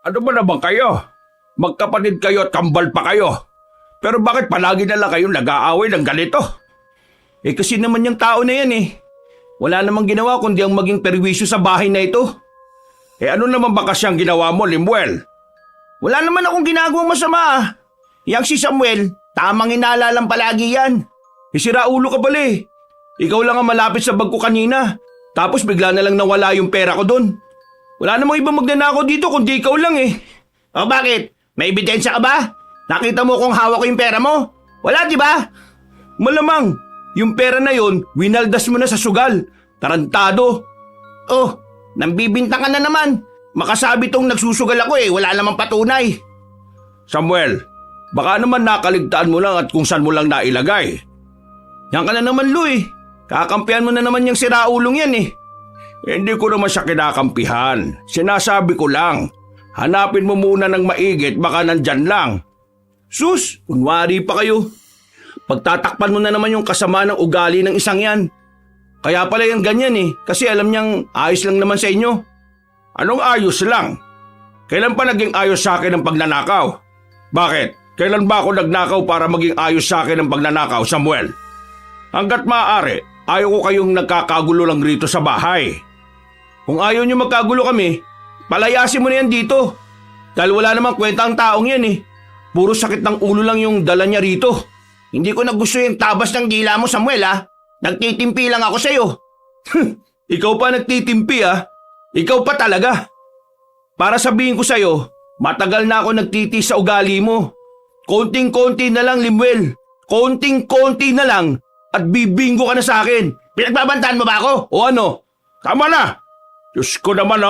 Ano ba naman kayo? Magkapatid kayo at kambal pa kayo. Pero bakit palagi na lang kayong nag-aaway ng ganito? Kasi naman yung tao na yan wala namang ginawa kundi ang maging perwisyo sa bahay na ito. Ano naman ba kasi ang ginawa mo, Limuel? Wala naman akong ginagawang masama. Yang si Samuel, tamang hinala lang palagi yan. Sira ulo ka pala Ikaw lang ang malapit sa bag ko kanina. Tapos bigla na lang nawala yung pera ko doon. Wala namang ibang magnanakaw dito kundi ikaw lang O bakit? May ebidensya ka ba? Nakita mo kung hawak ko yung pera mo? Wala, di ba? Malamang, yung pera na yon, winaldas mo na sa sugal. Tarantado. Oh, nambibintang ka na naman. Makasabi tong nagsusugal ako wala namang patunay. Samuel, baka naman nakaligtaan mo lang at kung saan mo lang nailagay. Yan ka na naman, Lu Kakampihan mo na naman yung siraulong yan Hindi ko naman siya kinakampihan. Sinasabi ko lang, hanapin mo muna ng maigit baka nandyan lang. Sus, kunwari pa kayo. Pagtatakpan mo na naman yung kasama ng ugali ng isang yan. Kaya pala yan ganyan kasi alam niyang ayos lang naman sa inyo. Anong ayos lang? Kailan pa naging ayos sa akin ang pagnanakaw? Bakit? Kailan ba ako nagnakaw para maging ayos sa akin ang pagnanakaw, Samuel? Hanggat maaari, ayaw ko kayong nagkakagulo lang rito sa bahay. Kung ayaw niyo magkagulo kami, palayasin mo na yan dito. Dahil wala namang kwenta ang taong yan Puro sakit ng ulo lang yung dala niya rito. Hindi ko na gusto yung tabas ng dila mo, Samuel Nagtitimpi lang ako sa'yo. Ikaw pa nagtitimpi Ikaw pa talaga. Para sabihin ko sa'yo, matagal na ako nagtitis sa ugali mo. Konting-konti na lang, Limuel. Konting-konti na lang at bibinggo ka na sa akin. Pinagbabantaan mo ba ako? O ano? Tama na. Diyos ko naman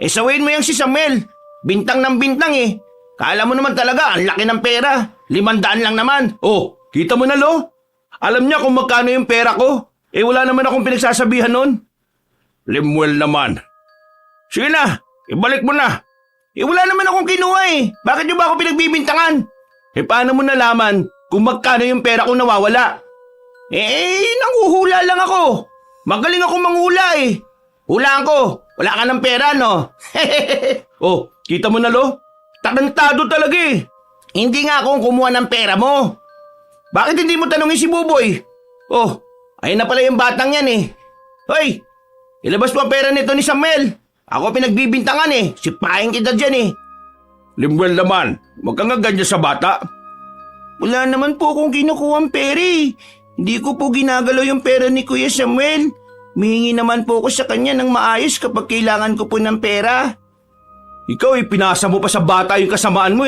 sawayin mo yung si Samuel. Bintang ng bintang Kala mo naman talaga, ang laki ng pera. 500 lang naman. Oh, kita mo na, Lo. Alam niya kung magkano yung pera ko. Wala naman akong pinagsasabihan nun. Limuel naman. Sige na, ibalik mo na. Wala naman akong kinuha Bakit niyo ba ako pinagbibintangan? Paano mo nalaman kung magkano yung pera ko nawawala? Nanguhula lang ako. Magaling ako manghula Hulaan ko, wala ka ng pera, no? Oh, kita mo na, Lo? Tarantado talaga Hindi nga akong kumuha ng pera mo. Bakit hindi mo tanongin si Buboy? Oh, ayun na pala yung batang yan Hoy, ilabas mo ang pera nito ni Samuel. Ako pinagbibintangan Sipahin kita dyan Limuel naman, wag ka nga ganyan sa bata. Wala naman po akong kinukuha ang pera Hindi ko po ginagalaw yung pera ni Kuya Samuel. Mihingi naman po ako sa kanya ng maayos kapag kailangan ko po ng pera. Ikaw pinasa mo pa sa bata yung kasamaan mo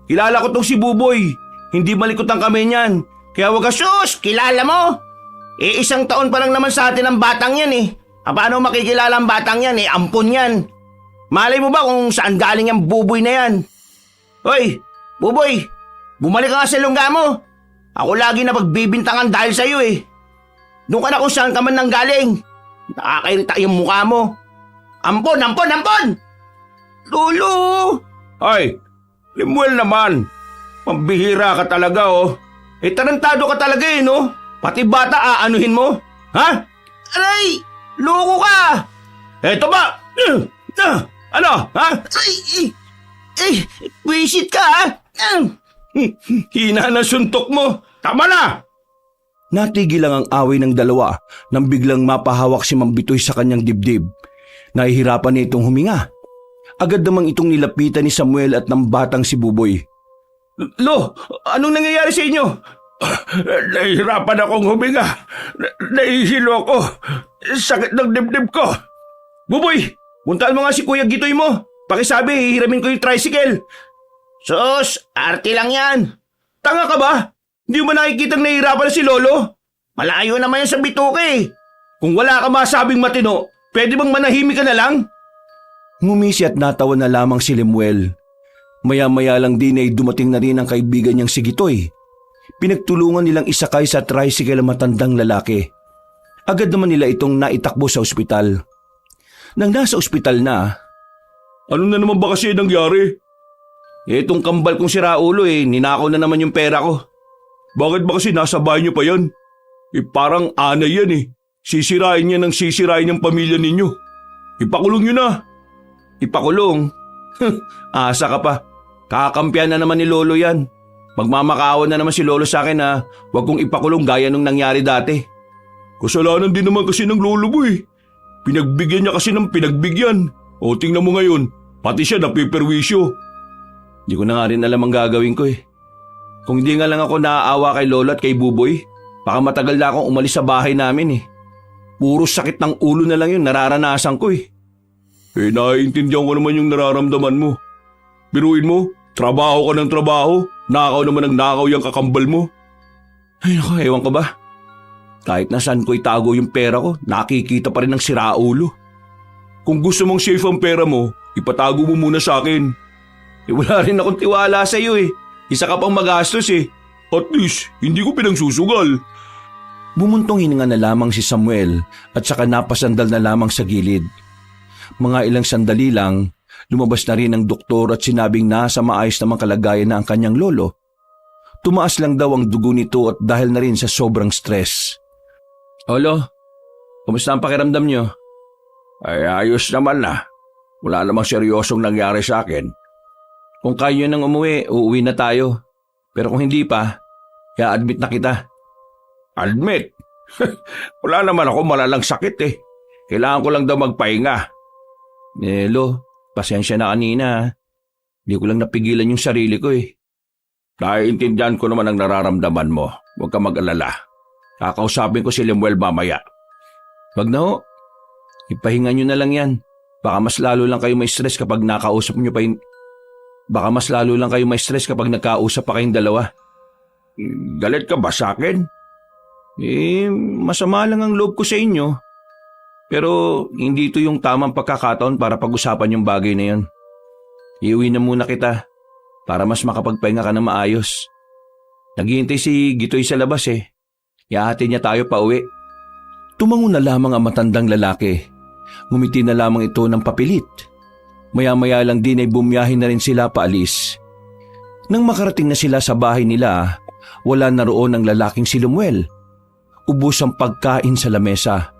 Kilala ko tong si Buboy. Hindi malikot ang kamay niyan. Kaya wag ka sus, kilala mo. 1 taon pa lang naman sa atin ang batang yan Paano makikilala ang batang yan ampon yan. Malay mo ba kung saan galing ang Buboy na yan? Hoy, Buboy, bumalik ka nga sa lungga mo. Ako lagi na pagbibintangan dahil sa'yo Doon ka na kung saan ka man nanggaling. Nakakairita yung mukha mo. Ampon, ampon, ampon! Lolo! Ay, Limuel naman. Pambihira ka talaga tarantado ka talaga no? Pati bata aanuhin mo? Ha? Aray! Loko ka! Eto ba? Ano? Ha? Ay! Wisit ka Hina na suntok mo. Tama na! Natigil lang ang away ng dalawa nang biglang mapahawak si Mang Bitoy sa kanyang dibdib. Nahihirapan niya itong huminga. Agad namang itong nilapitan ni Samuel at ng batang si Buboy. Lo, anong nangyayari sa inyo? Nahihirapan akong huminga. Nahihilo ako. Sakit ng dibdib ko. Buboy, puntaan mo nga si Kuya Gitoy mo. Pakisabi, hihiramin ko yung tricycle. Sus, arte lang yan. Tanga ka ba? Hindi mo nakikitang nahihirapan na si Lolo? Malayo naman yan sa bituke Kung wala ka masabing matino, pwede bang manahimik ka na lang? Ngumisi at natawa na lamang si Limuel. Maya-maya lang din ay dumating na rin ang kaibigan niyang si Gitoy. Pinagtulungan nilang isakay sa tricycle ang matandang lalaki. Agad naman nila itong naitakbo sa ospital. Nang nasa ospital na, ano na naman ba kasi nangyari? Itong kambal kong siraulo ninakaw na naman yung pera ko. Bakit ba kasi nasa bahay niyo pa yan? Parang anay yan Sisirain niya ng sisirain yung pamilya ninyo. Ipakulong niyo na. Ipakulong? Asa ka pa. Kakampiyan na naman ni Lolo yan. Magmamakaawa na naman si Lolo sa akin na huwag kong ipakulong gaya nung nangyari dati. Kasalanan din naman kasi ng Lolo mo eh. Pinagbigyan niya kasi ng pinagbigyan. O tingnan mo ngayon, pati siya napiperwisyo. Hindi ko na nga rin alam ang gagawin ko eh. Kung hindi nga lang ako naaawa kay Lolo at kay Buboy, baka matagal na akong umalis sa bahay namin eh. Puro sakit ng ulo na lang yun nararanasan ko eh. Naiintindihan ko naman yung nararamdaman mo. Biruin mo, trabaho ka ng trabaho, nakaw naman ng nakaw yung kakambal mo. Ay naku, ewan ko ba? Kahit nasaan ko itago yung pera ko, nakikita pa rin ng siraulo. Kung gusto mong safe ang pera mo, ipatago mo muna sa akin. Wala rin akong tiwala sa iyo eh. Isa ka pang magastos eh. At least, hindi ko pinagsusugal. Bumuntong hininga na lamang si Samuel at saka napasandal na lamang sa gilid. Mga ilang sandali lang, lumabas na rin ang doktor at sinabing nasa maayos namang kalagayan na ang kanyang lolo. Tumaas lang daw ang dugo nito at dahil na rin sa sobrang stress. Olo, kumusta ang pakiramdam niyo? Ay ayos naman na. Wala namang seryosong nangyari sa akin. Kung kaya nang umuwi, uuwi na tayo. Pero kung hindi pa, i-admit na kita. Admit? Wala naman ako malalang sakit eh. Kailangan ko lang daw magpahinga. Lo, pasensya na kanina. Hindi ko lang napigilan yung sarili ko eh. Naiintindihan ko naman ang nararamdaman mo. Huwag ka mag-alala. Kakausapin ko si Lemuel mamaya. Wag na ho. Ipahinga nyo na lang yan. Baka mas lalo lang kayo may stress kapag nakausap nyo pa yung... Baka mas lalo lang kayo may stress kapag nagkausap pa kayong dalawa. Galit ka ba sa akin? Masama lang ang loob ko sa inyo. Pero hindi ito yung tamang pagkakataon para pag-usapan yung bagay na yun. Iuwi na muna kita para mas makapagpahinga ka na maayos. Naghihintay si Gitoy sa labas eh. Ihahatid niya tayo pa uwi. Tumango na lamang ang matandang lalaki. Ngumiti na lamang ito ng papilit. Maya-maya lang din ay bumiyahin na rin sila paalis. Nang makarating na sila sa bahay nila, wala na roon ang lalaking si Lemuel. Ubos ang pagkain sa lamesa.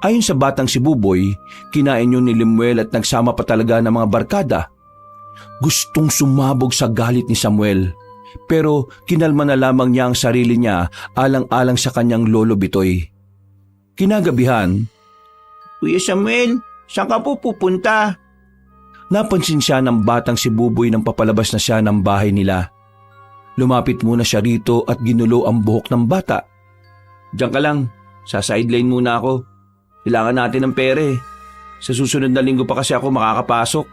Ayon sa batang si Buboy, kinain yun ni Lemuel at nagsama pa talaga ng mga barkada. Gustong sumabog sa galit ni Samuel. Pero kinalma na lamang niya ang sarili niya alang-alang sa kanyang lolo Bitoy. Kinagabihan, Kuya Samuel, saan ka po pupunta? Napansin siya ng batang si Buboy nang papalabas na siya ng bahay nila. Lumapit muna siya rito at ginulo ang buhok ng bata. Diyan ka lang, sa sideline muna ako. Kailangan natin ng pera eh. Sa susunod na linggo pa kasi ako makakapasok.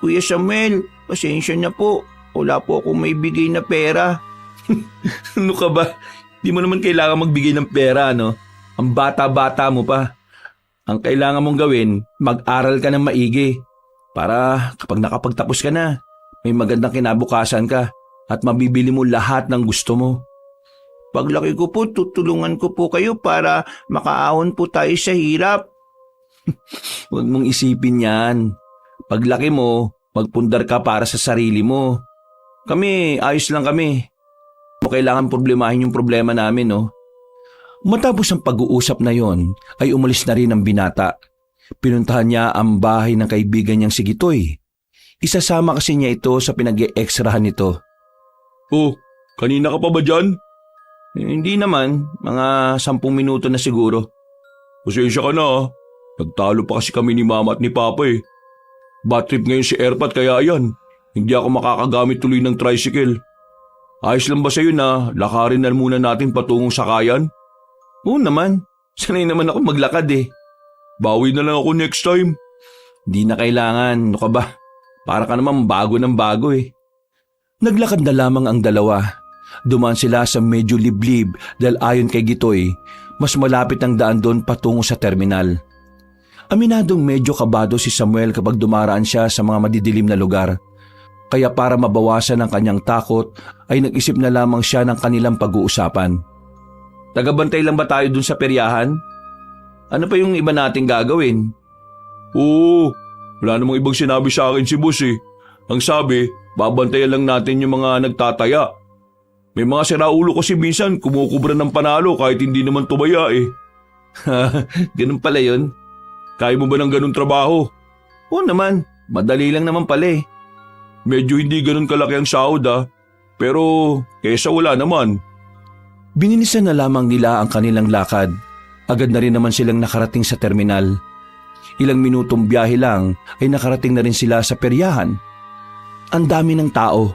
Kuya Samuel, pasensya na po. Wala po akong may bigay na pera. Ano ka ba? Di mo naman kailangan magbigay ng pera, no? Ang bata-bata mo pa. Ang kailangan mong gawin, mag-aral ka ng maigi. Para kapag nakapagtapos ka na, may magandang kinabukasan ka at mabibili mo lahat ng gusto mo. Paglaki ko po, tutulungan ko po kayo para makaahon po tayo sa hirap. Huwag mong isipin yan. Paglaki mo, magpundar ka para sa sarili mo. Kami, ayos lang kami. Kailangan problemahin yung problema namin, no? Matapos ang pag-uusap na yon, ay umalis na rin ang binata. Pinuntahan niya ang bahay ng kaibigan niyang si Gitoy. Isasama kasi niya ito sa pinag-e-extrahan nito. Oh, kanina ka pa ba dyan? Hindi naman, mga 10 minuto na siguro. Pasensya ka na ah. Nagtalo pa kasi kami ni Mama at ni Papa eh. Bad trip ngayon si Erpat kaya yan. Hindi ako makakagamit tuloy ng tricycle. Ayos lang ba sa'yo na lakarin na muna natin patungong sakayan? Oo naman. Sanay naman ako maglakad eh. Bawi na lang ako next time. Di na kailangan. Ano ka ba? Para ka naman bago ng bago eh. Naglakad na lamang ang dalawa. Dumaan sila sa medyo liblib dahil ayon kay Gitoy, mas malapit ang daan doon patungo sa terminal. Aminadong medyo kabado si Samuel kapag dumaraan siya sa mga madidilim na lugar. Kaya para mabawasan ang kanyang takot ay nag-isip na lamang siya ng kanilang pag-uusapan. Tagabantay lang ba tayo dun sa peryahan? Ano pa yung iba nating gagawin? Oo, wala namang ibang sinabi sa akin si boss eh. Ang sabi, babantayan lang natin yung mga nagtataya. May mga siraulo kasi minsan kumukubra ng panalo kahit hindi naman tumaya eh. Ganun pala yun. Kaya mo ba ng ganun trabaho? Oo naman, Madali lang naman pala eh. Medyo hindi ganun kalaki ang sahod pero kesa wala naman. Binilisan na lamang nila ang kanilang lakad. Agad na rin naman silang nakarating sa terminal. Ilang minutong biyahe lang ay nakarating na rin sila sa peryahan. Ang dami ng tao.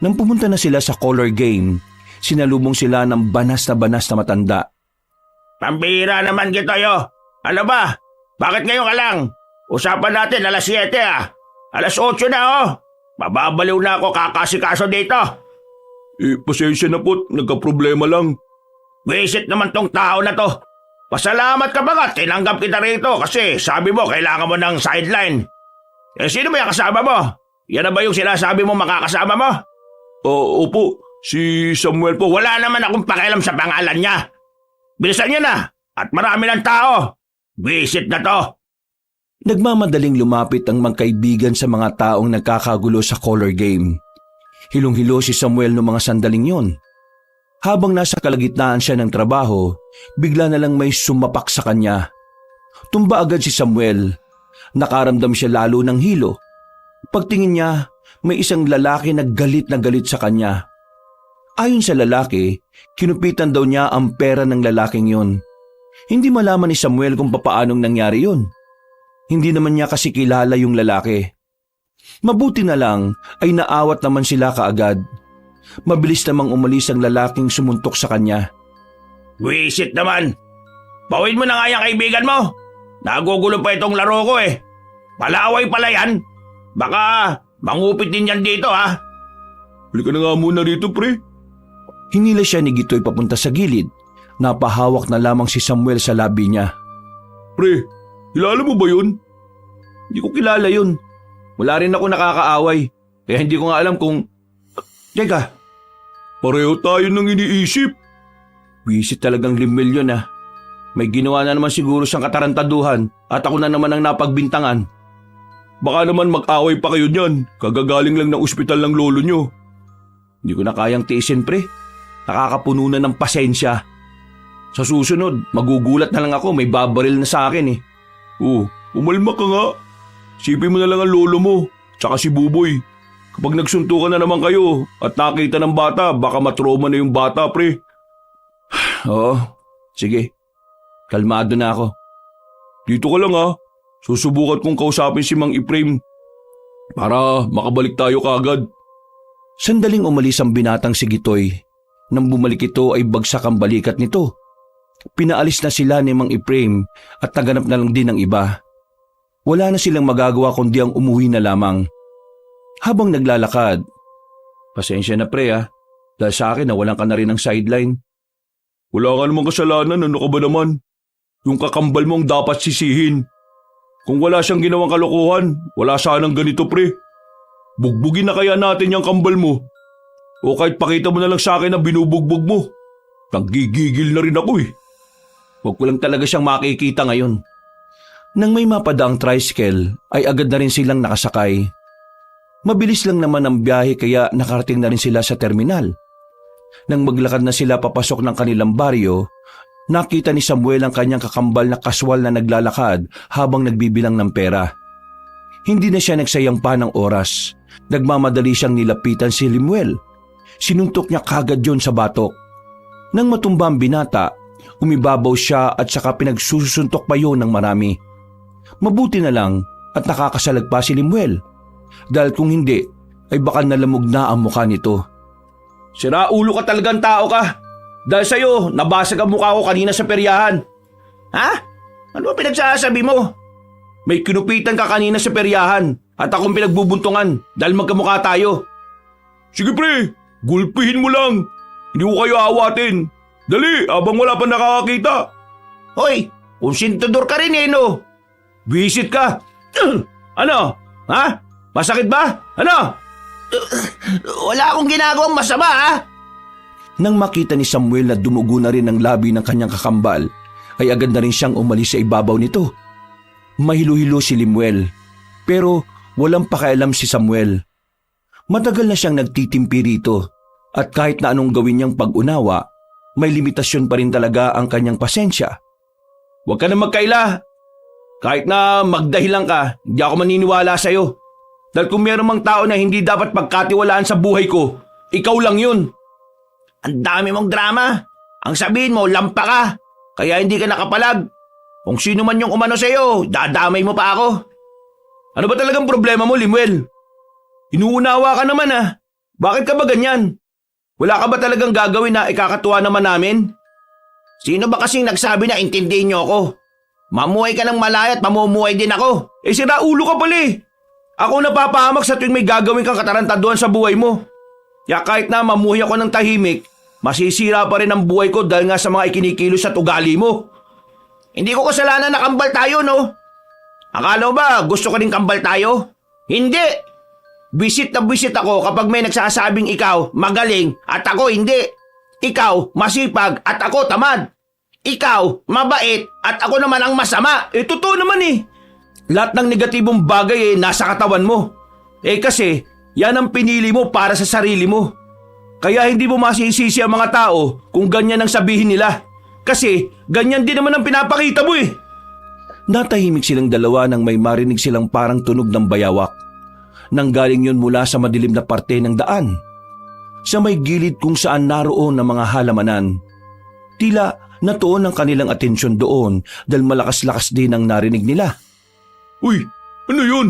Nang pumunta na sila sa color game, sinalubong sila ng banas na matanda. Pambihira naman Gitoy. Ano ba? Bakit ngayon ka lang? Usapan natin alas 7 Alas 8 na Mababaliw na ako kakasikaso dito. Pasensya na po, nagka-problema lang. Visit naman tong tao na to. Pasalamat ka ba tinanggap kita rito kasi sabi mo kailangan mo ng sideline. Sino ba yung kasama mo? Yan na ba yung sinasabi mo makakasama mo? Opo, si Samuel po. Wala naman akong pakialam sa pangalan niya. Bilisan niyo na at marami ng tao. Visit na to. Nagmamadaling lumapit ang mga kaibigan sa mga taong nagkakagulo sa color game. Hilong-hilo si Samuel noong mga sandaling yon. Habang nasa kalagitnaan siya ng trabaho, bigla na lang may sumapak sa kanya. Tumba agad si Samuel. Nakaramdam siya lalo ng hilo. Pagtingin niya, may isang lalaki na galit sa kanya. Ayon sa lalaki, kinupitan daw niya ang pera ng lalaking yon. Hindi malaman ni Samuel kung papaanong nangyari yon. Hindi naman niya kasi kilala yung lalaki. Mabuti na lang ay naawat naman sila kaagad. Mabilis namang umalis ang lalaking sumuntok sa kanya. Wisit naman! Bawin mo na nga yung kaibigan mo! Nagugulo pa itong laro ko eh. Palaway pala yan. Baka mangupit din yan dito Halika na nga muna rito pre. Hinila siya ni Gitoy papunta sa gilid. Napahawak na lamang si Samuel sa labi niya. Pre, kilala mo ba yun? Hindi ko kilala yun. Wala rin ako nakakaaway. Kaya hindi ko nga alam kung... Teka, pareho tayo nang iniisip. Wisit talagang limil yun May ginawa na naman siguro siyang katarantaduhan at ako na naman ang napagbintangan. Baka naman mag-away pa kayo niyan. Kagagaling lang ng ospital ng lolo nyo. Hindi ko na kayang tiisin pre. Nakakapuno na ng pasensya. Sa susunod, magugulat na lang ako. May babaril na sa akin umalma ka nga. Sipin mo na lang ang lolo mo, tsaka si Buboy. Kapag nagsuntukan na naman kayo at nakita ng bata, baka matroma na yung bata, pre. Oo, sige. Kalmado na ako. Dito ka lang Susubukan kong kausapin si Mang Efraim para makabalik tayo kaagad. Sandaling umalis ang binatang si Gitoy. Nang bumalik ito ay bagsak ang balikat nito. Pinaalis na sila ni Mang Efraim at naganap na lang din ng iba. Wala na silang magagawa kundi ang umuwi na lamang. Habang naglalakad, pasensya na pre dahil sa akin nawalan ka na rin ng sideline. Wala ka namang kasalanan, ano ka ba naman? Yung kakambal mo ang dapat sisihin. Kung wala siyang ginawang kalokohan, wala sanang ganito pre. Bugbugin na kaya natin yung kambal mo. O kahit pakita mo na lang sa akin na binubugbog mo. Nanggigigil na rin ako Huwag ko lang talaga siyang makikita ngayon. Nang may mapadaang tricycle ay agad na rin silang nakasakay. Mabilis lang naman ang biyahe kaya nakarating na rin sila sa terminal. Nang maglakad na sila papasok ng kanilang baryo, nakita ni Samuel ang kanyang kakambal na kaswal na naglalakad habang nagbibilang ng pera. Hindi na siya nagsayang pa ng oras. Nagmamadali siyang nilapitan si Limuel. Sinuntok niya kagad yon sa batok. Nang matumba ang binata, umibabaw siya at saka pinagsusuntok pa yon ng marami. Mabuti na lang at nakakasalag pa si Limuel. Dahil kung hindi, ay baka nalamog na ang mukha nito. Sira ulo ka talagang tao ka. Dahil sa'yo, nabasag ang mukha ko kanina sa peryahan. Ano ba pinagsasabi mo? May kinupitan ka kanina sa peryahan at akong pinagbubuntungan dahil magkamukha tayo. Sige pre, gulpihin mo lang. Hindi ko kayo awatin. Dali, abang wala pa nakakakita. Hoy, konsentidor ka rin no? Visit ka. Ano? Masakit ba? Ano? Wala akong ginagawang masama Nang makita ni Samuel na dumugo na rin ang labi ng kanyang kakambal, ay agad na rin siyang umalis sa ibabaw nito. Mahilo-hilo si Limuel, pero walang pakialam si Samuel. Matagal na siyang nagtitimpi rito at kahit na anong gawin niyang pag-unawa, may limitasyon pa rin talaga ang kanyang pasensya. Huwag ka na magkaila. Kahit na magdahilan ka, hindi ako maniniwala sa'yo. Dahil kung meron mang tao na hindi dapat pagkatiwalaan sa buhay ko, ikaw lang yun. Ang dami mong drama. Ang sabihin mo, lampa ka. Kaya hindi ka nakapalag. Kung sino man yung umano sa'yo, dadamay mo pa ako. Ano ba talagang problema mo, Limuel? Inuunawa ka naman ah. Bakit ka ba ganyan? Wala ka ba talagang gagawin na ikakatuwa naman namin? Sino ba kasing nagsabi na intindihin niyo ako? Mamuhay ka ng malaya at mamumuhay din ako. Sira ulo ka pala eh. Ako napapahamak sa tuwing may gagawin kang katarantaduhan sa buhay mo. Kaya kahit na mamuhay ako ng tahimik, masisira pa rin ang buhay ko dahil nga sa mga ikinikilos at ugali mo. Hindi ko kasalanan na kambal tayo, no? Akala mo ba gusto ka rin kambal tayo? Hindi! Bisit na bisit ako kapag may nagsasabing ikaw magaling at ako hindi. Ikaw masipag at ako tamad. Ikaw mabait at ako naman ang masama. Totoo naman eh. Lahat ng negatibong bagay nasa katawan mo. Kasi yan ang pinili mo para sa sarili mo. Kaya hindi mo masisisi ang mga tao kung ganyan ang sabihin nila. Kasi ganyan din naman ang pinapakita mo eh. Natahimik silang dalawa nang may marinig silang parang tunog ng bayawak. Nanggaling yun mula sa madilim na parte ng daan. Sa may gilid kung saan naroon ang mga halamanan. Tila natuon ang kanilang atensyon doon dahil malakas-lakas din ang narinig nila. Uy, ano yun?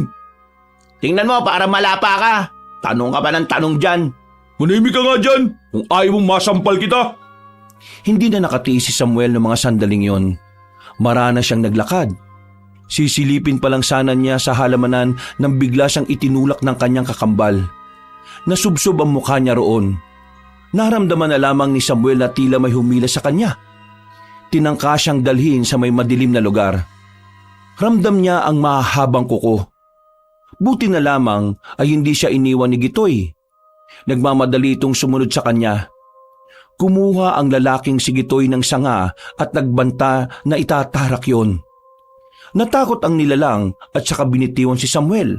Tingnan mo para malapa ka. Tanong ka pa ng tanong dyan. Manahimik ka nga dyan kung ayaw mong masampal kita. Hindi na nakatiis si Samuel ng mga sandaling yon. Marana siyang naglakad. Sisilipin pa lang sana niya sa halamanan nang bigla siyang itinulak ng kanyang kakambal. Nasubsob ang mukha niya roon. Naramdaman na lamang ni Samuel na tila may humila sa kanya. Tinangka siyang dalhin sa may madilim na lugar. Ramdam niya ang mahahabang kuko. Buti na lamang ay hindi siya iniwan ni Gitoy. Nagmamadali itong sumunod sa kanya. Kumuha ang lalaking si Gitoy ng sanga at nagbanta na itatarak yon. Natakot ang nilalang at saka binitiwan si Samuel.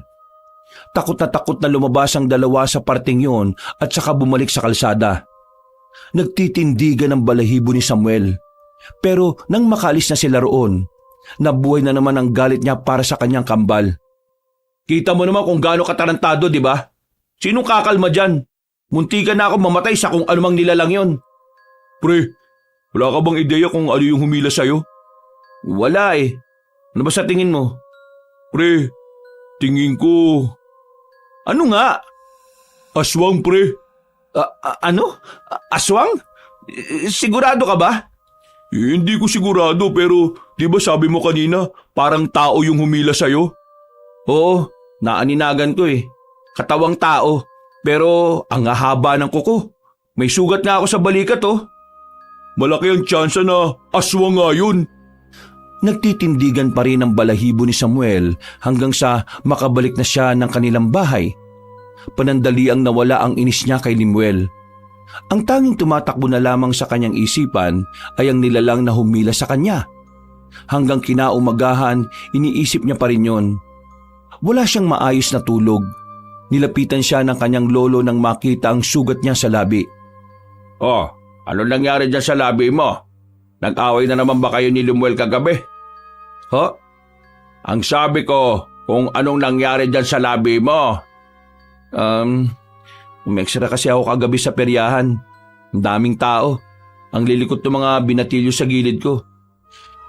Takot na lumabas ang dalawa sa parting yon at saka bumalik sa kalsada. Nagtitindigan ang balahibo ni Samuel. Pero nang makalis na sila roon, nabuhay na naman ang galit niya para sa kanyang kambal. Kita mo naman kung gaano katarantado, di ba? Sinong kakalma dyan? Muntikan na ako mamatay sa kung anumang nilalang yon. Pre, wala ka bang ideya kung ano yung humila sa'yo? Wala eh. Ano ba sa tingin mo? Pre, tingin ko... Ano nga? Aswang, pre. Ano? Aswang? Sigurado ka ba? Hindi ko sigurado pero di ba sabi mo kanina parang tao yung humila sa'yo? Oo, naaninagan ko eh. Katawang tao pero ang hahaba ng kuko. May sugat nga ako sa balikat oh. Malaki ang tsansa na aswang nga yun. Nagtitindigan pa rin ang balahibo ni Samuel hanggang sa makabalik na siya ng kanilang bahay. Panandali ang nawala ang inis niya kay Limuel. Ang tanging tumatakbo na lamang sa kanyang isipan ay ang nilalang na humila sa kanya. Hanggang kinaumagahan, iniisip niya pa rin yun. Wala siyang maayos na tulog. Nilapitan siya ng kanyang lolo nang makita ang sugat niya sa labi. Oh, ano nangyari dyan sa labi mo? Nag-away na naman ba kayo ni Limuel kagabi? Ho? Ang sabi ko, kung anong nangyari dyan sa labi mo. Umextra kasi ako kagabi sa peryahan. Ang daming tao. Ang lilikot ng mga binatilyo sa gilid ko.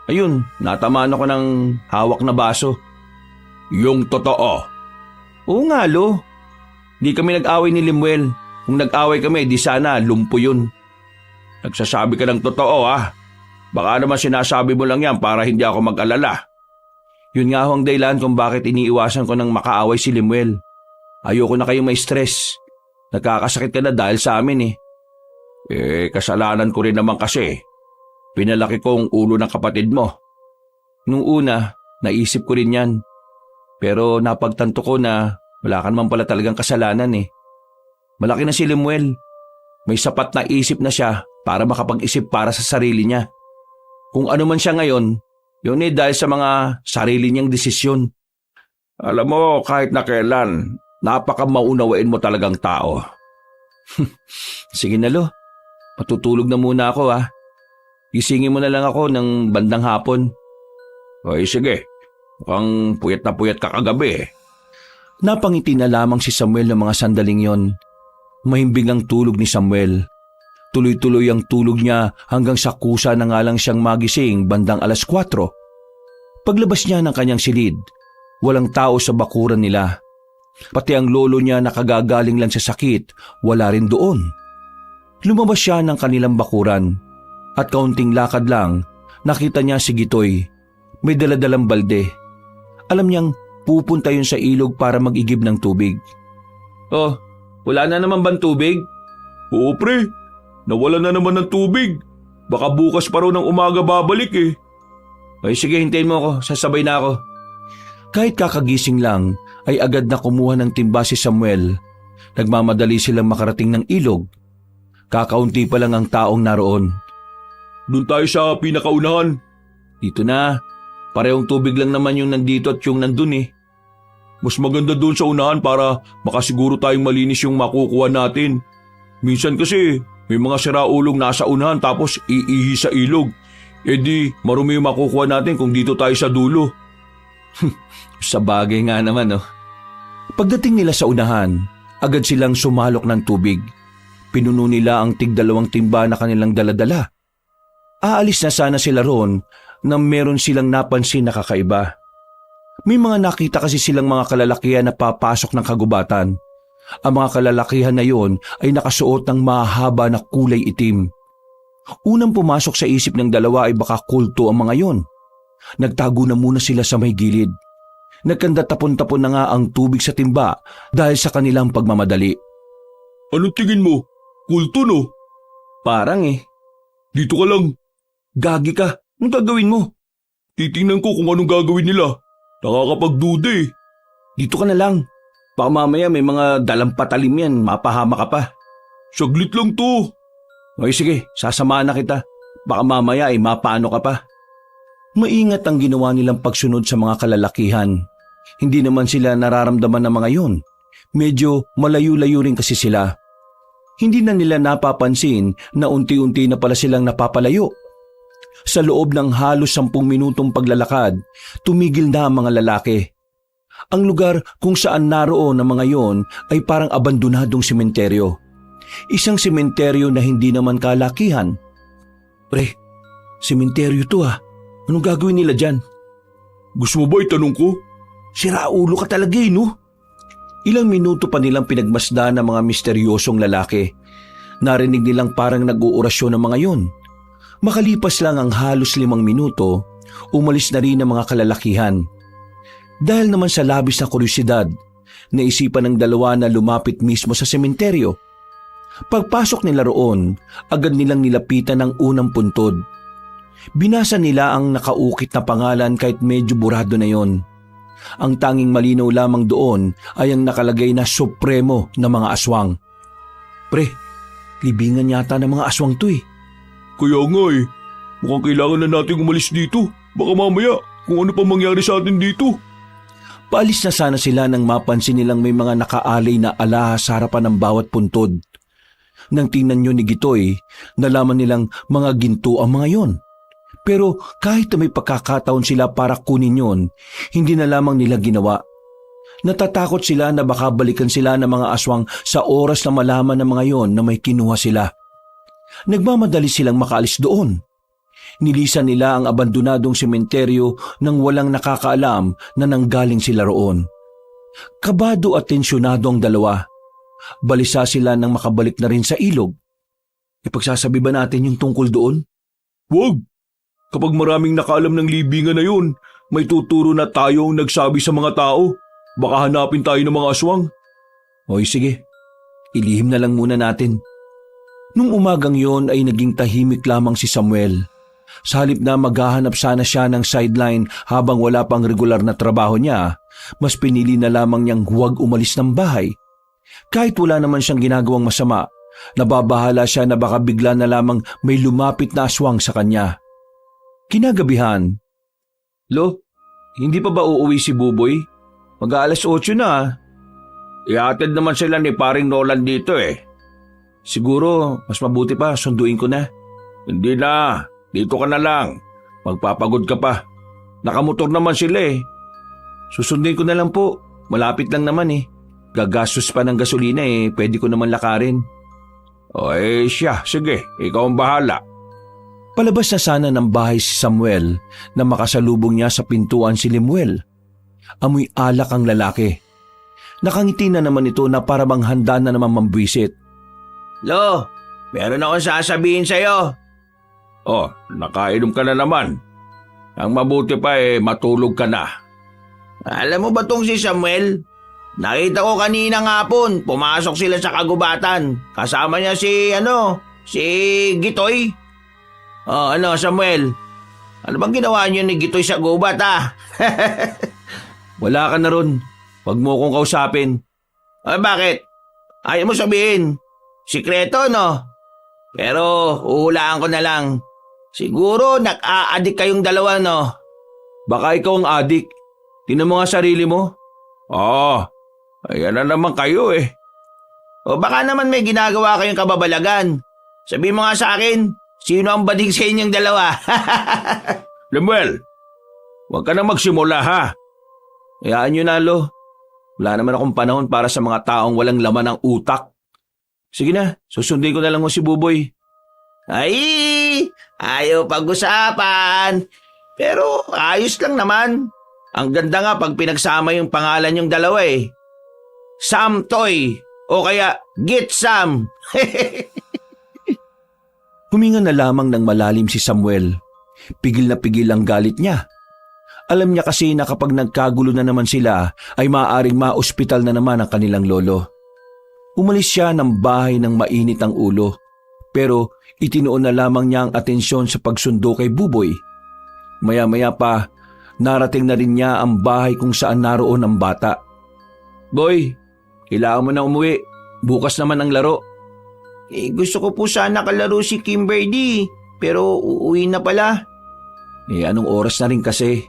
Ayun, natamaan ako ng hawak na baso. Yung totoo? Oo nga, lo. Di kami nag-away ni Limuel. Kung nag-away kami, di sana lumpo yun. Nagsasabi ka ng totoo, ah. Baka naman sinasabi mo lang yan para hindi ako mag-alala. Yun nga ho ang dahilan kung bakit iniiwasan ko nang makaaway si Limuel. Ayoko na kayong may stress. Nagkakasakit ka na dahil sa amin eh. Kasalanan ko rin naman kasi. Pinalaki ko ang ulo ng kapatid mo. Nung una, naisip ko rin yan. Pero napagtanto ko na wala ka naman pala talagang kasalanan eh. Malaki na si Limuel. May sapat na isip na siya para makapag-isip para sa sarili niya. Kung ano man siya ngayon, yun dahil sa mga sarili niyang desisyon. Alam mo, kahit na kailan, napaka-maunawain mo talagang tao. Sige na lo, matutulog na muna ako ha. Gisingin mo na lang ako ng bandang hapon. Oy sige, Mukhang puyat na puyat ka kagabi eh. Napangiti na lamang si Samuel ng mga sandaling yon. Mahimbing ang tulog ni Samuel. Tuloy-tuloy ang tulog niya hanggang sa kusa na nga lang siyang magising bandang 4:00. Paglabas niya ng kanyang silid, walang tao sa bakuran nila. Pati ang lolo niya na kagagaling lang sa sakit, wala rin doon. Lumabas siya ng kanilang bakuran at kaunting lakad lang, nakita niya si Gitoy. May daladalang balde. Alam niyang pupunta yun sa ilog para mag-igib ng tubig. Oh, wala na naman bang tubig? Oo pre, nawala na naman ng tubig. Baka bukas pa raw ng umaga babalik eh. Ay sige, hintayin mo ako, sasabay na ako. Kahit kakagising lang, ay agad na kumuha ng timba si Samuel. Nagmamadali silang makarating ng ilog. Kakaunti pa lang ang taong naroon. Doon tayo sa pinakaunahan. Dito na, parehong tubig lang naman yung nandito at yung nandun eh. Mas maganda doon sa unahan para makasiguro tayong malinis yung makukuha natin. Minsan kasi may mga siraulong nasa unahan tapos iihi sa ilog. E di marumi yung makukuha natin kung dito tayo sa dulo. Sa bagay nga naman oh. Pagdating nila sa unahan, agad silang sumalok ng tubig. Pinuno nila ang tig-2 timba na kanilang daladala. Aalis na sana sila roon nang meron silang napansin na kakaiba. May mga nakita kasi silang mga kalalakihan na papasok ng kagubatan. Ang mga kalalakihan na yon ay nakasuot ng mahaba na kulay itim. Unang pumasok sa isip ng dalawa ay baka kulto ang mga yon. Nagtago na muna sila sa may gilid. Nagkanda tapon-tapon na nga ang tubig sa timba dahil sa kanilang pagmamadali. Anong tingin mo? Kulto no? Parang eh. Dito ka lang. Gagi ka. Anong gagawin mo? Titingnan ko kung anong gagawin nila. Nakakapagduda eh. Dito ka na lang. Baka mamaya may mga dalang patalim yan, mapahama ka pa. Saglit lang to. Okay sige, sasamahan na kita. Baka mamaya ay mapaano ka pa. Maingat ang ginawa nilang pagsunod sa mga kalalakihan. Hindi naman sila nararamdaman ng mga yon. Medyo malayo-layo rin kasi sila. Hindi na nila napapansin na unti-unti na pala silang napapalayo. Sa loob ng halos 10 minutong paglalakad, tumigil na ang mga lalaki. Ang lugar kung saan naroon ang mga yon ay parang abandonadong sementeryo. Isang sementeryo na hindi naman kalakihan. Pre, sementeryo to ah. Anong gagawin nila dyan? Gusto mo ba itanong ko? Siraulo ka talaga eh, no? Ilang minuto pa nilang pinagmasdan ng mga misteryosong lalaki. Narinig nilang parang nag-uurasyon ng mga yon. Makalipas lang ang halos 5 minuto, umalis na rin ang mga kalalakihan. Dahil naman sa labis na kuryosidad, naisipan ng dalawa na lumapit mismo sa sementeryo. Pagpasok nila roon, agad nilang nilapitan ang unang puntod. Binasa nila ang nakaukit na pangalan kahit medyo burado na yon. Ang tanging malinaw lamang doon ay ang nakalagay na supremo na mga aswang. Pre, libingan yata ng mga aswang to eh. Kaya nga eh, mukhang kailangan na natin umalis dito. Baka mamaya kung ano pa mangyari sa atin dito. Paalis na sana sila nang mapansin nilang may mga nakaalay na alahas sa harapan ng bawat puntod. Nang tingnan nyo ni Gitoy, nalaman nilang mga ginto ang mga yon. Pero kahit na may pagkakataon sila para kunin yon, hindi na lamang nila ginawa. Natatakot sila na baka balikan sila ng mga aswang sa oras na malaman ng mga yon na may kinuha sila. Nagmamadali silang makaalis doon. Nilisan nila ang abandonadong sementeryo nang walang nakakaalam na nanggaling sila roon. Kabado at tensyonado ang dalawa. Balisa sila nang makabalik na rin sa ilog. Ipagsasabi ba natin yung tungkol doon? Wag! Kapag maraming nakaalam ng libingan na yun, may tuturo na tayo ang nagsabi sa mga tao. Baka hanapin tayo ng mga aswang. Oy sige, ilihim na lang muna natin. Nung umagang yon ay naging tahimik lamang si Samuel. Sa halip na maghahanap sana siya ng sideline habang wala pang regular na trabaho niya, mas pinili na lamang niyang huwag umalis ng bahay. Kahit wala naman siyang ginagawang masama, nababahala siya na baka bigla na lamang may lumapit na aswang sa kanya. Kinagabihan, Lo, hindi pa ba uuwi si Buboy? Mag-aalas 8 na ah. Ihatid naman sila ni paring Nolan dito eh. Siguro mas mabuti pa sunduin ko na. Hindi na, dito ka na lang. Magpapagod ka pa. Nakamotor naman sila eh. Susundin ko na lang po. Malapit lang naman eh. Gagastos pa ng gasolina eh, pwede ko naman lakarin. O siya, sige, ikaw ang bahala. Palabas na sana ng bahay si Samuel na makasalubong niya sa pintuan si Lemuel. Amoy alak ang lalaki. Nakangiti na naman ito na para bang handa na naman mambwisit. Lo, meron akong sasabihin sa'yo. Oh, nakainom ka na naman. Ang mabuti pa matulog ka na. Alam mo ba tong si Samuel? Nakita ko kanina ng hapon, pumasok sila sa kagubatan. Kasama niya si Gitoy. Oh, Samuel? Ano bang ginawa niyo ni Gitoy sa gubat Wala ka na ron. Huwag mo akong kausapin. Bakit? Ayaw mo sabihin. Sikreto, no? Pero uhulaan ko na lang. Siguro nag-a-addict kayong dalawa, no? Baka ikaw ang adik. Tingnan mo nga sarili mo. Ayan na naman kayo eh. O baka naman may ginagawa kayong kababalagan. Sabihin mo nga sa akin, sino ang bading sa inyong dalawa? Lemuel, huwag ka na magsimula ha. Hayaan nyo na, Lo. Wala naman akong panahon para sa mga taong walang laman ng utak. Sige na, susundin ko na lang mo si Buboy. Ay, ayaw pag-usapan. Pero ayos lang naman. Ang ganda nga pag pinagsama yung pangalan yung dalawa eh. Sam Toy o kaya Git Sam. Huminga na lamang ng malalim si Samuel. Pigil na pigil ang galit niya. Alam niya kasi na kapag nagkagulo na naman sila ay maaaring ma-ospital na naman ang kanilang lolo. Umalis siya ng bahay ng mainit ang ulo. Pero itinoon na lamang niya ang atensyon sa pagsundo kay Buboy. Maya-maya pa, narating na rin niya ang bahay kung saan naroon ang bata. Boy, kailangan mo na umuwi. Bukas naman ang laro. Gusto ko po sana kalaro si Kimberly, pero uuwi na pala. Anong oras na rin kasi?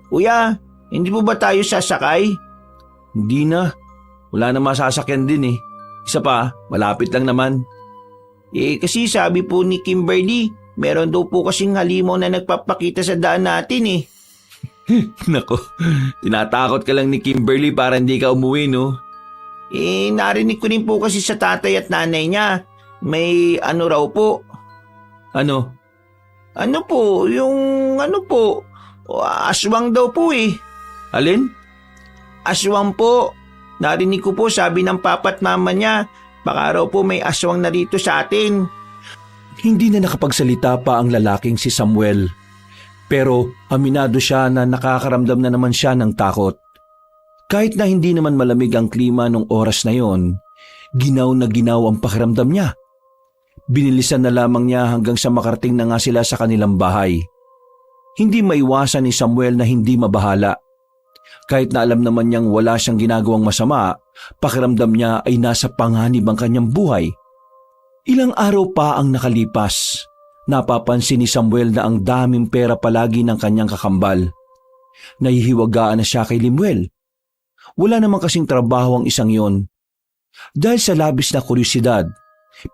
Kuya, hindi po ba tayo sasakay? Hindi na. Wala na masasakyan din eh. Isa pa, malapit lang naman. Kasi sabi po ni Kimberly, meron daw po kasing halimaw na nagpapakita sa daan natin eh. Nako, tinatakot ka lang ni Kimberly para hindi ka umuwi, no? Narinig ko rin po kasi sa tatay at nanay niya. May raw po. Ano? Aswang daw po eh. Alin? Aswang po. Narinig ko po sabi ng papa at mama niya, baka raw po may aswang na rito sa atin. Hindi na nakapagsalita pa ang lalaking si Samuel. Pero aminado siya na nakakaramdam na naman siya ng takot. Kahit na hindi naman malamig ang klima nung oras na yon, ginaw na ginaw ang pakiramdam niya. Binilisan na lamang niya hanggang sa makarating na nga sila sa kanilang bahay. Hindi maiwasan ni Samuel na hindi mabahala. Kahit na alam naman niyang wala siyang ginagawang masama, pakiramdam niya ay nasa panganib ang kanyang buhay. Ilang araw pa ang nakalipas. Napapansin ni Samuel na ang daming pera palagi ng kanyang kakambal. Nahihiwagaan na siya kay Lemuel. Wala naman kasing trabaho ang isang yon. Dahil sa labis na kuryosidad,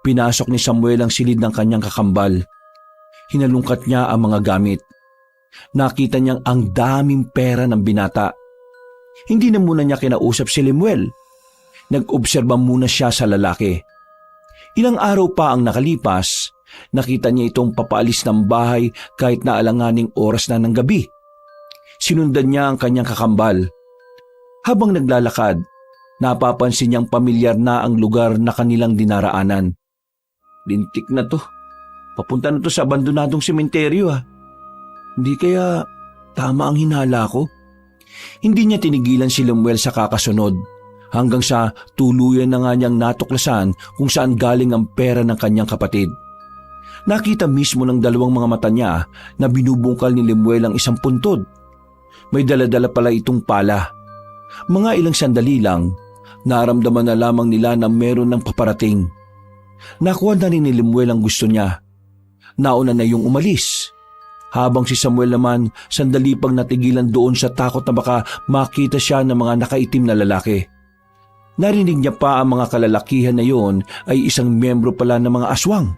pinasok ni Samuel ang silid ng kanyang kakambal. Hinalungkat niya ang mga gamit. Nakita niyang ang daming pera ng binata. Hindi na muna niya kinausap si Lemuel. Nag-obserba muna siya sa lalaki. Ilang araw pa ang nakalipas, nakita niya itong papaalis ng bahay kahit na alanganing oras na ng gabi. Sinundan niya ang kanyang kakambal. Habang naglalakad, napapansin niyang pamilyar na ang lugar na kanilang dinaraanan. Lintik na to. Papunta na to sa abandonadong sementeryo . Hindi kaya tama ang hinala ko? Hindi niya tinigilan si Lemuel sa kakasunod hanggang sa tuluyan na nga niyang natuklasan kung saan galing ang pera ng kanyang kapatid. Nakita mismo ng dalawang mga mata niya na binubungkal ni Lemuel ang isang puntod. May daladala pala itong pala. Mga ilang sandali lang, naramdaman na lamang nila na meron ng paparating. Nakuha na rin ni Lemuel ang gusto niya. Nauna na yung umalis. Habang si Samuel naman sandali pang natigilan doon sa takot na baka makita siya ng mga nakaitim na lalaki. Narinig niya pa ang mga kalalakihan na yon ay isang miyembro pala ng mga aswang.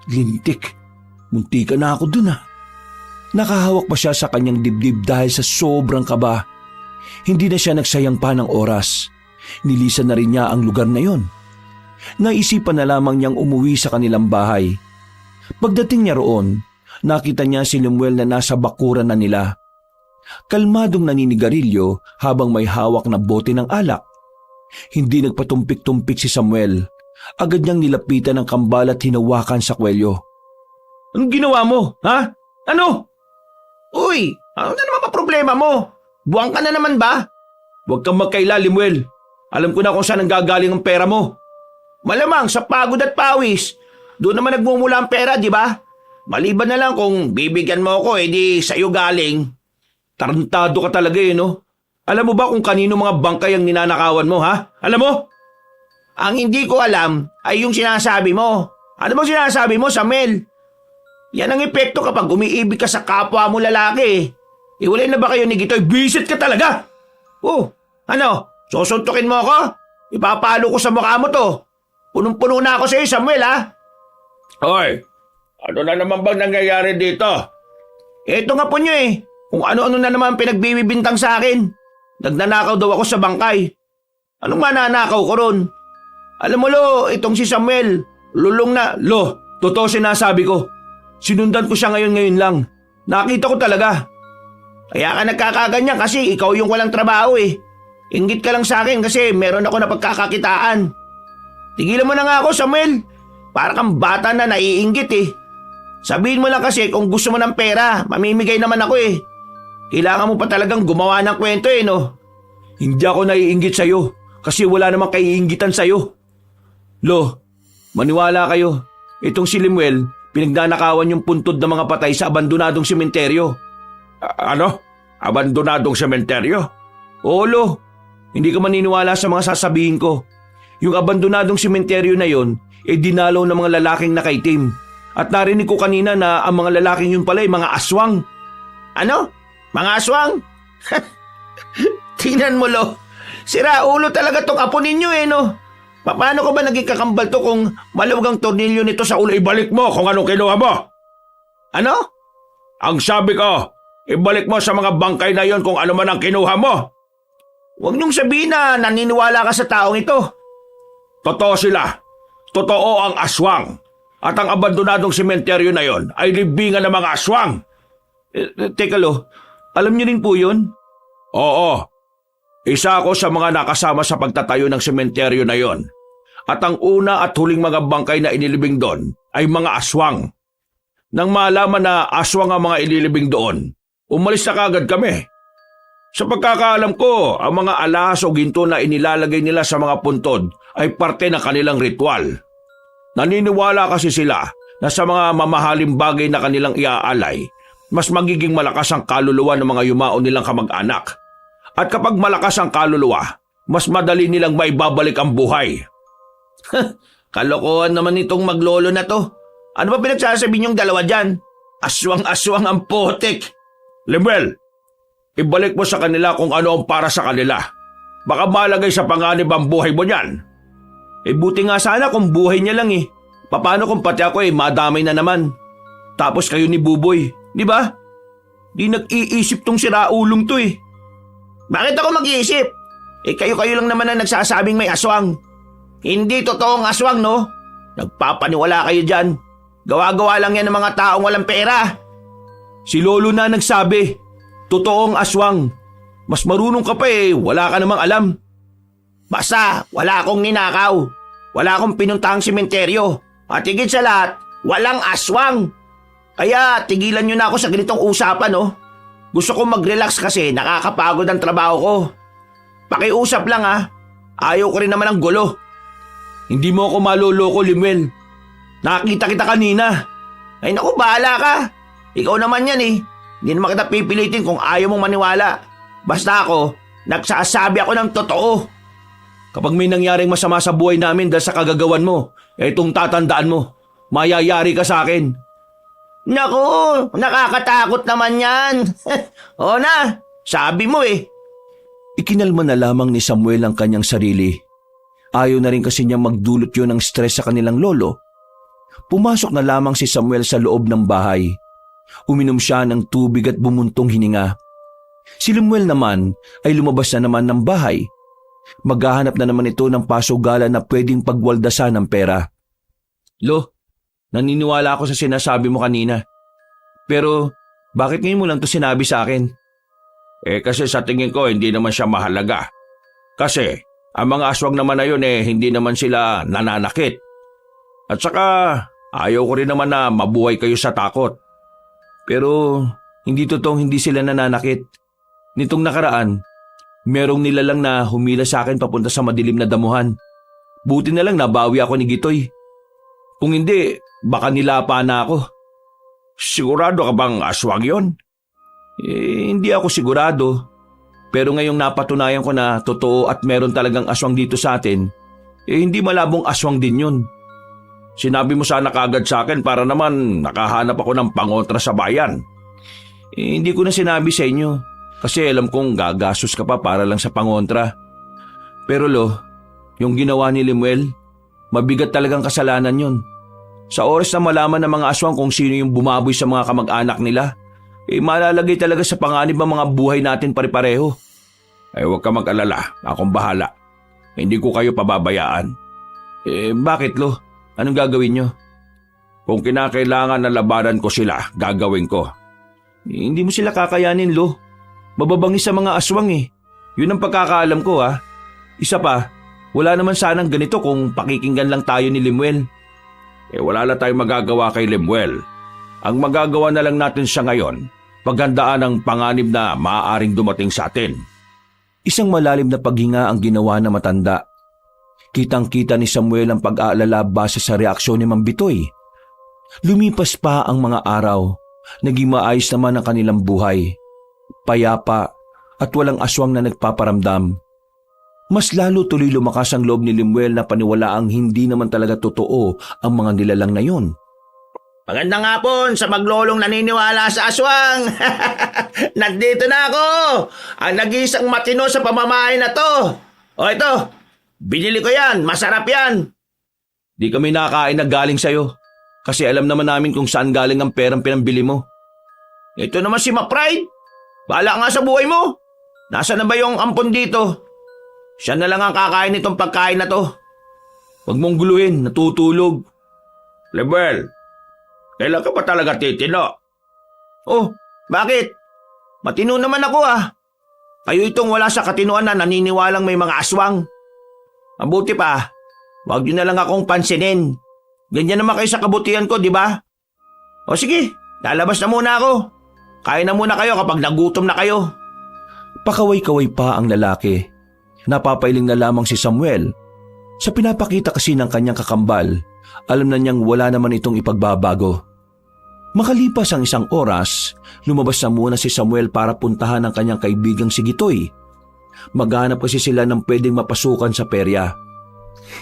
Lintik, munti ka na ako dun . Nakahawak pa siya sa kanyang dibdib dahil sa sobrang kaba. Hindi na siya nagsayang pa ng oras. Nilisan na rin niya ang lugar na yon. Naisipan na lamang niyang umuwi sa kanilang bahay. Pagdating niya roon, nakita niya si Lemuel na nasa bakuran na nila. Kalmadong naninigarilyo habang may hawak na bote ng alak. Hindi nagpatumpik-tumpik si Samuel. Agad niyang nilapitan ng kambal at hinawakan sa kwelyo. Anong ginawa mo, ha? Ano? Uy, ano na naman pa problema mo? Buwang ka na naman ba? Huwag kang magkaila, Lemuel. Alam ko na kung saan nanggagaling ang pera mo. Malamang sa pagod at pawis. Doon naman nagmumula ang pera, di ba? Maliban na lang kung bibigyan mo ako, edi sa'yo galing. Tarantado ka talaga no? Alam mo ba kung kanino mga bangkay ang ninanakawan mo, ha? Alam mo? Ang hindi ko alam ay yung sinasabi mo. Ano bang sinasabi mo, Samuel? Yan ang epekto kapag umiibig ka sa kapwa mo lalaki. Iwalay na ba kayo ni Gitoy? Visit ka talaga! Oh, ano? Susuntukin mo ako? Ipapalo ko sa mukha mo to. Punong-puno na ako sa iyo, Samuel, ha? Hoy, ano na naman bang nangyayari dito? Ito nga po nyo Kung ano-ano na naman pinagbibintang sa akin. Nagnanakaw daw ako sa bangkay. Anong mananakaw ko ron? Alam mo, Lo, itong si Samuel, lulong na. Lo, totoo sinasabi ko. Sinundan ko siya ngayon lang. Nakita ko talaga. Kaya ka nagkakaganyan kasi ikaw yung walang trabaho Inggit ka lang sa akin kasi meron ako na pagkakakitaan. Tigilan mo na nga ako, Samuel. Para kang bata na naiinggit Sabihin mo lang kasi kung gusto mo ng pera, mamimigay naman ako Kailangan mo pa talagang gumawa ng kwento no? Hindi ako naiinggit sa'yo kasi wala namang kaiinggitan sa'yo. Lo, maniwala kayo. Itong si Lemuel, pinagnanakawan yung puntod ng mga patay sa abandonadong sementeryo. Ano? Abandonadong sementeryo? Oo, Lo. Hindi ka maniniwala sa mga sasabihin ko. Yung abandonadong sementeryo na yon, dinalaw ng mga lalaking nakaitim. At narinig ko kanina na ang mga lalaking yun pala ay mga aswang. Ano? Mga aswang? Tingnan mo, Lo. Sira ulo talaga tong apo ninyo no? Paano ko ba naging kakambal to kung maluwag ang tornilyo nito sa ulo? Ibalik mo kung anong kinuha mo. Ano? Ang sabi ko, ibalik mo sa mga bangkay na yon kung ano man ang kinuha mo. Huwag niyong sabihin na naniniwala ka sa taong ito. Totoo sila. Totoo ang aswang. At ang abandonadong sementeryo na yon ay libingan ng mga aswang. Teka, Lo. Alam niyo rin po yun? Oo. Isa ako sa mga nakasama sa pagtatayo ng sementeryo na yon. At ang una at huling mga bangkay na inilibing doon ay mga aswang. Nang malaman na aswang ang mga inilibing doon, umalis na kagad kami. Sa pagkakaalam ko, ang mga alahas o ginto na inilalagay nila sa mga puntod ay parte ng kanilang ritual. Naniniwala kasi sila na sa mga mamahaling bagay na kanilang iaalay, mas magiging malakas ang kaluluwa ng mga yumao nilang kamag-anak. At kapag malakas ang kaluluwa, mas madali nilang maibabalik ang buhay. Kalokohan naman itong maglolo na to. Ano ba pinagsasabi niyong dalawa dyan? Aswang-aswang ang potek. Lemuel, ibalik mo sa kanila kung ano ang para sa kanila. Baka malagay sa panganib ang buhay mo niyan. Buti nga sana kung buhay niya lang Paano kung pati ako madamay na naman? Tapos kayo ni Buboy, di ba? Di nag-iisip tong siraulong to Bakit ako mag-iisip? Kayo-kayo lang naman ang nagsasabing may aswang. Hindi totoong aswang, no? Nagpapaniwala kayo dyan. Gawa-gawa lang yan ng mga taong walang pera. Si Lolo na nagsabi, totoong aswang. Mas marunong ka pa wala ka namang alam. Basta, wala akong ninakaw. Wala akong pinuntahang sementeryo. At higit sa lahat, walang aswang. Kaya tigilan nyo na ako sa ganitong usapan, no? Gusto ko mag-relax kasi nakakapagod ang trabaho ko. Pakiusap lang Ayaw ko rin naman ng gulo. Hindi mo ako maloloko, Lemuel. Nakita kita kanina. Ay naku, bahala ka. Ikaw naman yan Hindi naman kita pipilitin kung ayaw mong maniwala. Basta ako, nagsasabi ako ng totoo. Kapag may nangyaring masama sa buhay namin dahil sa kagagawan mo, itong tatandaan mo, mayayari ka sa akin. Naku, nakakatakot naman yan. O na, sabi mo Ikinalma na lamang ni Samuel ang kanyang sarili. Ayaw na rin kasi niya magdulot yun ng stress sa kanilang lolo. Pumasok na lamang si Samuel sa loob ng bahay. Uminom siya ng tubig at bumuntong hininga. Si Lemuel naman ay lumabas na naman ng bahay. Maghahanap na naman ito ng pasugalan na pwedeng pagwaldasan ng pera. Lo, naniniwala ako sa sinasabi mo kanina. Pero bakit ngayon mo lang ito sinabi sa akin? Kasi sa tingin ko hindi naman siya mahalaga. Kasi ang mga aswang naman na yun hindi naman sila nananakit. At saka ayaw ko rin naman na mabuhay kayo sa takot. Pero hindi totoong hindi sila nananakit. Nitong nakaraan, merong nilalang na humila sa akin papunta sa madilim na damuhan. Buti na lang nabawi ako ni Gitoy. Kung hindi, baka nilapa na ako. Sigurado ka bang aswang yon? Hindi ako sigurado. Pero ngayong napatunayan ko na totoo at meron talagang aswang dito sa atin, hindi malabong aswang din yun. Sinabi mo sana kaagad sa akin para naman nakahanap ako ng pangontra sa bayan. Hindi ko na sinabi sa inyo. Kasi alam kong gagastos ka pa para lang sa pangontra. Pero Lo, yung ginawa ni Lemuel, mabigat talagang kasalanan yun. Sa oras na malaman ng mga aswang kung sino yung bumaboy sa mga kamag-anak nila, malalagay talaga sa panganib ang mga buhay natin pare-pareho. Huwag ka mag-alala, akong bahala. Hindi ko kayo pababayaan. Bakit Lo? Anong gagawin nyo? Kung kinakailangan na labanan ko sila, gagawin ko. Hindi mo sila kakayanin Lo. Mababangis sa mga aswang Yun ang pagkakaalam ko Isa pa, wala naman sanang ganito kung pakikinggan lang tayo ni Lemuel. Wala na tayong magagawa kay Lemuel. Ang magagawa na lang natin siya ngayon, paghandaan ang panganib na maaaring dumating sa atin. Isang malalim na paghinga ang ginawa na matanda. Kitang-kita ni Samuel ang pag-aalala base sa reaksyon ni Mang Bitoy. Lumipas pa ang mga araw, naging maayos naman ang kanilang buhay. Payapa at walang aswang na nagpaparamdam. Mas lalo tuloy lumakas ang loob ni Lemuel na paniwalaang hindi naman talaga totoo ang mga nilalang na yun. Magandang hapon sa maglolong naniniwala sa aswang. Nandito na ako, ang nag-iisang matino sa pamamahay na to. Ito, binili ko yan, masarap yan. Di kami nakakain na galing sa'yo kasi alam naman namin kung saan galing ang perang pinambili mo. Ito naman si Ma-Pride. Bahala nga sa buhay mo. Nasaan na ba yung ampon dito? Siya na lang ang kakain nitong pagkain na to. Huwag mong guluhin, natutulog. Lemuel, kailan ka ba talaga titino? Oh, bakit? Matino naman ako Kayo itong wala sa katinuan na naniniwalang may mga aswang. Mabuti pa, huwag nyo na lang akong pansinin. Ganyan naman kayo sa kabutihan ko, di ba? O sige, lalabas na muna ako. Kain na muna kayo kapag nagutom na kayo. Pakaway-kaway pa ang lalaki. Napapailing na lamang si Samuel. Sa pinapakita kasi ng kanyang kakambal, alam na niyang wala naman itong ipagbabago. Makalipas ang isang oras, lumabas na muna si Samuel para puntahan ang kanyang kaibigang si Gitoy. Maghanap kasi sila ng pwedeng mapasukan sa perya.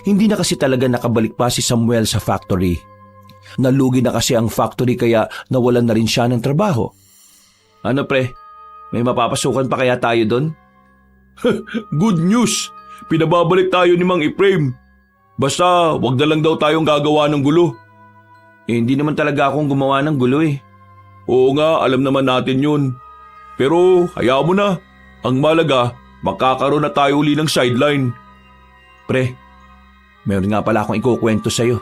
Hindi na kasi talaga nakabalik pa si Samuel sa factory. Nalugi na kasi ang factory kaya nawalan na rin siya ng trabaho. Ano pre, may mapapasukan pa kaya tayo doon? Good news! Pinababalik tayo ni Mang Ephraim. Basta wag na lang daw tayong gagawa ng gulo. Hindi naman talaga akong gumawa ng gulo Oo nga, alam naman natin yun. Pero hayaan mo na. Ang malaga, magkakaroon na tayo uli ng sideline. Pre, meron nga pala akong ikukwento sa'yo.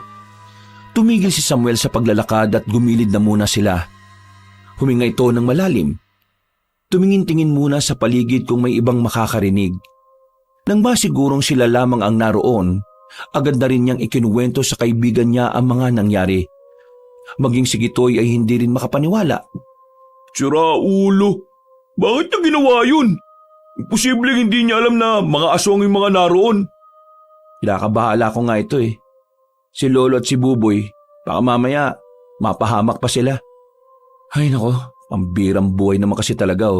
Tumigil si Samuel sa paglalakad at gumilid na muna sila. Huminga ito ng malalim. Tumingin-tingin muna sa paligid kung may ibang makakarinig. Nang masigurong sila lamang ang naroon, agad na rin niyang ikinuwento sa kaibigan niya ang mga nangyari. Maging si Gitoy ay hindi rin makapaniwala. Sira ulo! Bakit niya ginawa yun? Imposibleng hindi niya alam na mga aswang yung mga naroon. Kinakabahala ko nga ito Si Lolo at si Buboy, baka mamaya mapahamak pa sila. Ay nako, pambirang buhay naman kasi talaga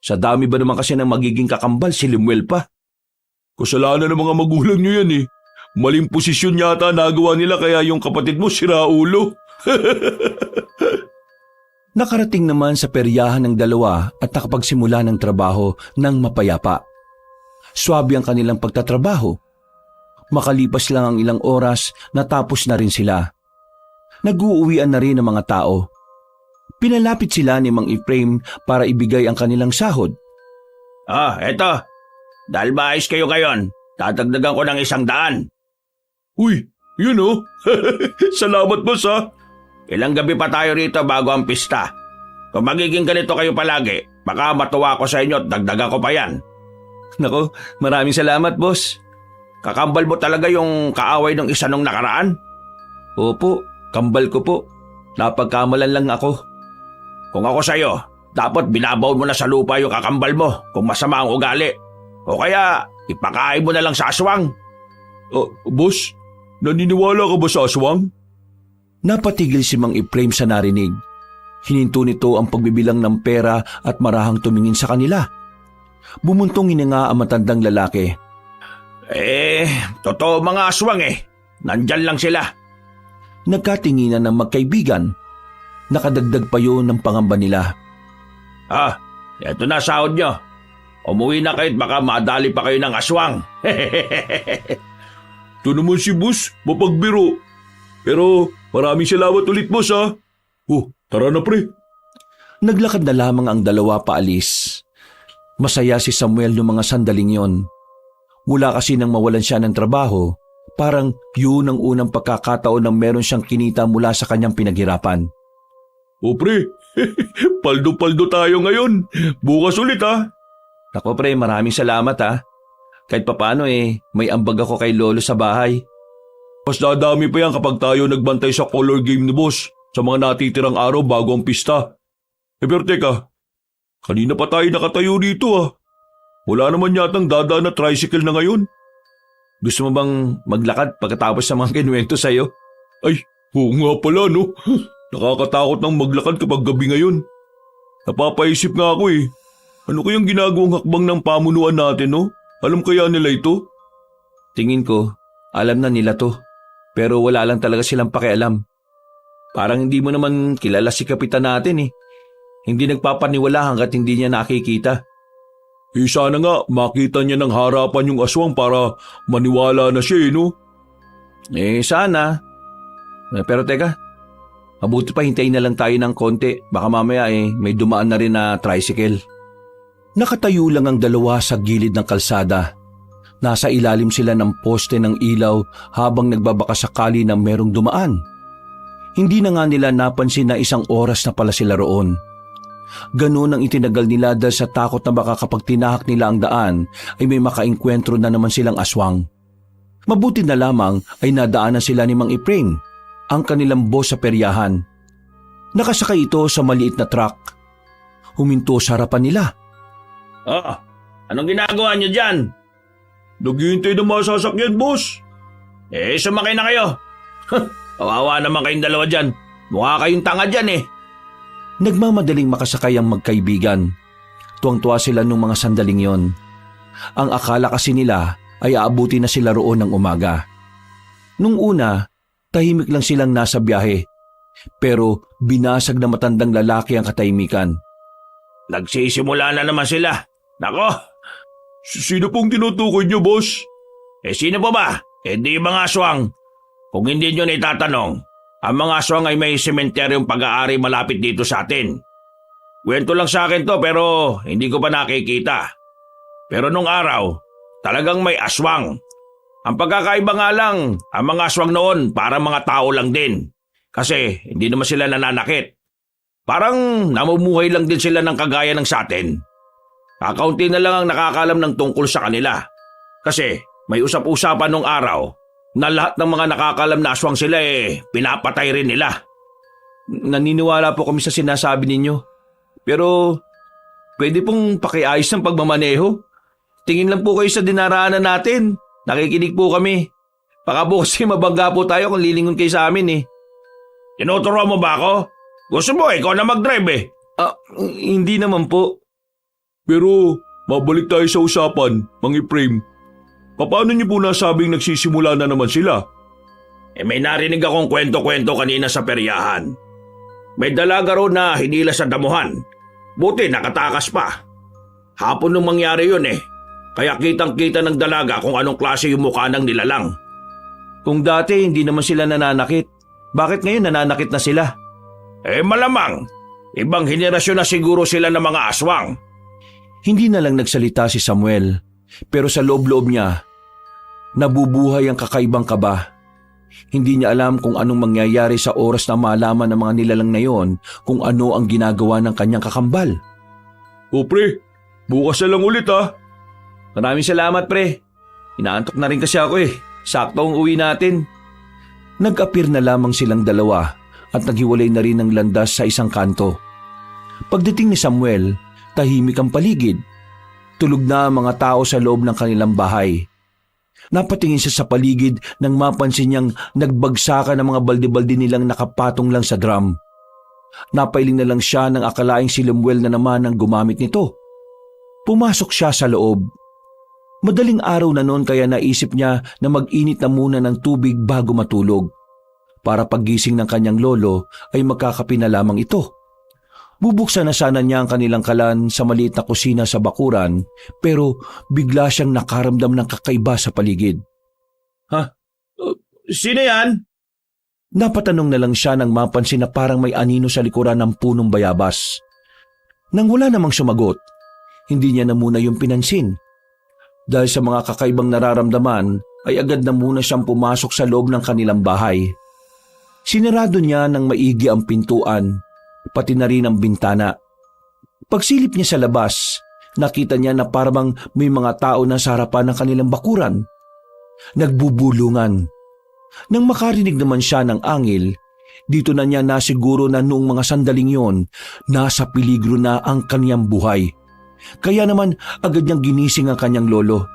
Sa dami ba naman kasi ng magiging kakambal si Lemuel pa? Kasalanan ng mga magulang niyo yan Maling posisyon yata nagawa nila kaya yung kapatid mo sira ulo. Nakarating naman sa peryahan ng dalawa at nakapagsimula ng trabaho ng mapayapa. Swabe ang kanilang pagtatrabaho. Makalipas lang ang ilang oras, natapos na rin sila. Nag-uuwian na rin ang mga tao. Pinalapit sila ni Mang Efraim para ibigay ang kanilang sahod. Eto. Dahil maayos kayo ngayon, tatagdagan ko ng 100. Uy, yun oh. Salamat boss ha. Ilang gabi pa tayo rito bago ang pista. Kung magiging ganito kayo palagi, baka matuwa ko sa inyo at dagdagan ko pa yan. Nako, maraming salamat, boss. Kakambal mo talaga yung kaaway ng isa nung nakaraan? Opo, kambal ko po. Napagkamalan lang ako. Kung ako sa'yo, dapat binabaon mo na sa lupa yung kakambal mo kung masama ang ugali. O kaya, ipakain mo na lang sa aswang. Boss, naniniwala ka ba sa aswang? Napatigil si Mang Efraim sa narinig. Hininto nito ang pagbibilang ng pera at marahang tumingin sa kanila. Bumuntong hininga ang matandang lalaki. Totoo mga aswang eh. Nandyan lang sila. Nagkatinginan ng magkaibigan. Nakadagdag pa yun ng pangamba nila. Eto na sahod nyo. Umuwi na kayo't baka madali pa kayo ng aswang. Ito naman si boss, mapagbiro. Pero maraming salamat ulit boss ha. Tara na pre. Naglakad na lamang ang dalawa paalis. Masaya si Samuel noong mga sandaling yon. Mula kasi nang mawalan siya ng trabaho, parang yun ang unang pagkakataon na meron siyang kinita mula sa kanyang pinaghirapan. Pre, paldo-paldo tayo ngayon. Bukas ulit ha. Nako pre, maraming salamat ha. Kahit papano may ambag ako kay Lolo sa bahay. Mas dadami pa yan kapag tayo nagbantay sa color game ni boss sa mga natitirang araw bago ang pista. Pero teka, kanina pa tayo nakatayo dito ha. Wala naman yatang dadaan na tricycle na ngayon. Gusto mo bang maglakad pagkatapos sa mga kinuwento sa'yo? Ay, oo nga pala no. Nakakatakot ng maglakad kapag gabi ngayon. Napapaisip nga ako eh. Ano kayang ginagawang hakbang ng pamunuan natin no? Alam kaya nila ito? Tingin ko, alam na nila to. Pero wala lang talaga silang pakialam. Parang hindi mo naman kilala si kapitan natin eh. Hindi nagpapaniwala hanggat hindi niya nakikita. Sana nga makita niya ng harapan yung aswang para maniwala na siya no? Sana. Pero teka, mabuti pa hintayin na lang tayo ng konti. Baka mamaya may dumaan na rin na tricycle. Nakatayo lang ang dalawa sa gilid ng kalsada. Nasa ilalim sila ng poste ng ilaw habang nagbabaka sakali na merong dumaan. Hindi na nga nila napansin na 1 oras na pala sila roon. Ganun ang itinagal nila dahil sa takot na baka kapag tinahak nila ang daan ay may makaengkwentro na naman silang aswang. Mabuti na lamang ay nadaanan sila ni Mang Efraim, ang kanilang boss sa peryahan. Nakasakay ito sa maliit na truck. Huminto sa harapan nila. Anong ginagawa niyo dyan? Naghihintay ng mga sasakyan, boss. Sumakay na kayo. Kawawa naman kayong dalawa dyan. Mukha kayong tanga dyan eh. Nagmamadaling makasakay ang magkaibigan. Tuwang-tuwa sila nung mga sandaling yon. Ang akala kasi nila ay aabuti na sila roon ng umaga. Nung una, tahimik lang silang nasa biyahe. Pero binasag na matandang lalaki ang katahimikan. Nagsisimula na naman sila. Nako! Sino pong tinutukoy niyo, boss? Sino pa ba? Di mga aswang. Kung hindi nyo na itatanong, ang mga aswang ay may sementeryong pag-aari malapit dito sa atin. Kwento lang sa akin to pero hindi ko pa nakikita. Pero nung araw, talagang may aswang. Ang pagkakaiba nga lang, ang mga aswang noon para mga tao lang din. Kasi hindi naman sila nananakit. Parang namumuhay lang din sila ng kagaya ng sa atin. Kakaunti na lang ang nakakalam ng tungkol sa kanila. Kasi may usap-usapan nung araw na lahat ng mga nakakalam na aswang sila pinapatay rin nila. Naniniwala po kami sa sinasabi ninyo. Pero pwede pong pakiayos ng pagmamaneho. Tingin lang po kayo sa dinaraanan natin. Nakikinig po kami. Baka po kasi mabangga po tayo kung lilingon kayo sa amin eh. Tinuturuan mo ba ako? Gusto mo ikaw na mag-drive eh. Hindi naman po. Pero mabalik tayo sa usapan, Mang Efraim. Paano niyo po nasabing nagsisimula na naman sila? May narinig akong kwento-kwento kanina sa peryahan. May dalaga raw na hinila sa damuhan. Buti nakatakas pa. Hapon nung mangyari yun eh. Kaya kitang-kita ng dalaga kung anong klase yung mukha ng nilalang. Kung dati hindi naman sila nananakit, bakit ngayon nananakit na sila? Malamang. Ibang henerasyon na siguro sila ng mga aswang. Hindi na lang nagsalita si Samuel, pero sa loob-loob niya, nabubuhay ang kakaibang kaba. Hindi niya alam kung anong mangyayari sa oras na malaman ng mga nilalang na yon kung ano ang ginagawa ng kanyang kakambal. O pre, bukas na lang ulit ha. Maraming salamat pre. Inaantok na rin kasi ako eh. Sakto ang uwi natin. Nag-appear na lamang silang dalawa at naghiwalay na rin ng landas sa isang kanto. Pagdating ni Samuel, tahimik ang paligid. Tulog na ang mga tao sa loob ng kanilang bahay. Napatingin siya sa paligid nang mapansin niyang nagbagsakan ng mga balde-balde nilang nakapatong lang sa drum. Napailing na lang siya nang akalaing si Lemuel na naman ang gumamit nito. Pumasok siya sa loob. Madaling araw na noon kaya naisip niya na mag-init na muna ng tubig bago matulog. Para paggising ng kanyang lolo ay magkakape na lamang ito. Bubuksan na sana niya ang kanilang kalan sa maliit na kusina sa bakuran pero bigla siyang nakaramdam ng kakaiba sa paligid. Sino yan? Napatanong na lang siya nang mapansin na parang may anino sa likuran ng punong bayabas. Nang wala namang sumagot, hindi niya na muna yung pinansin. Dahil sa mga kakaibang nararamdaman ay agad na muna siyang pumasok sa loob ng kanilang bahay. Sinarado niya ng maigi ang pintuan, pati na rin ang bintana. Pagsilip niya sa labas, nakita niya na parang may mga tao na sa harapan ng kanilang bakuran. Nagbubulungan. Nang makarinig naman siya ng angil, dito na niya nasiguro na noong mga sandaling yon, nasa peligro na ang kaniyang buhay. Kaya naman agad niyang ginising ang kanyang lolo.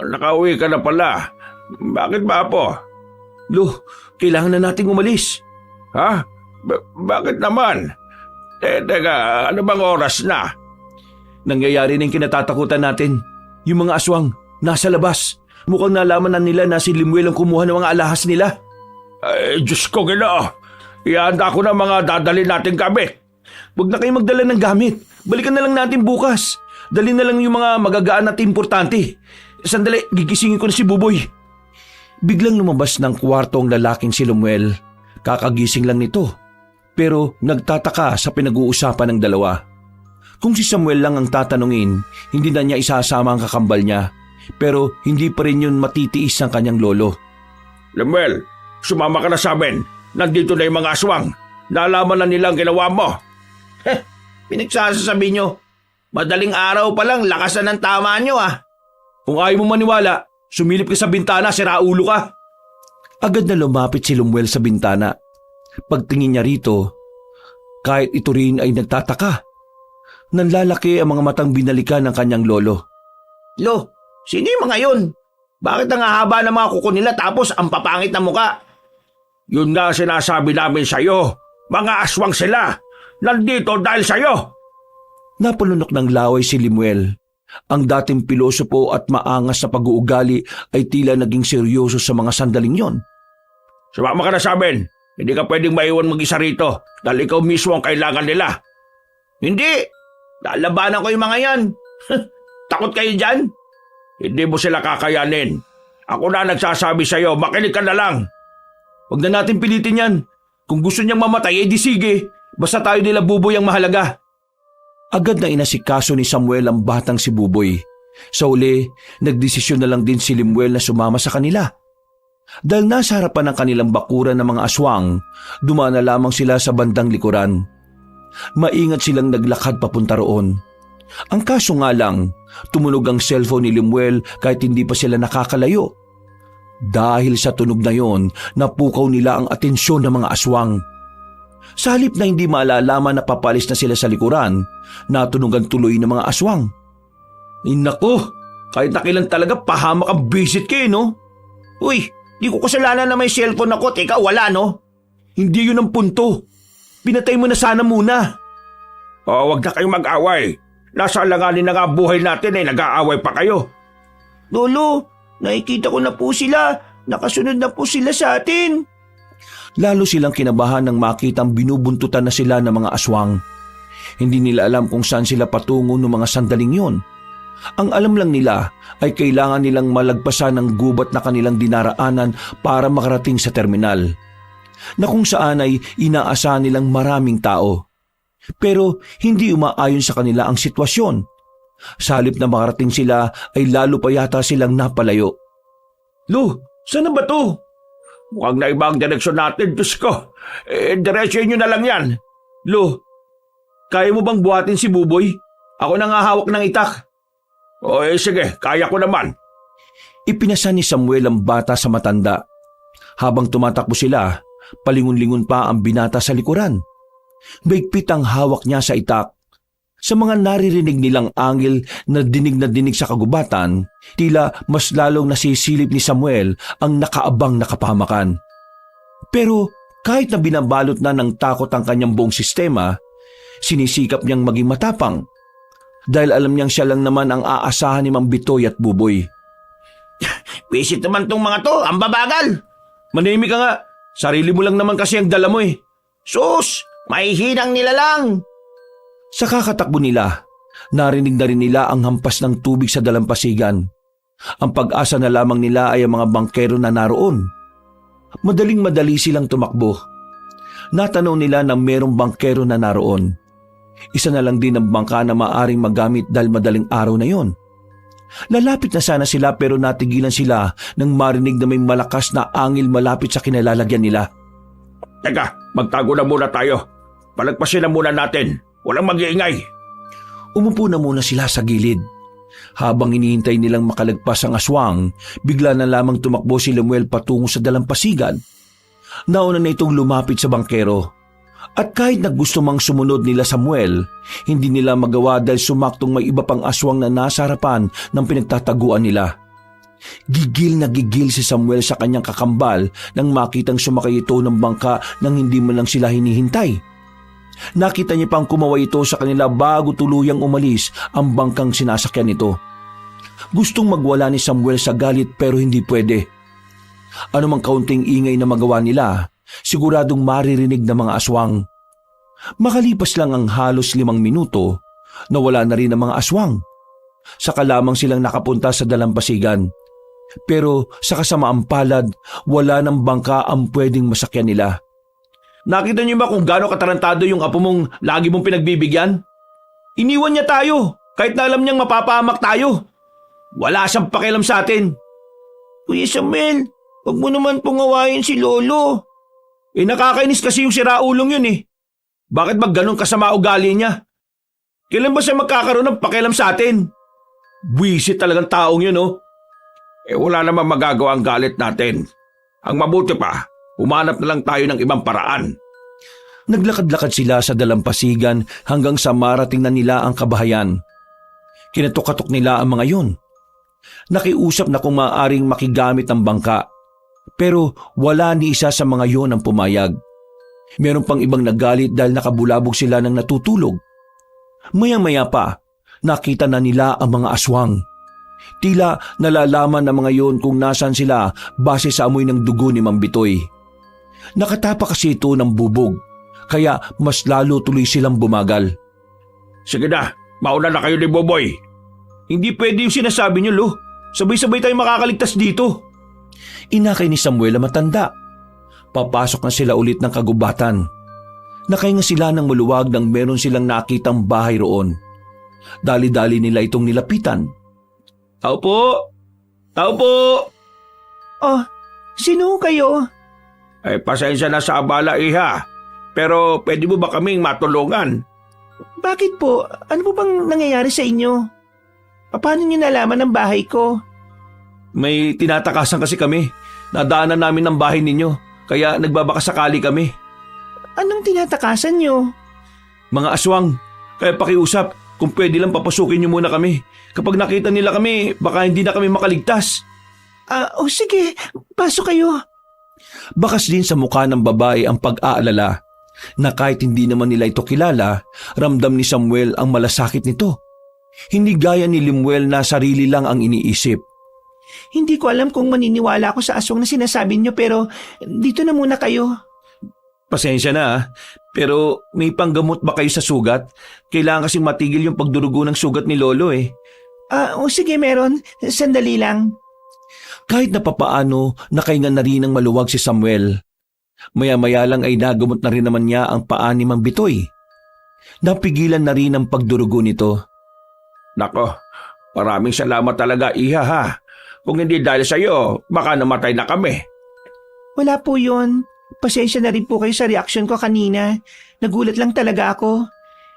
Nakauwi ka na pala. Bakit ba po? Lo, kailangan na nating umalis. Ha? Bakit naman? Teka, ano bang oras na? Nangyayari na yung kinatatakutan natin. Yung mga aswang, nasa labas. Mukhang nalaman na nila na si Lemuel ang kumuha ng mga alahas nila. Ay, Diyos ko, Ginoo. Ihanda ko na mga dadali nating gamit. Huwag na kayong magdala ng gamit. Balikan na lang natin bukas. Dali na lang yung mga magagaan at importante. Sandali, gigisingin ko na si Buboy. Biglang lumabas ng kwarto ang lalaking si Lemuel. Kakagising lang nito. Pero nagtataka sa pinag-uusapan ng dalawa. Kung si Samuel lang ang tatanungin, hindi na niya isasama ang kakambal niya. Pero hindi pa rin yun matitiis ng kanyang lolo. Lemuel, sumama ka na sa amin. Nandito na yung mga aswang. Nalaman na nilang ginawa mo. Pinagsasabi nyo. Madaling araw pa lang, lakas na ng tama nyo ah. Kung ayaw mo maniwala, sumilip ka sa bintana, siraulo ka. Agad na lumapit si Lemuel sa bintana. Pagtingin niya rito, kahit ito rin ay nagtataka. Nanlalaki ang mga matang binalikan ng kanyang lolo. Lo, sino yung mga yun? Bakit ang hahaba ng mga kuko nila tapos ang papangit na muka? Yun nga sinasabi namin sa'yo. Mga aswang sila. Nandito dahil sa'yo. Napalunok ng laway si Lemuel. Ang dating pilosopo at maangas na pag-uugali ay tila naging seryoso sa mga sandaling yon. Sumama ka na sa amin. Hindi ka pwedeng maiwan mag-isa rito dahil ikaw mismo ang kailangan nila. Hindi. Lalabanan ko yung mga yan. Takot kayo dyan? Hindi mo sila kakayanin. Ako na nagsasabi sa'yo, makinig ka na lang. Huwag na natin pilitin yan. Kung gusto niyang mamatay, edi sige. Basta tayo nila Buboy ang mahalaga. Agad na inasikaso ni Samuel ang batang si Buboy. Sa uli, nagdesisyon na lang din si Lemuel na sumama sa kanila. Dahil nasa harapan ng kanilang bakuran ng mga aswang, dumaan na lamang sila sa bandang likuran. Maingat silang naglakad papunta roon. Ang kaso nga lang, tumunog ang cellphone ni Lemuel kahit hindi pa sila nakakalayo. Dahil sa tunog na yon, napukaw nila ang atensyon ng mga aswang. Sa halip na hindi maalalaman na papalis na sila sa likuran, natunugan tuloy ng mga aswang. Nako, kahit nakilan talaga pahamak ang visit kayo, no? Uy, di ko kasalanan na may cellphone ako. Teka, wala no? Hindi yun ang punto. Pinatay mo na sana muna. Wag na kayong mag-away. Nasa alanganin na nga buhay natin nag-aaway pa kayo. Lolo, nakikita ko na po sila. Nakasunod na po sila sa atin. Lalo silang kinabahan nang makitang binubuntutan na sila ng mga aswang. Hindi nila alam kung saan sila patungo ng mga sandaling yon. Ang alam lang nila ay kailangan nilang malagpasan ng gubat na kanilang dinaraanan para makarating sa terminal. na kung saan ay inaasahan nilang maraming tao. Pero hindi umaayon sa kanila ang sitwasyon. Sa halip na makarating sila ay lalo pa yata silang napalayo. Lo, saan na ba to? Mukhang naiba ang direksyon natin, Diyos ko. Diretsyon nyo na lang yan. Lo, kaya mo bang buhatin si Buboy? Ako nang hahawak ng itak. Sige, kaya ko naman. Ipinasa ni Samuel ang bata sa matanda. Habang tumatakbo sila, palingon-lingon pa ang binata sa likuran. Maigpit ang hawak niya sa itak. Sa mga naririnig nilang angel na dinig sa kagubatan, tila mas lalong nasisilip ni Samuel ang nakaabang na kapahamakan. Pero kahit na binabalot na ng takot ang kanyang buong sistema, sinisikap niyang maging matapang. Dahil alam niyang siya lang naman ang aasahan ni Mang Bitoy at Buboy. Visit naman tong mga to, ang babagal. Manahimik ka nga. Sarili mo lang naman kasi ang dala mo eh. Sus, mahihinang nila lang. Sa kakatakbo nila, narinig na rin nila ang hampas ng tubig sa dalampasigan. Ang pag-asa na lamang nila ay ang mga bangkero na naroon. Madaling-madali silang tumakbo. Natanaw nila na merong bangkero na naroon. Isa na lang din ang bangka na maaring magamit dahil madaling araw na yon. Lalapit na sana sila pero natigilan sila nang marinig na may malakas na angil malapit sa kinalalagyan nila. Teka, magtago na muna tayo. Palagpasin na muna natin. Walang mag-iingay. Umupo na muna sila sa gilid. Habang hinihintay nilang makalagpas ang aswang, bigla na lamang tumakbo si Lemuel patungo sa dalampasigan. Nauna na itong lumapit sa bangkero. At kahit na gusto mang sumunod nila Samuel, hindi nila magawa dahil sumaktong may iba pang aswang na nasa harapan ng pinagtataguan nila. Gigil na gigil si Samuel sa kanyang kakambal nang makitang sumakay ito ng bangka nang hindi man lang sila hinihintay. Nakita niya pang kumaway ito sa kanila bago tuluyang umalis ang bangkang sinasakyan nito. Gustong magwala ni Samuel sa galit pero hindi pwede. Anumang kaunting ingay na magawa nila, siguradong maririnig ng mga aswang. Makalipas lang ang halos 5 minuto, nawala na rin ang mga aswang. Saka lamang silang nakapunta sa dalampasigan. Pero sa kasamaang palad, wala ng bangka ang pwedeng masakyan nila. Nakita niyo ba kung gaano katarantado yung apo mong lagi mong pinagbibigyan? Iniwan niya tayo, kahit na alam niyang mapapahamak tayo. Wala siyang pakialam sa atin. Kuya Samuel, huwag mo naman pungawain si Lolo. Nakakainis kasi yung siraulong yun eh. Bakit ba ganun kasama ugali niya? Kailan ba siya magkakaroon ng pakialam sa atin? Buwisit talagang taong yun oh. Wala namang magagawa ang galit natin. Ang mabuti pa, humanap na lang tayo ng ibang paraan. Naglakad-lakad sila sa dalampasigan hanggang sa marating na nila ang kabahayan. Kinatukatok nila ang mga yun. Nakiusap na kung maaaring makigamit ang bangka. Pero wala ni isa sa mga yon ang pumayag. Meron pang ibang nagalit dahil nakabulabog sila ng natutulog. Maya-maya pa, nakita na nila ang mga aswang. Tila nalalaman ng mga yon kung nasaan sila base sa amoy ng dugo ni Mang Bitoy. Nakatapa kasi ito ng bubog, kaya mas lalo tuloy silang bumagal. Sige na, mauna na kayo ni Boboy. Hindi pwede yung sinasabi niyo, Lo. Sabay-sabay tayong makakaligtas dito. Inakay ni Samuel ang matanda. Papasok na sila ulit ng kagubatan. Nakahinga sila ng maluwag nang meron silang nakitang bahay roon. Dali-dali nila itong nilapitan. Tao po! Tao po! Oh, sino kayo? Pasensya na sa abala, iha. Pero pwede mo ba kaming matulungan? Bakit po? Ano po bang nangyayari sa inyo? Paano niyo nalaman ang bahay ko? May tinatakasan kasi kami. Nadaanan namin ng bahay ninyo. Kaya nagbabakasakali kami. Anong tinatakasan niyo? Mga aswang. Kaya pakiusap kung pwede lang papasukin niyo muna kami. Kapag nakita nila kami, baka hindi na kami makaligtas. Sige. Pasok kayo. Bakas din sa mukha ng babae ang pag-aalala na kahit hindi naman nila ito kilala, ramdam ni Samuel ang malasakit nito. Hindi gaya ni Lemuel na sarili lang ang iniisip. Hindi ko alam kung maniniwala ako sa aswang na sinasabi niyo pero dito na muna kayo. Pasensya na pero may panggamot ba kayo sa sugat? Kailangan kasing matigil yung pagdurugo ng sugat ni Lolo eh. Sige meron. Sandali lang. Kahit na papaano, nakahinga na rin ng maluwag si Samuel. Maya-maya lang ay nagamot na rin naman niya ang paa ni Mang Bitoy. Napigilan na rin ang pagdurugo nito. Nako, maraming salamat talaga, Iha ha. Kung hindi dahil sa iyo, baka namatay na kami. Wala po yun. Pasensya na rin po kayo sa reaksyon ko kanina. Nagulat lang talaga ako.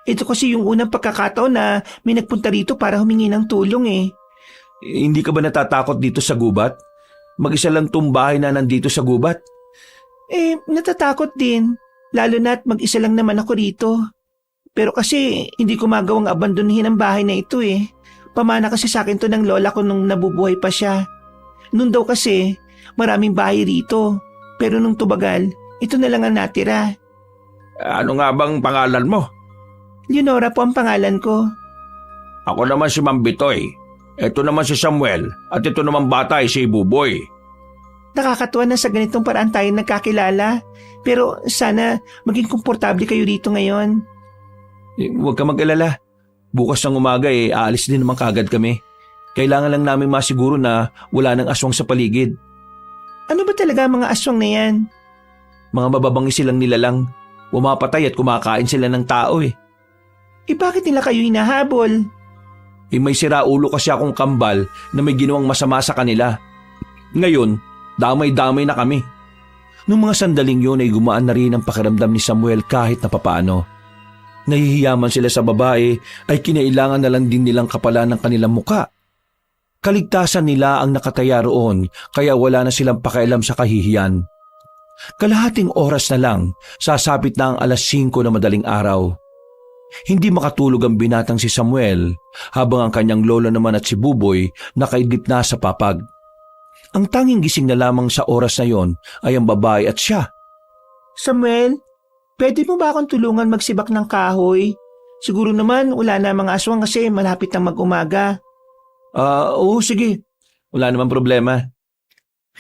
Ito kasi yung unang pagkakataon na may nagpunta rito para humingi ng tulong eh. Hindi ka ba natatakot dito sa gubat? Mag-isa lang tong bahay na nandito sa gubat. Natatakot din. Lalo na't mag-isa lang naman ako rito. Pero kasi hindi ko magawang abandonahin ang bahay na ito eh. Pamana kasi sa akin to ng lola ko nung nabubuhay pa siya. Noon daw kasi maraming bahay rito. Pero nung tubagal, ito na lang ang natira. Ano nga bang pangalan mo? Leonora po ang pangalan ko. Ako naman si Mang Bitoy. Ito naman si Samuel at ito naman bata ay si Buboy. Nakakatuwa na sa ganitong paraan tayo nagkakilala. Pero sana maging komportable kayo rito ngayon. Huwag ka mag-alala. Bukas ng umaga aalis din naman kagad kami. Kailangan lang namin masiguro na wala nang aswang sa paligid. Ano ba talaga ang mga aswang na yan? Mga mababangis silang nilalang. Pumapatay at kumakain sila ng tao eh. Bakit nila kayo hinahabol? May siraulo kasi akong kambal na may ginawang masama sa kanila. Ngayon, damay-damay na kami. Noong mga sandaling yun ay gumaan na rin ang pakiramdam ni Samuel kahit na papaano. Nahihiyaman sila sa babae ay kinailangan na lang din nilang kapalan ng kanilang muka. Kaligtasan nila ang nakataya roon kaya wala na silang pakialam sa kahihiyan. Kalahating oras na lang, sasapit na ang 5:00 na madaling araw. Hindi makatulog ang binatang si Samuel habang ang kanyang lola naman at si Buboy nakaidlip na sa papag. Ang tanging gising na lamang sa oras na yon ay ang babae at siya. Samuel, pwede mo ba akong tulungan magsibak ng kahoy? Siguro naman wala na mga aswang kasi malapit na mag-umaga. Oo sige. Wala namang problema.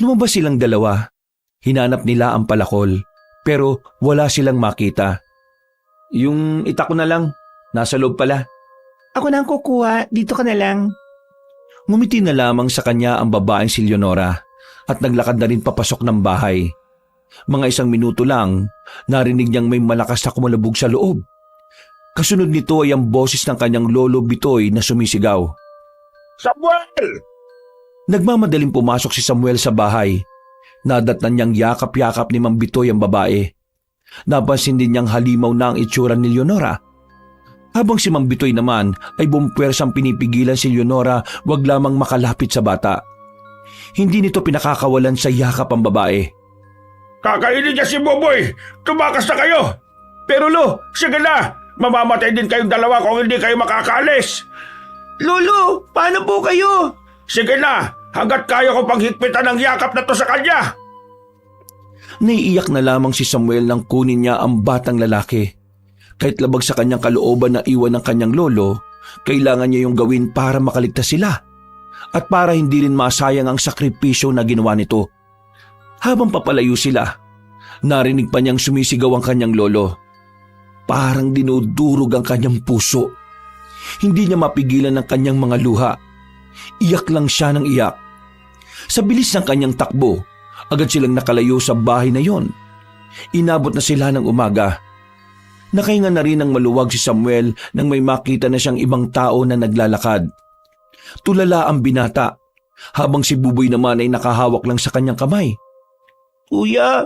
Lumabas silang dalawa. Hinanap nila ang palakol pero wala silang makita. Yung itak ko na lang, nasa loob pala. Ako na ang kukuha, dito ka na lang. Ngumiti na lamang sa kanya ang babaeng si Leonora at naglakad na rin papasok ng bahay. Mga 1 minuto lang, narinig niyang may malakas na kumalabog sa loob. Kasunod nito ay ang boses ng kanyang lolo Bitoy na sumisigaw. Samuel! Nagmamadaling pumasok si Samuel sa bahay. Nadatnan niyang yakap-yakap ni Mang Bitoy ang babae. Napansin din niyang halimaw na ang itsura ni Leonora. Habang si Mang Bitoy naman ay bumpuwersang pinipigilan si Leonora wag lamang makalapit sa bata. Hindi nito pinakakawalan sa yakap ang babae. Kakainin niya si Buboy! Tumakas na kayo! Pero Lo, sige na! Mamamatay din kayong dalawa kung hindi kayo makakaalis! Lolo, paano po kayo? Sige na! Hanggat kaya ko pang higpitan ang yakap na to sa kanya! Naiiyak na lamang si Samuel nang kunin niya ang batang lalaki. Kahit labag sa kanyang kalooban na iwan ng kanyang lolo, kailangan niya yung gawin para makaligtas sila at para hindi rin masayang ang sakripisyo na ginawa nito. Habang papalayo sila, narinig pa niyang sumisigaw ang kanyang lolo. Parang dinudurog ang kanyang puso. Hindi niya mapigilan ang kanyang mga luha. Iyak lang siya ng iyak. Sa bilis ng kanyang takbo, agad silang nakalayo sa bahay na yon. Inabot na sila ng umaga. Nakahinga na rin ng maluwag si Samuel nang may makita na siyang ibang tao na naglalakad. Tulala ang binata, habang si Buboy naman ay nakahawak lang sa kanyang kamay. Kuya,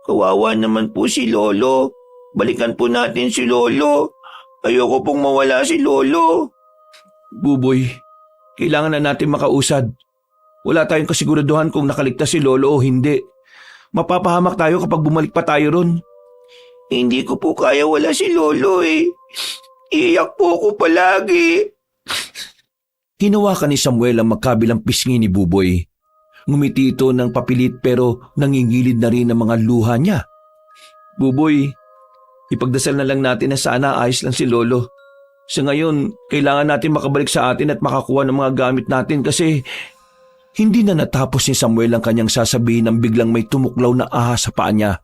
kawawa naman po si Lolo. Balikan po natin si Lolo. Ayoko pong mawala si Lolo. Buboy, kailangan na natin makausad. Wala tayong kasiguraduhan kung nakaligtas si Lolo o hindi. Mapapahamak tayo kapag bumalik pa tayo ron. Hindi ko po kaya wala si Lolo eh. Iyak po ako palagi. Hinawakan ni Samuel ang magkabilang pisngi ni Buboy. Ngumiti ito ng papilit pero nangingilid na rin ang mga luha niya. Buboy, ipagdasal na lang natin na sana ayos lang si Lolo. Sa ngayon, kailangan natin makabalik sa atin at makakuha ng mga gamit natin kasi hindi na natapos ni Samuel ang kanyang sasabihin nang biglang may tumuklaw na ahas sa paa niya.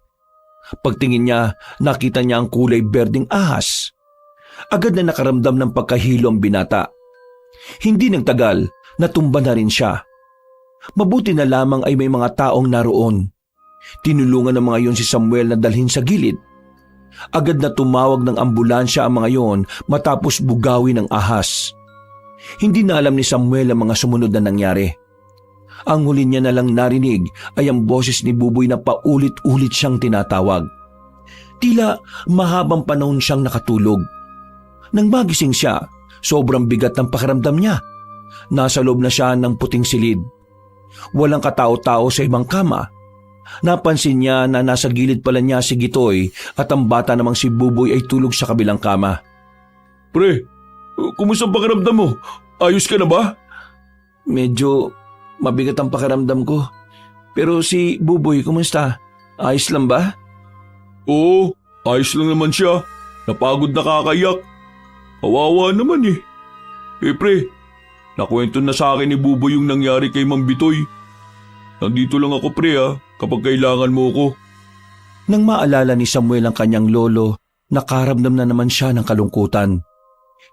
Pagtingin niya, nakita niya ang kulay berdeng ahas. Agad na nakaramdam ng pagkahilo ang binata. Hindi nagtagal, natumba na rin siya. Mabuti na lamang ay may mga taong naroon. Tinulungan ng mga yon si Samuel na dalhin sa gilid. Agad na tumawag ng ambulansya ang mga yon matapos bugawin ng ahas. Hindi na alam ni Samuel ang mga sumunod na nangyari. Ang huli niya na lang narinig ay ang boses ni Buboy na paulit-ulit siyang tinatawag. Tila mahabang panahon siyang nakatulog. Nang magising siya, sobrang bigat ng pakiramdam niya. Nasa loob na siya ng puting silid. Walang katao-tao sa ibang kama. Napansin niya na nasa gilid pala niya si Gitoy at ang bata namang si Buboy ay tulog sa kabilang kama. Pre, kumusta ang pakiramdam mo? Ayos ka na ba? Medyo mabigat ang pakiramdam ko. Pero si Buboy, kumusta? Ayos lang ba? Oo, ayos lang naman siya. Napagod na kakayak. Kawawa naman eh. Pre, nakwento na sa akin ni Buboy yung nangyari kay Mang Bitoy. Nandito lang ako pre kapag kailangan mo ko. Nang maalala ni Samuel ang kanyang lolo, nakaramdam na naman siya ng kalungkutan.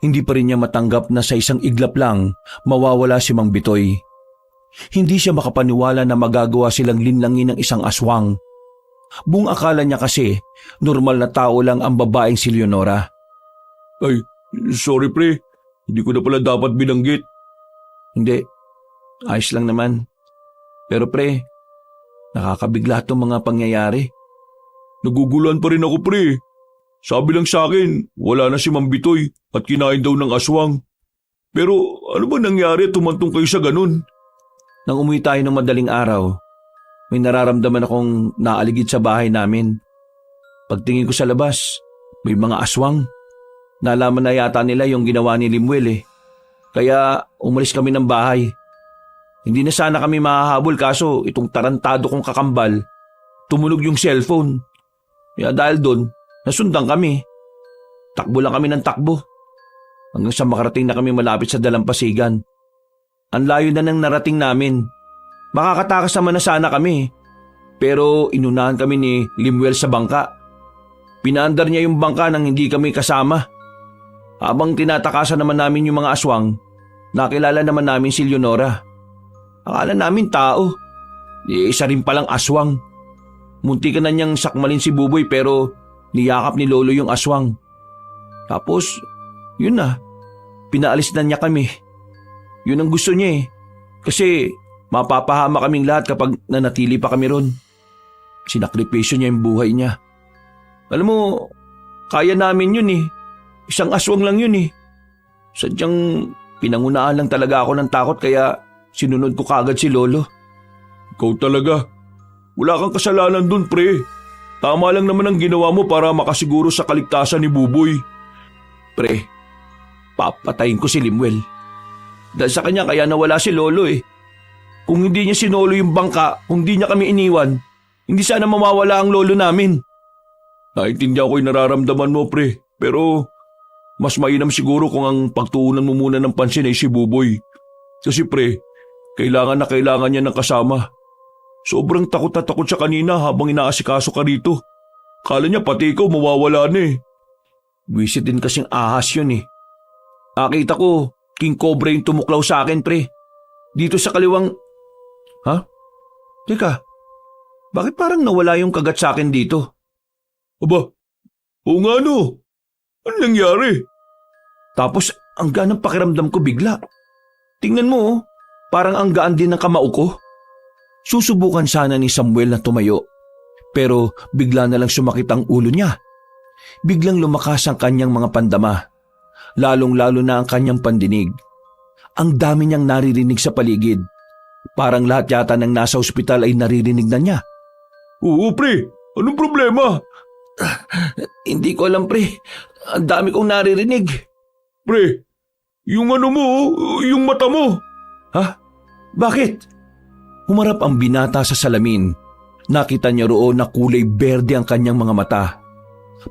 Hindi pa rin niya matanggap na sa isang iglap lang mawawala si Mang Bitoy. Hindi siya makapaniwala na magagawa silang linlangin ng isang aswang. Buong akala niya kasi normal na tao lang ang babaeng si Leonora. Ay, sorry pre. Hindi ko na pala dapat binanggit. Hindi, ayos lang naman. Pero pre, nakakabigla itong mga pangyayari. Naguguluhan pa rin ako pre. Sabi lang sa akin, wala na si Mang Bitoy at kinain daw ng aswang. Pero ano ba nangyari at tumantong kayo sa ganun? Nang umuwi tayo ng madaling araw, may nararamdaman akong naaligid sa bahay namin. Pagtingin ko sa labas, may mga aswang. Nalaman na yata nila yung ginawa ni Limuel eh. Kaya umalis kami ng bahay. Hindi na sana kami mahahabol kaso itong tarantado kong kakambal, tumunog yung cellphone. Kaya dahil doon, nasundan kami. Takbo lang kami ng takbo. Hanggang sa makarating na kami malapit sa dalampasigan. Ang layo na nang narating namin. Makakatakas naman na sana kami. Pero inunahan kami ni Limuel sa bangka. Pinaandar niya yung bangka nang hindi kami kasama. Habang tinatakasan naman namin yung mga aswang, nakilala naman namin si Leonora. Akala namin tao. Isa rin palang aswang. Munti ka na niyang sakmalin si Buboy pero niyakap ni Lolo yung aswang. Tapos, yun na. Pinaalis na niya kami. Yun ang gusto niya eh. Kasi mapapahama kaming lahat kapag nanatili pa kami ron. Sinakripisyo niya yung buhay niya. Alam mo, kaya namin yun eh. Isang aswang lang yun eh. Sadyang pinangunaan lang talaga ako ng takot kaya sinunod ko kagad si Lolo. Ikaw talaga. Wala kang kasalanan dun pre. Tama lang naman ang ginawa mo para makasiguro sa kaligtasan ni Buboy. Pre, papatayin ko si Limuel. Dahil sa kanya kaya nawala si Lolo eh. Kung hindi niya sinolo yung bangka, kung hindi niya kami iniwan, hindi sana mawawala ang lolo namin. Naintindihan ko yung nararamdaman mo pre. Pero mas mainam siguro kung ang pagtuunan mo muna ng pansin ay si Buboy. Kasi pre, kailangan na kailangan niya ng kasama. Sobrang takot na takot siya kanina habang inaasikaso ka rito. Kala niya pati ikaw mawawala na eh. Wisit din kasing ahas yun eh. Nakita ko, King Cobra yung tumuklaw sa akin pre. Dito sa kaliwang... Ha? Teka, bakit parang nawala yung kagat sa akin dito? Aba, oo nga no. Ano nangyari? Tapos ang gaan ng pakiramdam ko bigla. Tingnan mo, parang ang gaan din ng kamao ko. Susubukan sana ni Samuel na tumayo. Pero bigla na lang sumakit ang ulo niya. Biglang lumakas ang kanyang mga pandama. Lalong-lalo na ang kanyang pandinig. Ang dami niyang naririnig sa paligid. Parang lahat yata ng nasa ospital ay naririnig na niya. Oo pre, anong problema? Hindi ko alam pre. Ang dami kong naririnig. Pre, yung ano mo, yung mata mo. Ha? Bakit? Humarap ang binata sa salamin. Nakita niya roon na kulay berde ang kanyang mga mata.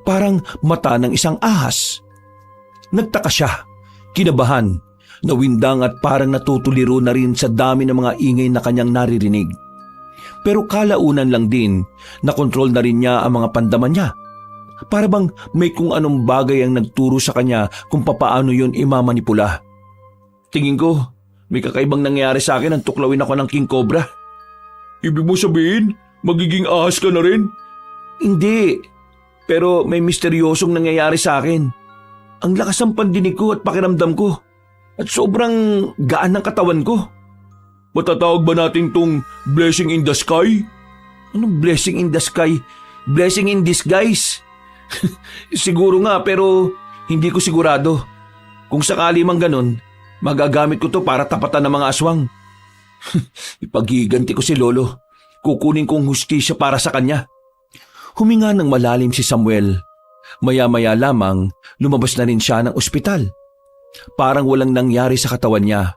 Parang mata ng isang ahas. Nagtaka siya, kinabahan, nawindang at parang natutuliro na rin sa dami ng mga ingay na kanyang naririnig. Pero kalaunan lang din, nakontrol na rin niya ang mga pandaman niya. Para bang may kung anong bagay ang nagturo sa kanya kung papaano yun imamanipula. Tingin ko, may kakaibang nangyari sa akin nang tuklawin ako ng King Cobra. Ibig mo sabihin, Magiging ahas ka na rin? Hindi. Pero may misteryosong nangyayari sa akin. Ang lakas ng pandinig ko at pakiramdam ko. At sobrang gaan ng katawan ko. Matatawag ba natin tong blessing in the sky? Anong blessing in the sky? Blessing in disguise? Siguro nga pero hindi ko sigurado. Kung sakali mang ganun, magagamit ko to para tapatan ng mga aswang. Ipagiganti ko si Lolo. Kukunin kong hustisya para sa kanya. Huminga ng malalim si Samuel. Maya-maya lamang lumabas na rin siya ng ospital. Parang walang nangyari sa katawan niya.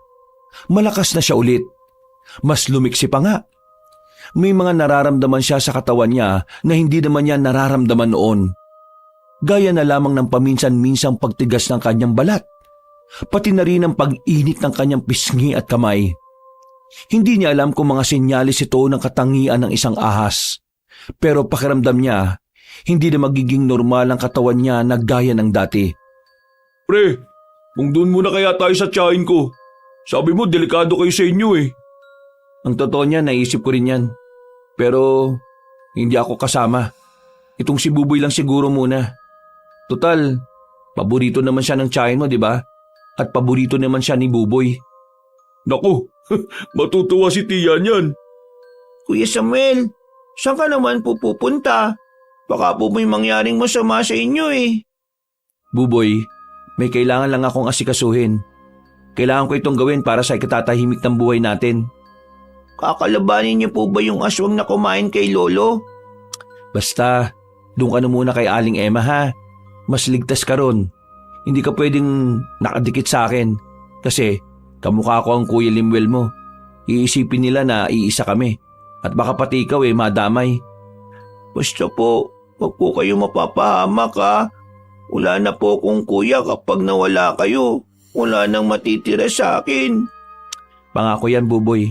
Malakas na siya ulit. Mas lumiksi pa nga. May mga nararamdaman siya sa katawan niya na hindi naman niya nararamdaman noon. Gaya na lamang ng paminsan-minsang pagtigas ng kanyang balat. Pati na rin ang pag-init ng kanyang pisngi at kamay. Hindi niya alam kung mga senyalis ito ng katangian ng isang ahas. Pero pakiramdam niya, hindi na magiging normal ang katawan niya na gaya ng dati. Pre, kung doon muna kaya tayo sa tiyahin ko. Sabi mo, delikado kayo sa inyo eh. Ang totoo niya, naisip ko rin yan. Pero hindi ako kasama. Itong si Buboy lang siguro muna. Total, paborito naman siya ng tiyahin mo, di ba? At paborito naman siya ni Buboy. Naku, matutuwa si Tiya niyan. Kuya Samuel, saan ka naman po pupunta? Baka po may mangyaring masama sa inyo eh. Buboy, may kailangan lang akong asikasuhin. Kailangan ko itong gawin para sa ikatatahimik ng buhay natin. Kakalabanin niyo po ba yung aswang na kumain kay Lolo? Basta, doon ka na muna kay Aling Emma ha. Mas ligtas ka ron. Hindi ka pwedeng nakadikit sa akin. Kasi, kamukha ko ang Kuya Limuel mo. Iisipin nila na iisa kami. At baka pati ikaw madamay. Basta po, wag po kayo mapapahamak ha. Wala na po akong kuya kapag nawala kayo. Wala nang matitira sa akin. Pangako yan, Buboy.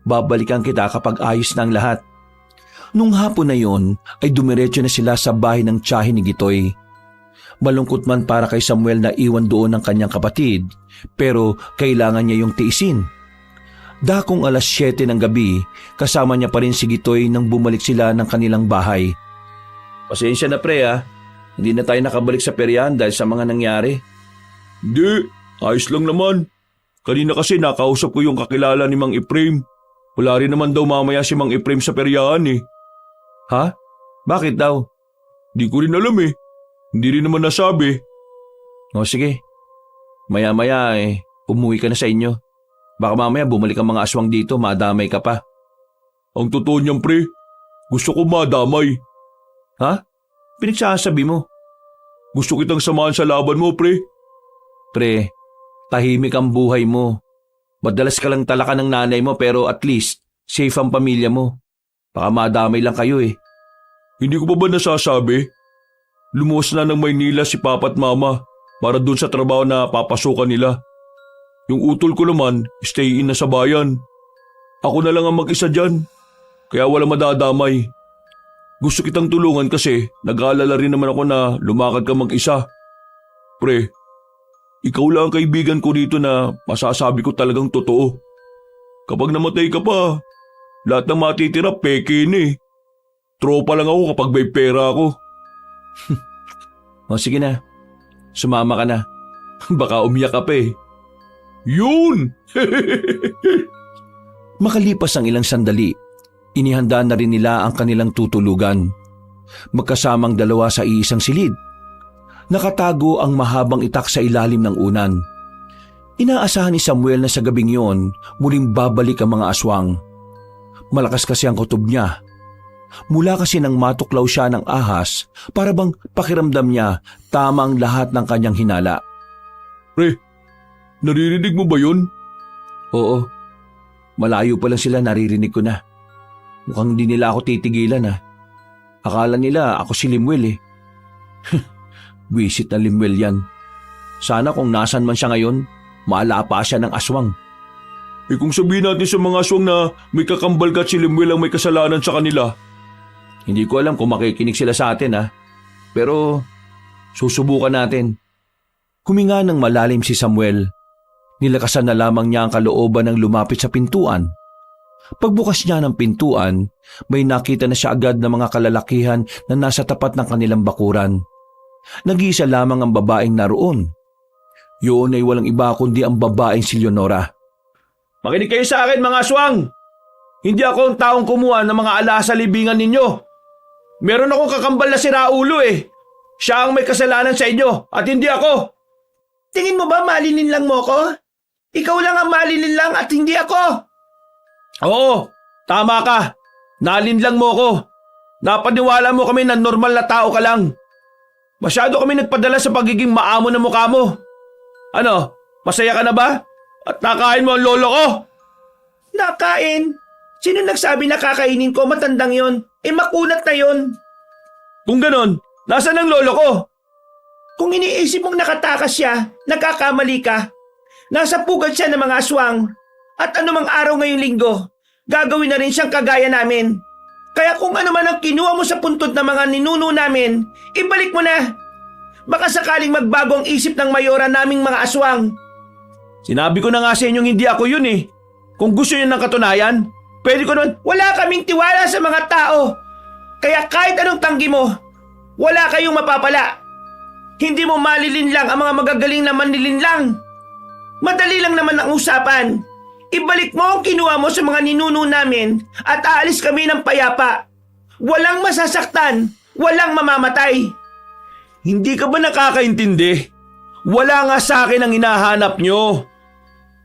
Babalikan kita kapag ayos na ang lahat. Nung hapon na yon, ay dumiretso na sila sa bahay ng tiyahin ni Gitoy. Malungkot man para kay Samuel na iwan doon ng kanyang kapatid, pero kailangan niya yung tiisin. Dakong 7:00 ng gabi, kasama niya pa rin si Gitoy nang bumalik sila ng kanilang bahay. Pasensya na pre hindi na tayo nakabalik sa peryahan dahil sa mga nangyari. Hindi, ayos lang naman. Kanina kasi nakausap ko yung kakilala ni Mang Efraim. Wala rin naman daw mamaya si Mang Efraim sa peryahan eh. Ha? Bakit daw? Di ko rin alam eh. Hindi rin naman nasabi. O sige, maya-maya umuwi ka na sa inyo. Baka mamaya bumalik ang mga aswang dito, madamay ka pa. Ang totoo niyan pre, gusto ko madamay. Ha? Pinagsasabi mo? Gusto kitang samahan sa laban mo pre. Pre, tahimik ang buhay mo. Madalas ka lang talakan ng nanay mo pero at least safe ang pamilya mo. Baka madamay lang kayo eh. Hindi ko pa ba nasasabi? Lumuwas na ng Maynila si Papa at Mama para dun sa trabaho na papasukan nila. Yung utol ko naman, stay in na sa bayan. Ako na lang ang mag-isa dyan, kaya wala madadamay. Gusto kitang tulungan kasi nag-aalala rin naman ako na lumakad ka mag-isa. Pre, ikaw lang ang kaibigan ko dito na masasabi ko talagang totoo. Kapag namatay ka pa, lahat ng matitira peke na eh. Tropa lang ako kapag may pera ako. O sige na, sumama ka na. Baka umiyak ka pa eh. Yun! Makalipas ang ilang sandali, inihanda na rin nila ang kanilang tutulugan. Magkasamang dalawa sa iisang silid. Nakatago ang mahabang itak sa ilalim ng unan. Inaasahan ni Samuel na sa gabing yon, muling babalik ang mga aswang. Malakas kasi ang kutob niya. Mula kasi nang matuklaw siya ng ahas, para bang pakiramdam niya tamang lahat ng kanyang hinala. Pre, naririnig mo ba yun? Oo, malayo pa lang sila, naririnig ko na. Mukhang di nila ako titigilan Akala nila ako si Limuel eh. Wisit na Limuel yan. Sana kung nasan man siya ngayon, maalapa siya ng aswang. Kung sabihin natin sa mga aswang na may kakambal ka at si Limuel ang may kasalanan sa kanila. Hindi ko alam kung makikinig sila sa atin Pero susubukan natin. Huminga ng malalim si Samuel. Nilakasan na lamang niya ang kalooban ng lumapit sa pintuan. Pagbukas niya ng pintuan, may nakita na siya agad ng mga kalalakihan na nasa tapat ng kanilang bakuran. Nag-iisa lamang ang babaeng naroon. Yun ay walang iba kundi ang babaeng si Leonora. Makinig kayo sa akin mga aswang! Hindi ako ang taong kumuha ng mga alahas sa libingan ninyo. Meron akong kakambal na si Raulo eh. Siya ang may kasalanan sa inyo at hindi ako. Tingin mo ba malilinlang mo ko? Ikaw lang ang malilinlang at hindi ako. Oo, tama ka. Nalinlang mo ko. Napaniwala mo kami na normal na tao ka lang. Masyado kami nagpadala sa pagiging maamo na mukha mo. Ano, masaya ka na ba? At nakain mo ang lolo ko? Nakain? Sino nagsabi na kakainin ko? Matandang yon. Makunat na yon. Kung ganon, nasaan ang lolo ko? Kung iniisip mong nakatakas siya, nagkakamali ka. Nasa pugad siya ng mga aswang. At anumang araw ngayong linggo, gagawin na rin siyang kagaya namin. Kaya kung ano man ang kinuha mo sa puntod ng mga ninuno namin, ibalik mo na. Baka sakaling magbago ang isip ng mayora naming mga aswang. Sinabi ko na nga sa inyong hindi ako yun eh. Kung gusto niyo ng katunayan, pwede ko naman. Wala kaming tiwala sa mga tao. Kaya kahit anong tanggi mo, wala kayong mapapala. Hindi mo malilinlang ang mga magagaling na manlilinlang. Madali lang naman ang usapan. Ibalik mo ang kinuha mo sa mga ninuno namin at aalis kami ng payapa. Walang masasaktan, walang mamamatay. Hindi ka ba nakakaintindi? Wala nga sa akin ang hinahanap nyo.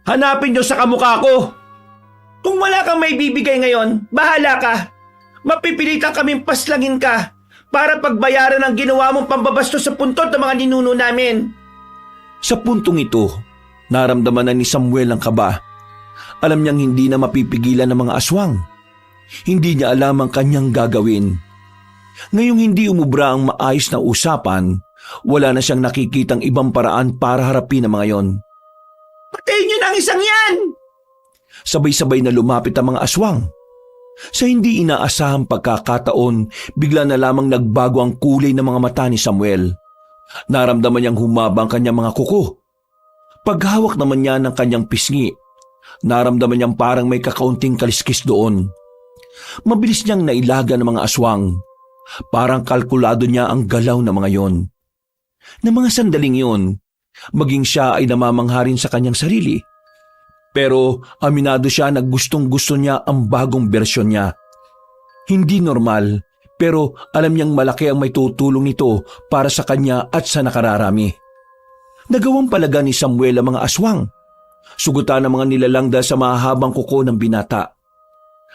Hanapin nyo sa kamukha ko. Kung wala kang may bibigay ngayon, bahala ka. Mapipilitan kaming paslangin ka para pagbayaran ang ginawa mong pambabastos sa puntot ng mga ninuno namin. Sa puntong ito, naramdaman na ni Samuel ang kaba. Alam niyang hindi na mapipigilan ng mga aswang. Hindi niya alam ang kanyang gagawin. Ngayong hindi umubra ang maayos na usapan, wala na siyang nakikitang ibang paraan para harapin ang mga yon. Patayin niyo na ang isang yan! Sabay-sabay na lumapit ang mga aswang. Sa hindi inaasahang pagkakataon, bigla na lamang nagbago ang kulay ng mga mata ni Samuel. Naramdaman niyang humaba ang kanyang mga kuko. Paghawak naman niya ng kanyang pisngi, naramdaman niyang parang may kakaunting kaliskis doon. Mabilis niyang nailaga ng mga aswang. Parang kalkulado niya ang galaw ng mga yon. Na mga sandaling yon, maging siya ay namamangha rin sa kanyang sarili. Pero aminado siya na gustong-gusto niya ang bagong bersyon niya. Hindi normal, pero alam niyang malaki ang may tutulong nito para sa kanya at sa nakararami. Nagawang palaga ni Samuel ang mga aswang. Sugutan ang mga nilalang dahil sa mahahabang kuko ng binata.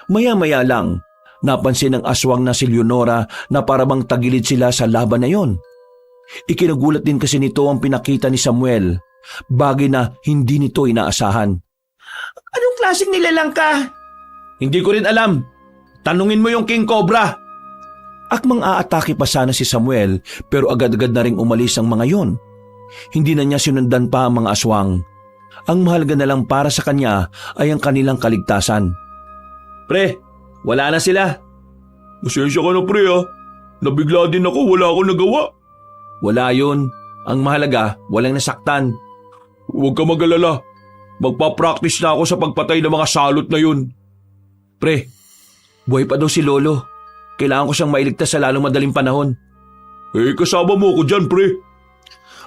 Maya-maya lang, napansin ng aswang na si Leonora na parabang tagilid sila sa laban na yon. Ikinagulat din kasi nito ang pinakita ni Samuel, bagay na hindi nito inaasahan. Anong klaseng nilalang ka? Hindi ko rin alam. Tanungin mo yung King Cobra. Akmang aatake pa sana si Samuel pero agad-agad na ring umalis ang mga yon. Hindi na niya sinundan pa ang mga aswang. Ang mahalaga na lang para sa kanya ay ang kanilang kaligtasan. Pre, wala na sila. Pasensya ka na pre ah. Nabigla din ako, wala akong nagawa. Wala yun. Ang mahalaga, walang nasaktan. Huwag ka mag-alala. Magpa-practice na ako sa pagpatay ng mga salot na yun. Pre, buhay pa daw si Lolo. Kailangan ko siyang mailigtas sa lalong madaling panahon. Kasama mo ko dyan pre.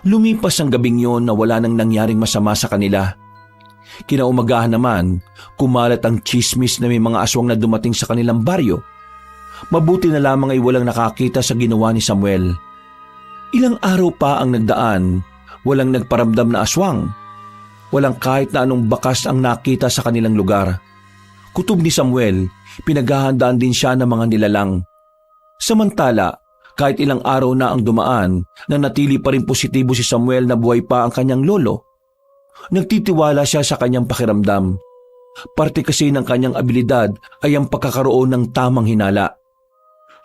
Lumipas ang gabing yon na wala nang nangyaring masama sa kanila. Kinaumagahan naman, kumalat ang chismis na may mga aswang na dumating sa kanilang baryo. Mabuti na lamang ay walang nakakita sa ginawa ni Samuel. Ilang araw pa ang nagdaan, walang nagparamdam na aswang. Walang kahit na anong bakas ang nakita sa kanilang lugar. Kutob ni Samuel, pinaghahandaan din siya ng mga nilalang. Samantala, kahit ilang araw na ang dumaan, nanatili pa rin positibo si Samuel na buhay pa ang kanyang lolo. Nagtitiwala siya sa kanyang pakiramdam. Parte kasi ng kanyang abilidad ay ang pagkakaroon ng tamang hinala.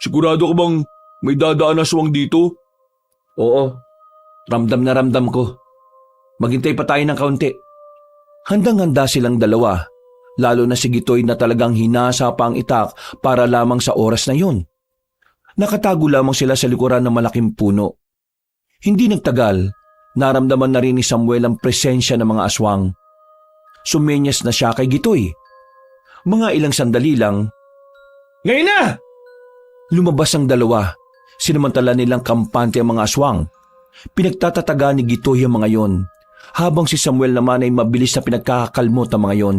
Sigurado ka bang may dadaan na aswang dito? Oo, ramdam na ramdam ko. Maghintay pa tayo ng kaunti. Handang-handa silang dalawa, lalo na si Gitoy na talagang hinasa pa ang itak para lamang sa oras na yun. Nakatago lamang sila sa likuran ng malaking puno. Hindi nagtagal, naramdaman na rin ni Samuel ang presensya ng mga aswang. Sumenyas na siya kay Gitoy. Mga ilang sandali lang, Ngayon na! lumabas ang dalawa. Sinamantala nilang kampante ang mga aswang. Pinagtatataga ni Gitoy ang mga yon, habang si Samuel naman ay mabilis na pinagkakakalmot ang mga yon.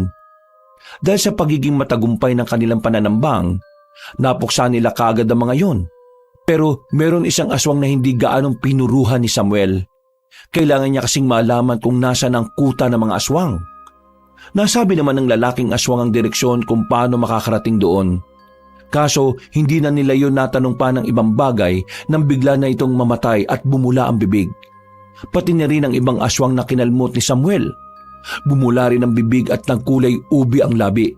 Dahil sa pagiging matagumpay ng kanilang pananambang, napuksa nila kaagad ang mga yon. Pero meron isang aswang na hindi gaanong pinuruhan ni Samuel. Kailangan niya kasing malaman kung nasaan ang kuta ng mga aswang. Nasabi naman ng lalaking aswang ang direksyon kung paano makakarating doon. Kaso hindi na nila yun natanong pa ng ibang bagay nang bigla na itong mamatay at bumula ang bibig. Pati na rin ang ibang aswang na kinalmot ni Samuel. Bumula rin ang bibig at nagkulay ubi ang labi.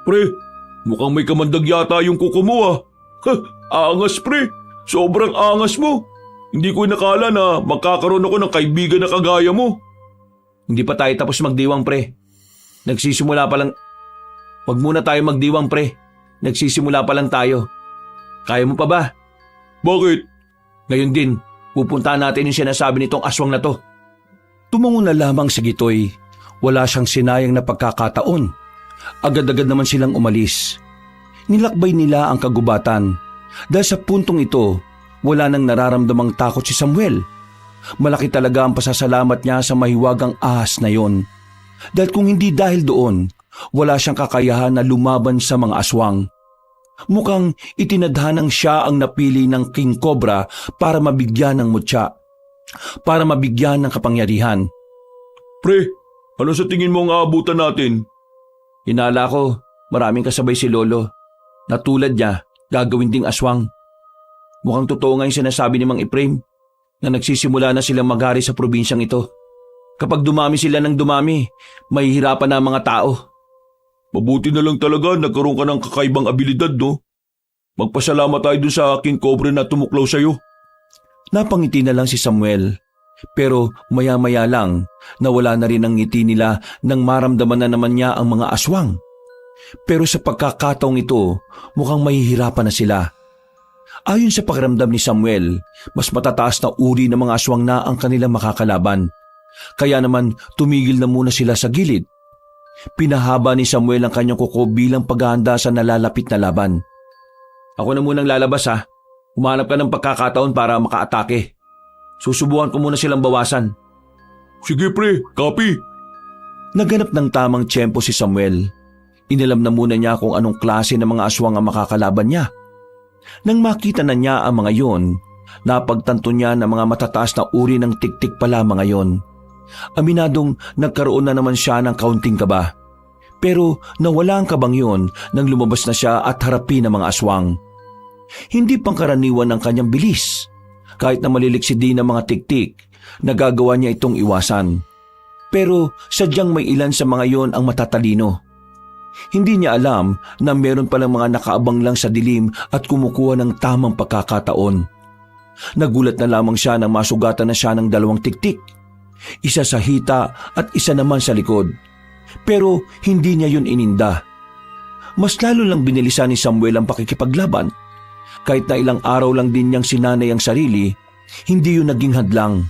Pre, mukhang may kamandag yata yung kuko mo ah. Angas pre, sobrang angas mo. Hindi ko nakala na magkakaroon ako ng kaibigan na kagaya mo. Hindi pa tayo tapos magdiwang pre. Nagsisimula pa lang. Wag muna tayo magdiwang pre. Nagsisimula pa lang tayo. Kaya mo pa ba? Bakit? Ngayon din, pupuntahan natin yung sinasabi nitong aswang na to. Tumango na lamang si Gitoy. Wala siyang sinayang na pagkakataon. Agad-agad naman silang umalis. Nilakbay nila ang kagubatan. Dahil sa puntong ito, wala nang nararamdamang takot si Samuel. Malaki talaga ang pasasalamat niya sa mahiwagang ahas na yon. Dahil kung hindi dahil doon, wala siyang kakayahan na lumaban sa mga aswang. Mukhang itinadhanang siya ang napili ng King Cobra para mabigyan ng mutya, para mabigyan ng kapangyarihan. Pre, ano sa tingin mo ang aabutan natin? Hinala ko, maraming kasabay si Lolo. Na tulad niya, gagawin ding aswang. Mukhang totoo nga yung sinasabi ni Mang Efraim na nagsisimula na silang maghari sa probinsyang ito. Kapag dumami sila ng dumami, mahihirapan na ang mga tao. Mabuti na lang talaga nagkaroon ka ng kakaibang abilidad, no? Magpasalamat tayo dun sa King Cobra na tumuklaw sa'yo. Napangiti na lang si Samuel. Pero maya-maya lang, nawala na rin ang ngiti nila nang maramdaman na naman niya ang mga aswang. Pero sa pagkakataong ito, mukhang mahihirapan na sila. Ayon sa pakiramdam ni Samuel, mas matataas na uri ng mga aswang na ang kanilang makakalaban. Kaya naman tumigil na muna sila sa gilid. Pinahaba ni Samuel ang kanyang kuko bilang paghahanda sa nalalapit na laban. Ako na munang lalabas ha. Humanap ka ng pagkakataon para makaatake. Susubukan ko muna silang bawasan. Sige pre, copy. Naganap ng tamang tiyempo si Samuel. Inalam na muna niya kung anong klase ng mga aswang ang makakalaban niya. Nang makita na niya ang mga yon, napagtanto niya na mga matataas na uri ng tiktik pala mga yon. Aminadong nagkaroon na naman siya ng kaunting kaba. Pero nawala ang kabang yon nang lumabas na siya at harapin ang mga aswang. Hindi pangkaraniwan ang kanyang bilis. Kahit na maliliksi din ang mga tiktik, nagagawa niya itong iwasan. Pero sadyang may ilan sa mga yon ang matatalino. Hindi niya alam na meron palang mga nakaabang lang sa dilim at kumukuha ng tamang pagkakataon. Nagulat na lamang siya nang masugatan na siya ng 2 tiktik. Isa sa hita at isa naman sa likod. Pero hindi niya yun ininda. Mas lalo lang binilisan ni Samuel ang pakikipaglaban. Kahit na ilang araw lang din niyang sinanay ang sarili, hindi yun naging hadlang.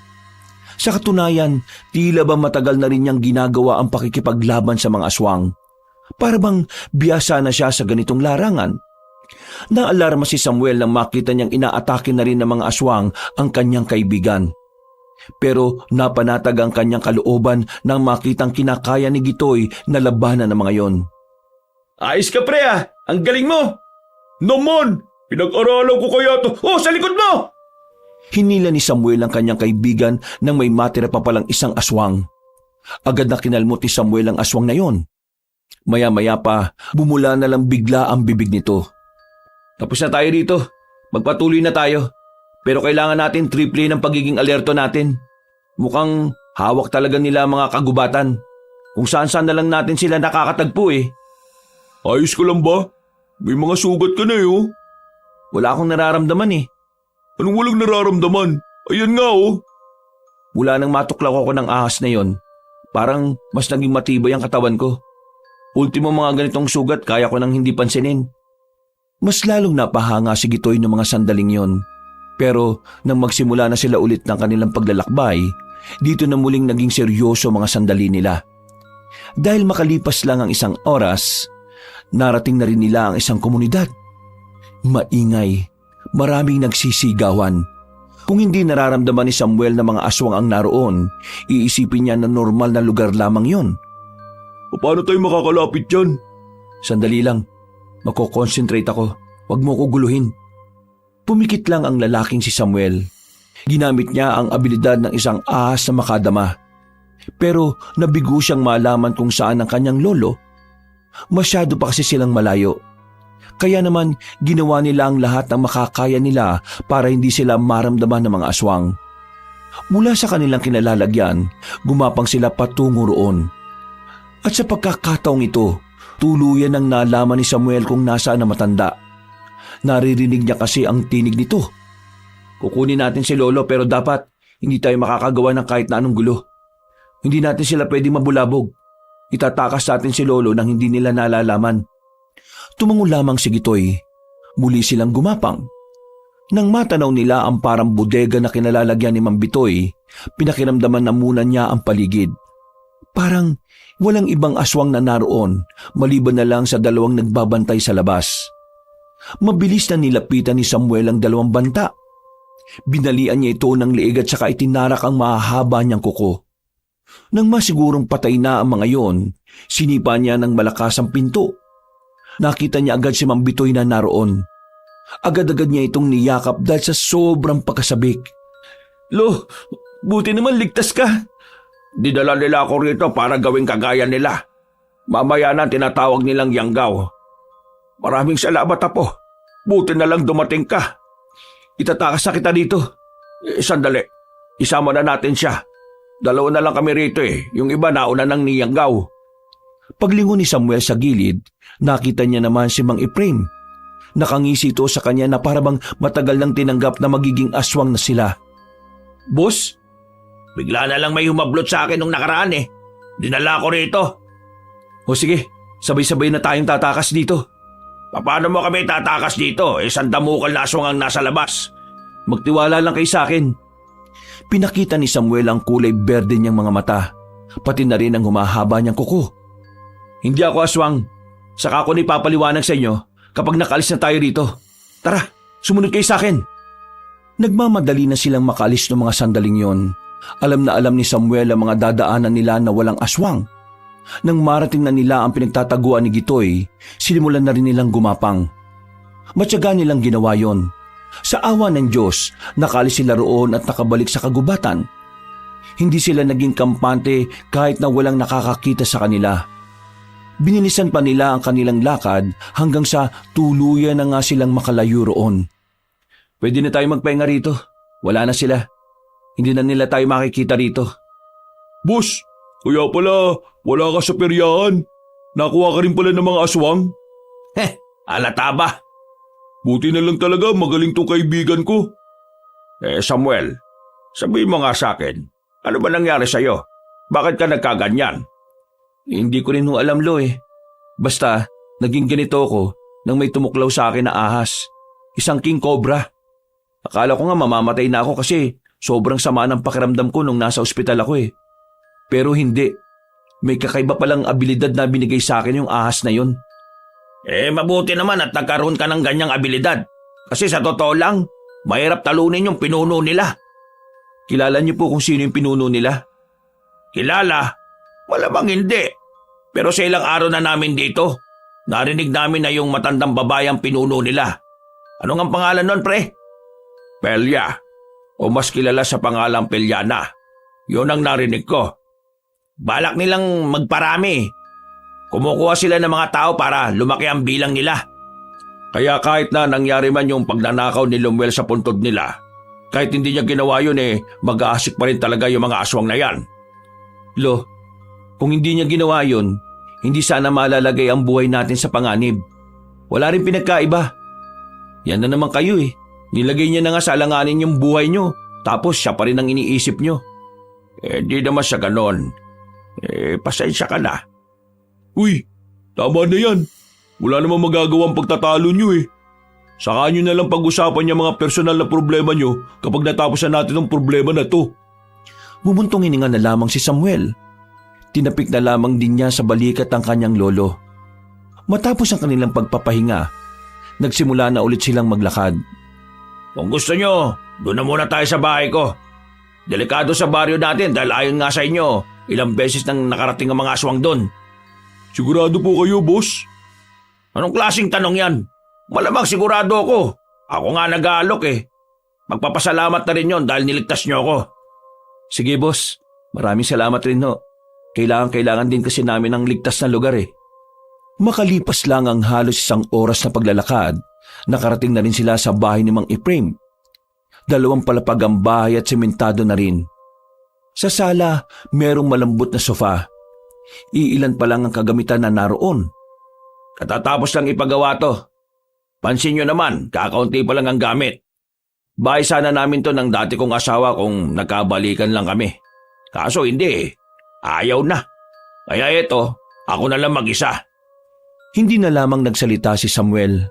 Sa katunayan, tila ba matagal na rin niyang ginagawa ang pakikipaglaban sa mga aswang. Para bang biyasa na siya sa ganitong larangan. Naalarma si Samuel nang makita niyang inaatake na rin ng mga aswang ang kanyang kaibigan. Pero napanatag ang kanyang kalooban nang makitang kinakaya ni Gitoy na labanan ng mga yon. Ayos ka pre ah! Ang galing mo! Naman! Pinag-aralan ko kaya to. Oh, sa likod mo! Hinila ni Samuel ang kanyang kaibigan nang may matira pa palang isang aswang. Agad na kinalmot ni Samuel ang aswang na yon. Maya-maya pa, bumula na lang bigla ang bibig nito. Tapos na tayo dito. Magpatuloy na tayo. Pero kailangan natin triple ng pagiging alerto natin. Mukhang hawak talaga nila mga kagubatan. Kung saan-saan na lang natin sila nakakatagpo eh. Ayos ka lang ba? May mga sugat ka na eh oh. Wala akong nararamdaman eh. Anong walang nararamdaman? Ayan nga oh. Mula nang matuklaw ako ng ahas na yon, parang mas naging matibay ang katawan ko. Ultimo mga ganitong sugat kaya ko nang hindi pansinin. Mas lalong napahanga si Gitoy ng mga sandaling yon. Pero nang magsimula na sila ulit ng kanilang paglalakbay, dito na muling naging seryoso mga sandali nila. Dahil makalipas lang ang 1 oras, narating na rin nila ang isang komunidad. Maingay, maraming nagsisigawan. Kung hindi nararamdaman ni Samuel na mga aswang ang naroon, iisipin niya na normal na lugar lamang yon. Paano tayo makakalapit dyan? Sandali lang, mako-concentrate ako. Huwag mo ko guluhin. Pumikit lang ang lalaking si Samuel. Ginamit niya ang abilidad ng isang ahas na makadama. Pero nabigo siyang malaman kung saan ang kanyang lolo. Masyado pa kasi silang malayo. Kaya naman ginawa nila ang lahat ng makakaya nila para hindi sila maramdaman ng mga aswang. Mula sa kanilang kinalalagyan, gumapang sila patungo roon. At sa pagkakataong ito, tuluyan ang nalaman ni Samuel kung nasaan ang matanda. Naririnig niya kasi ang tinig nito. Kukunin natin si Lolo pero dapat hindi tayo makakagawa ng kahit na anong gulo. Hindi natin sila pwedeng mabulabog. Itatakas natin si Lolo nang hindi nila nalalaman. Tumango lamang si Gitoy. Muli silang gumapang. Nang matanaw nila ang parang bodega na kinalalagyan ni Mang Bitoy, pinakiramdaman na muna niya ang paligid. Parang walang ibang aswang na naroon maliban na lang sa dalawang nagbabantay sa labas. Mabilis na nilapitan ni Samuel ang dalawang banta. Binalian niya ito ng leeg at saka itinarak ang mahahaba niyang kuko. Nang masigurong patay na ang mga yon, sinipa niya ng malakas ang pinto. Nakita niya agad si Mang Bitoy na naroon. Agad-agad niya itong niyakap dahil sa sobrang pagkasabik. Lo, buti naman ligtas ka. Dinala nila ako rito para gawing kagaya nila. Mamaya na tinatawag nilang Yanggaw. Maraming salamat, Apo. Buti na lang dumating ka. Itatakas na kita dito. Sandali, isama na natin siya. Dalawa na lang kami rito Yung iba nauna ng ni Yanggaw. Paglingon ni Samuel sa gilid, nakita niya naman si Mang Efraim. Nakangisi ito sa kanya na parabang matagal nang tinanggap na magiging aswang na sila. Boss, bigla na lang may humablot sa akin nung nakaraan Dinala ko rito. O sige, sabay-sabay na tayong tatakas dito. Paano mo kami tatakas dito? Sandamukal na aswang ang nasa labas. Magtiwala lang kay sa akin. Pinakita ni Samuel ang kulay berde niyang mga mata, pati na rin ang humahaba niyang kuko. Hindi ako aswang. Saka ako nipapaliwanag sa inyo kapag nakalis na tayo rito. Tara, sumunod kayo sa akin. Nagmamadali na silang makaalis ng mga sandaling yon. Alam na alam ni Samuel ang mga dadaanan nila na walang aswang. Nang marating na nila ang pinagtataguan ni Gitoy, sinimulan na rin nilang gumapang. Matyaga nilang ginawa yon. Sa awa ng Diyos, nakaalis sila roon at nakabalik sa kagubatan. Hindi sila naging kampante kahit na walang nakakakita sa kanila. Binilisan pa nila ang kanilang lakad hanggang sa tuluyan na nga silang makalayo roon. Pwede na tayo magpahinga rito. Wala na sila. Hindi na nila tayo makikita rito. Boss, kaya pala wala ka sa peryahan. Nakuha ka rin pala ng mga aswang. Alata ba? Buti na lang talaga magaling tong kaibigan ko. Samuel, sabihin mo nga sa akin, ano ba nangyari sa'yo? Bakit ka nagkaganyan? Hindi ko rin alam, Lo. Basta, naging ganito ako nang may tumuklaw sa akin na ahas. Isang king cobra. Akala ko nga mamamatay na ako kasi sobrang sama ng pakiramdam ko nung nasa ospital ako Pero hindi. May kakaiba palang abilidad na binigay sa akin yung ahas na yun. Mabuti naman at nagkaroon ka ng ganyang abilidad. Kasi sa totoo lang, mahirap talunin yung pinuno nila. Kilala niyo po kung sino yung pinuno nila? Kilala? Malamang hindi. Pero sa ilang araw na namin dito, narinig namin na yung matandang babae ang pinuno nila. Ano ang pangalan nun, pre? Pelya. O mas kilala sa pangalang Pelyana. Yun ang narinig ko. Balak nilang magparami. Kumukuha sila ng mga tao para lumaki ang bilang nila. Kaya kahit na nangyari man yung pagnanakaw ni Lumuel sa puntod nila, kahit hindi niya ginawa yun mag-aasik pa rin talaga yung mga aswang na yan. Lo, kung hindi niya ginawa yun, hindi sana malalagay ang buhay natin sa panganib. Wala rin pinagkaiba. Yan na naman kayo Nilagay niya na nga sa alanganin yung buhay niyo, tapos siya pa rin ang iniisip niyo. Di naman sa ganon. Pasensya ka na. Uy, tama na yan. Wala namang magagawang pagtatalo nyo Saka nyo na lang pag-usapan yung mga personal na problema nyo kapag natapos na natin ang problema na to. Bumuntong hininga na lamang si Samuel. Tinapik na lamang din niya sa balikat ang kanyang lolo. Matapos ang kanilang pagpapahinga, nagsimula na ulit silang maglakad. Kung gusto nyo, doon na muna tayo sa bahay ko. Delikado sa baryo natin dahil ayon nga sa inyo, ilang beses nang nakarating ang mga aswang doon. Sigurado po kayo, boss? Anong klaseng tanong yan? Malamang sigurado ako. Ako nga nag-aalok eh. Magpapasalamat na rin yon dahil niligtas nyo ako. Sige boss, maraming salamat rin ho. Kailangan din kasi namin ng ligtas na lugar eh. Makalipas lang ang halos 1 oras na paglalakad, nakarating na rin sila sa bahay ni Mang Ephraim. 2 palapag ang bahay at sementado na rin. Sa sala, merong malambot na sofa. Iilan pa lang ang kagamitan na naroon. Katatapos lang ipagawa to. Pansin nyo naman, kakaunti pa lang ang gamit. Bahay sana namin to ng dati kong asawa kung nagkabalikan lang kami. Kaso hindi eh. Ayaw na. Kaya eto, ako na lang mag-isa. Hindi na lamang nagsalita si Samuel.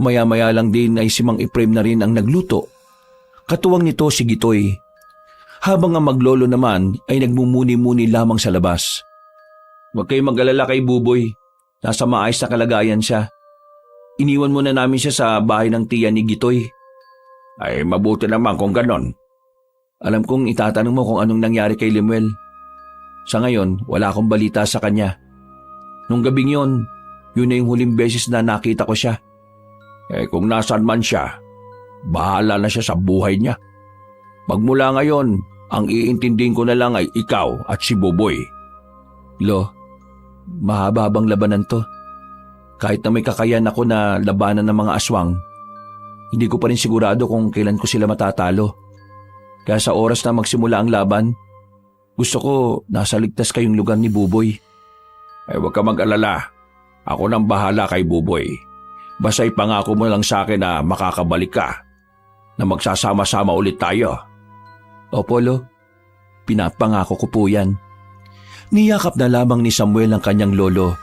Maya-maya lang din ay si Mang Ephraim na rin ang nagluto. Katuwang nito si Gitoy. Habang ang maglolo naman ay nagmumuni-muni lamang sa labas. Huwag kayong mag-alala kay Buboy. Nasa maayos na kalagayan siya. Iniwan muna namin siya sa bahay ng tiya ni Gitoy. Ay mabuti naman kung ganon. Alam kong itatanong mo kung anong nangyari kay Lemuel. Sa ngayon, wala akong balita sa kanya. Nung gabing yun na yung huling beses na nakita ko siya. Kung nasaan man siya, bahala na siya sa buhay niya. Magmula ngayon, ang iintindihin ko na lang ay ikaw at si Buboy. Lo, mahaba bang labanan to? Kahit na may kakayan ako na labanan ng mga aswang, hindi ko pa rin sigurado kung kailan ko sila matatalo. Kaya sa oras na magsimula ang laban, gusto ko nasa ligtas kayong lugar ni Buboy. Huwag ka mag-alala. Ako nang bahala kay Buboy. Basta ipangako mo lang sa akin na makakabalik ka. Na magsasama-sama ulit tayo. Opo, Lo. Pinapangako ko po yan. Niyakap na lamang ni Samuel ang kanyang lolo.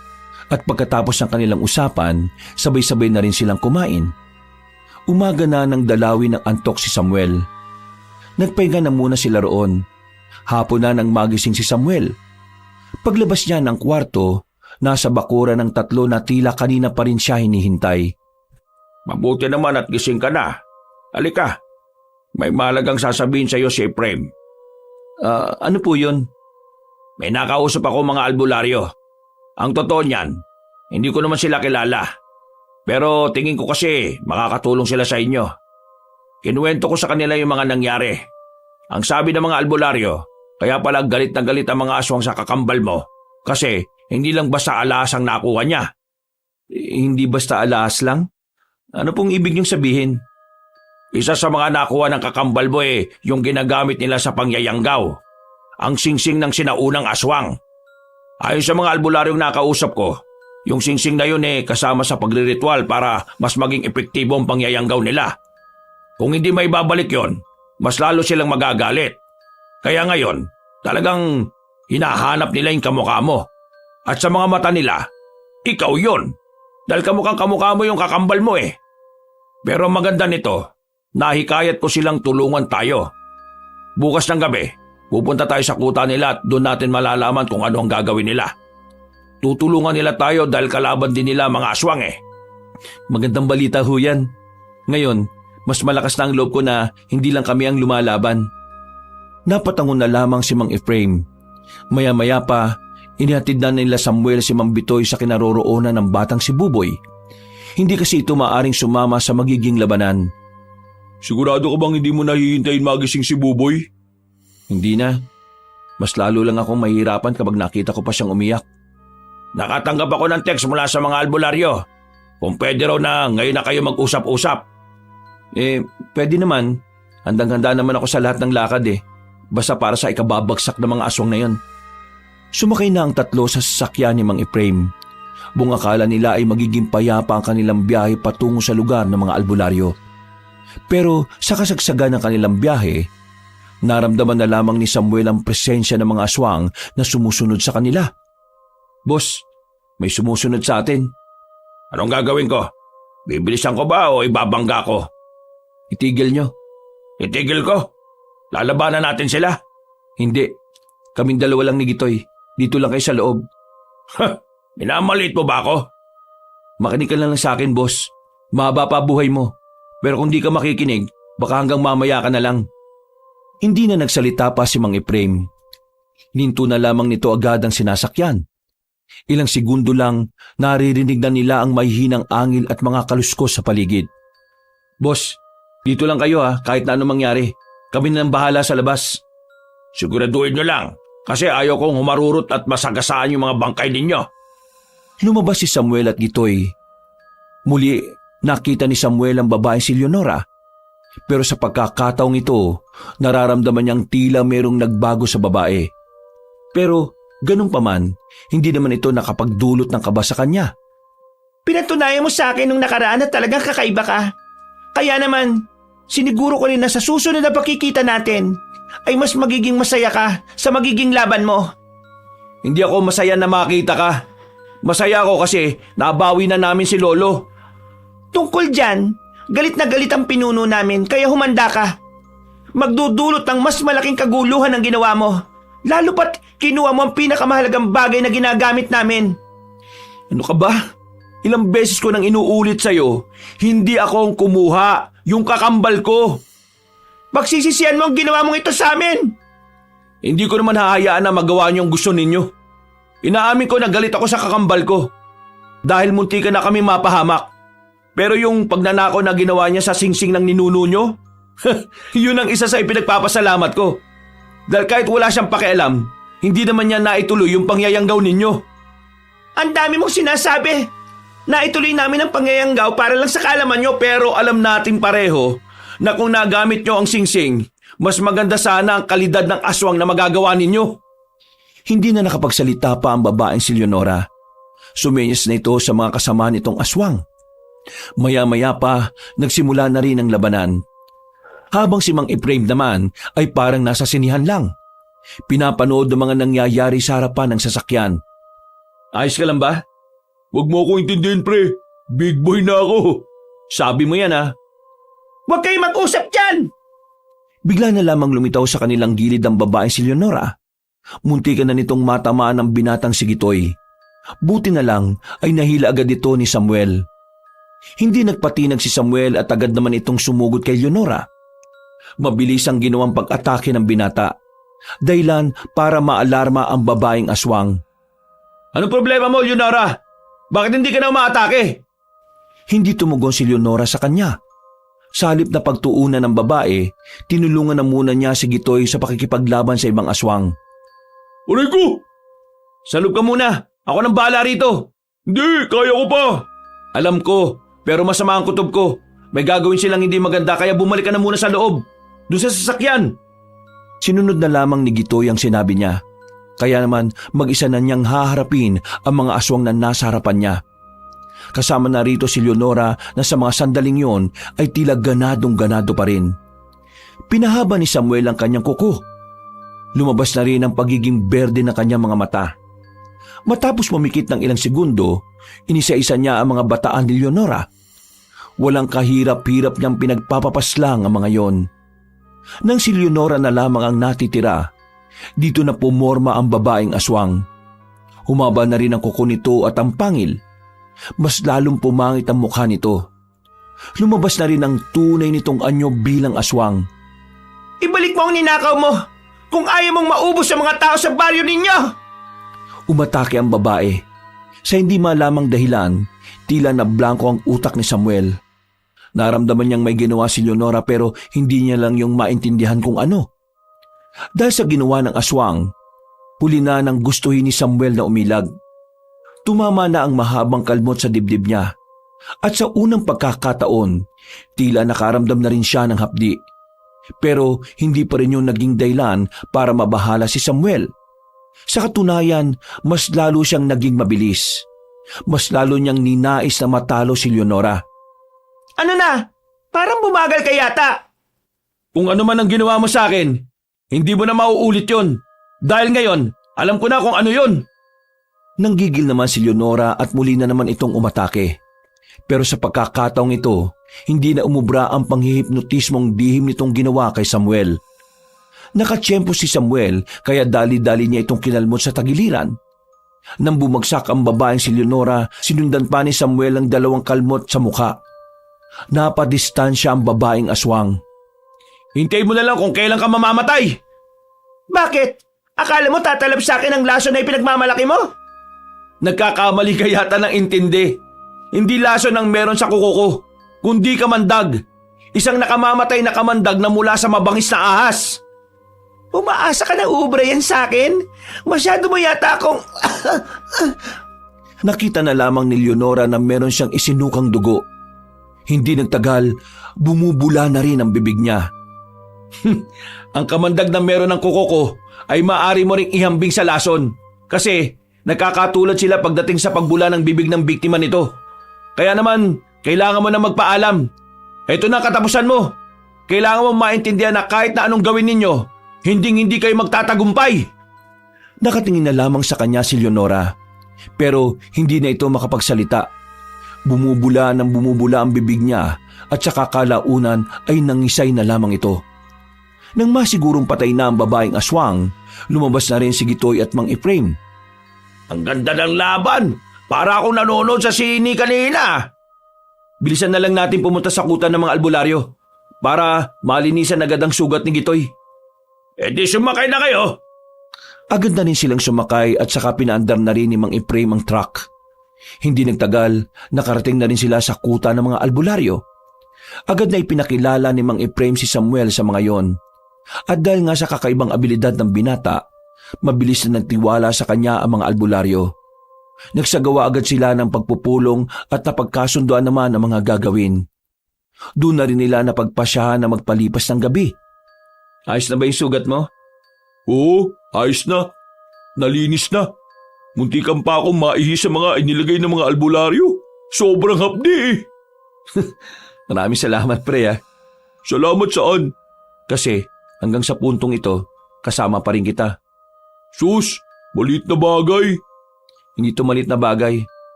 At pagkatapos ng kanilang usapan, sabay-sabay na rin silang kumain. Umaga na nang dalawin ng antok si Samuel. Nagpahinga na muna sila roon. Hapon na nang magising si Samuel. Paglabas niya ng kwarto, nasa bakuran ng 3 na tila kanina pa rin siya hinihintay. Mabuti naman at gising ka na. Halika, may malagang sasabihin sa iyo si Ephraim. Ano po yun? May nakausap ako mga albularyo. Ang totoo niyan, hindi ko naman sila kilala. Pero tingin ko kasi makakatulong sila sa inyo. Kinuwento ko sa kanila yung mga nangyari. Ang sabi ng mga albularyo, kaya pala galit na galit ang mga aswang sa kakambal mo. Kasi hindi lang basta alahas ang nakuha niya. Hindi basta alahas lang? Ano pong ibig niyong sabihin? Isa sa mga nakuha ng kakambal mo yung ginagamit nila sa pangyayanggaw. Ang singsing ng sinaunang aswang. Ayon sa mga albularyong nakausap ko, yung singsing na yun kasama sa pagriritual para mas maging epektibo ang pangyayanggaw nila. Kung hindi may babalik yon, mas lalo silang magagalit. Kaya ngayon, talagang hinahanap nila yung kamukha mo. At sa mga mata nila, ikaw yon. Dahil kamukhang kamukha mo yung kakambal mo Pero maganda nito, nahikayat ko silang tulungan tayo. Bukas ng gabi, pupunta tayo sa kuta nila at doon natin malalaman kung ano ang gagawin nila. Tutulungan nila tayo dahil kalaban din nila mga aswang Magandang balita ho yan. Ngayon, mas malakas na ang loob ko na hindi lang kami ang lumalaban. Napatangon na lamang si Mang Ephraim. Maya-maya pa, inihatid na nila Samuel si Mang Bitoy sa kinaroroonan ng batang si Buboy. Hindi kasi ito maaring sumama sa magiging labanan. Sigurado ka bang hindi mo nahihintayin magising si Buboy? Hindi na. Mas lalo lang akong mahihirapan kapag nakita ko pa siyang umiyak. Nakatanggap ako ng text mula sa mga albularyo. Kung pwede raw na ngayon na kayo mag-usap-usap. Pwede naman. Handang-handa naman ako sa lahat ng lakad Basta para sa ikababagsak ng mga aswang na yon. Sumakay na ang 3 sa sasakyan ni Mang Ephraim. Buong akala nila ay magiging payapa ang kanilang biyahe patungo sa lugar ng mga albularyo. Pero sa kasagsagan ng kanilang biyahe, naramdaman na lamang ni Samuel ang presensya ng mga aswang na sumusunod sa kanila. Boss, may sumusunod sa atin. Anong gagawin ko? Bibilisan ko ba o ibabangga ko? Itigil nyo. Itigil ko? Lalabanan natin sila? Hindi. Kaming 2 lang ni Gitoy. Dito lang kayo sa loob. Minamaliit mo ba ako? Makinig ka lang sa akin, boss. Mahaba pa buhay mo. Pero kung di ka makikinig, baka hanggang mamaya ka na lang. Hindi na nagsalita pa si Mang Ephraim. Hinto na lamang nito agad ang sinasakyan. Ilang segundo lang, naririnig na nila ang mahihinang angil at mga kaluskos sa paligid. Boss, dito lang kayo kahit na anong mangyari. Kami na ang bahala sa labas. Siguraduhin nyo lang, kasi ayaw kong humarurot at masagasaan yung mga bangkay ninyo. Lumabas si Samuel at Gitoy. Muli, nakita ni Samuel ang babae si Leonora. Pero sa pagkakataong ito, nararamdaman niyang tila merong nagbago sa babae. Pero ganun pa man, hindi naman ito nakapagdulot ng kaba sa kanya. Pinatunayan mo sa akin nung nakaraan na talagang kakaiba ka. Kaya naman, siniguro ko rin na sa susunod na pagkikita natin ay mas magiging masaya ka sa magiging laban mo. Hindi ako masaya na makita ka. Masaya ako kasi nabawi na namin si Lolo. Tungkol dyan, galit na galit ang pinuno namin kaya humanda ka. Magdudulot ng mas malaking kaguluhan ang ginawa mo. Lalo pat kinuha mo ang pinakamahalagang bagay na ginagamit namin. Ano ka ba? Ilang beses ko nang inuulit sa'yo, hindi ako ang kumuha, yung kakambal ko. Pagsisisihan mo ang ginawa mong ito sa amin. Hindi ko naman hahayaan na magawa niyo ang gusto ninyo. Inaamin ko na galit ako sa kakambal ko. Dahil munti ka na kami mapahamak. Pero yung pagnanakaw na ginawa niya sa singsing ng ninuno nyo, yun ang isa sa ipinagpapasalamat ko. Dahil kahit wala siyang pakialam, hindi naman niya naituloy yung pangyayanggaw ninyo. Ang dami mong sinasabi. Naituloy namin ang pangyayanggaw para lang sa kaalaman nyo Pero alam natin pareho na kung nagamit nyo ang singsing, mas maganda sana ang kalidad ng aswang na magagawa ninyo. Hindi na nakapagsalita pa ang babaeng si Leonora. Sumenyas na ito sa mga kasama nitong aswang. Maya-maya pa, nagsimula na rin ang labanan. Habang si Mang Ephraim naman ay parang nasa sinihan lang. Pinapanood ang mga nangyayari sa harapan ng sasakyan. Ayos ka lang ba? Huwag mo akong intindihin, pre. Big boy na ako. Sabi mo yan Huwag kayo mag-usap dyan! Bigla na lamang lumitaw sa kanilang gilid ang babaeng si Leonora. Muntikan na nitong matamaan ang binatang si Gitoy. Buti na lang ay nahila agad ito ni Samuel. Hindi nagpatinag si Samuel at agad naman itong sumugod kay Leonora. Mabilis ang ginawang pag-atake ng binata. Dahilan para maalarma ang babaeng aswang. Anong problema mo, Leonora? Bakit hindi ka na umaatake? Hindi tumugon si Leonora sa kanya. Sa halip na pagtuunan ng babae, tinulungan na muna niya si Gitoy sa pakikipaglaban sa ibang aswang. Aray ko! Salub ka muna. Ako nang bahala rito. Hindi, kaya ko pa. Alam ko, pero masama ang kutob ko. May gagawin silang hindi maganda kaya bumalik ka na muna sa loob. Doon sa sasakyan. Sinunod na lamang ni Gitoy ang sinabi niya. Kaya naman mag-isa na niyang haharapin ang mga aswang na nasa harapan niya. Kasama na rito si Leonora na sa mga sandaling yon ay tila ganadong-ganado pa rin. Pinahaba ni Samuel ang kanyang kuko. Lumabas na rin ang pagiging berde ng kanyang mga mata. Matapos mamikit ng ilang segundo, inisa-isa niya ang mga bataan ni Leonora. Walang kahirap-hirap niyang pinagpapapaslang ang mga yon. Nang si Leonora na lamang ang natitira, dito na pumorma ang babaeng aswang. Humaba na rin ang kuko nito at ang pangil. Mas lalong pumangit ang mukha nito. Lumabas na rin ang tunay nitong anyo bilang aswang. Ibalik mo ang ninakaw mo kung ayaw mong maubos ang mga tao sa baryo ninyo! Umatake ang babae. Sa hindi malamang dahilan, tila na blanko ang utak ni Samuel. Naramdaman niyang may ginawa si Leonora pero hindi niya lang yung maintindihan kung ano. Dahil sa ginawa ng aswang, huli na nang gustuhin ni Samuel na umilag. Tumama na ang mahabang kalmot sa dibdib niya. At sa unang pagkakataon, tila nakaramdam na rin siya ng hapdi. Pero hindi pa rin yung naging dahilan para mabahala si Samuel. Sa katunayan, mas lalo siyang naging mabilis. Mas lalo niyang ninais na matalo si Leonora. Ano na? Parang bumagal ka yata. Kung ano man ang ginawa mo sa akin, hindi mo na mauulit yon. Dahil ngayon, alam ko na kung ano yon. Nanggigil naman si Leonora at muli na naman itong umatake. Pero sa pagkakataong ito, hindi na umubra ang panghihipnotismong dihim nitong ginawa kay Samuel. Nakatsyempo si Samuel kaya dali-dali niya itong kinalmot sa tagiliran. Nang bumagsak ang babaeng si Leonora, sinundan pa ni Samuel ang 2 kalmot sa mukha. Napadistansya ang babaeng aswang. Hintayin mo na lang kung kailan ka mamamatay. Bakit? Akala mo tatalab sa akin ang laso na ipinagmamalaki mo? Nagkakamali ka yata ng intindi. Hindi lason ang meron sa kuko ko, kundi kamandag. Isang nakamamatay na kamandag na mula sa mabangis na ahas. Umaasa ka na ubra yan sa akin? Masyado mo yata akong... Nakita na lamang ni Leonora na meron siyang isinukang dugo. Hindi nagtagal, bumubula na rin ang bibig niya. Ang kamandag na meron ng kuko ko ay maaari mo ring ihambing sa lason kasi nagkakatulad sila pagdating sa pagbula ng bibig ng biktima nito. Kaya naman, kailangan mo na magpaalam. Ito na katapusan mo. Kailangan mo maintindihan na kahit na anong gawin ninyo, hindi kayo magtatagumpay. Nakatingin na lamang sa kanya si Leonora, pero hindi na ito makapagsalita. Bumubula ang bibig niya at saka kalaunan ay nangisay na lamang ito. Nang masigurong patay na ang babaeng aswang, lumabas na rin si Gitoy at Mang Efraim. Ang ganda ng laban! Para akong nanonood sa sini kanina. Bilisan na lang natin pumunta sa kuta ng mga albularyo para malinisan agad ang sugat ni Gitoy. Di sumakay na kayo. Agad na rin silang sumakay at saka pinaandar na rin ni Mang Efraim ang truck. Hindi nagtagal, nakarating na rin sila sa kuta ng mga albularyo. Agad na ipinakilala ni Mang Efraim si Samuel sa mga yon. At dahil nga sa kakaibang abilidad ng binata, mabilis na nagtiwala sa kanya ang mga albularyo. Nagsagawa agad sila ng pagpupulong at napagkasunduan naman ang mga gagawin. Doon na rin nila napagpasyahan na magpalipas ng gabi. Ayos na ba yung sugat mo? Oo, ayos na. Nalinis na. Muntikan pa akong maihi sa mga inilagay ng mga albularyo. Sobrang hapdi eh. Maraming salamat pre. Salamat saan? Kasi hanggang sa puntong ito, kasama pa rin kita. Sus, maliit na bagay. Hindi ito maliit na bagay.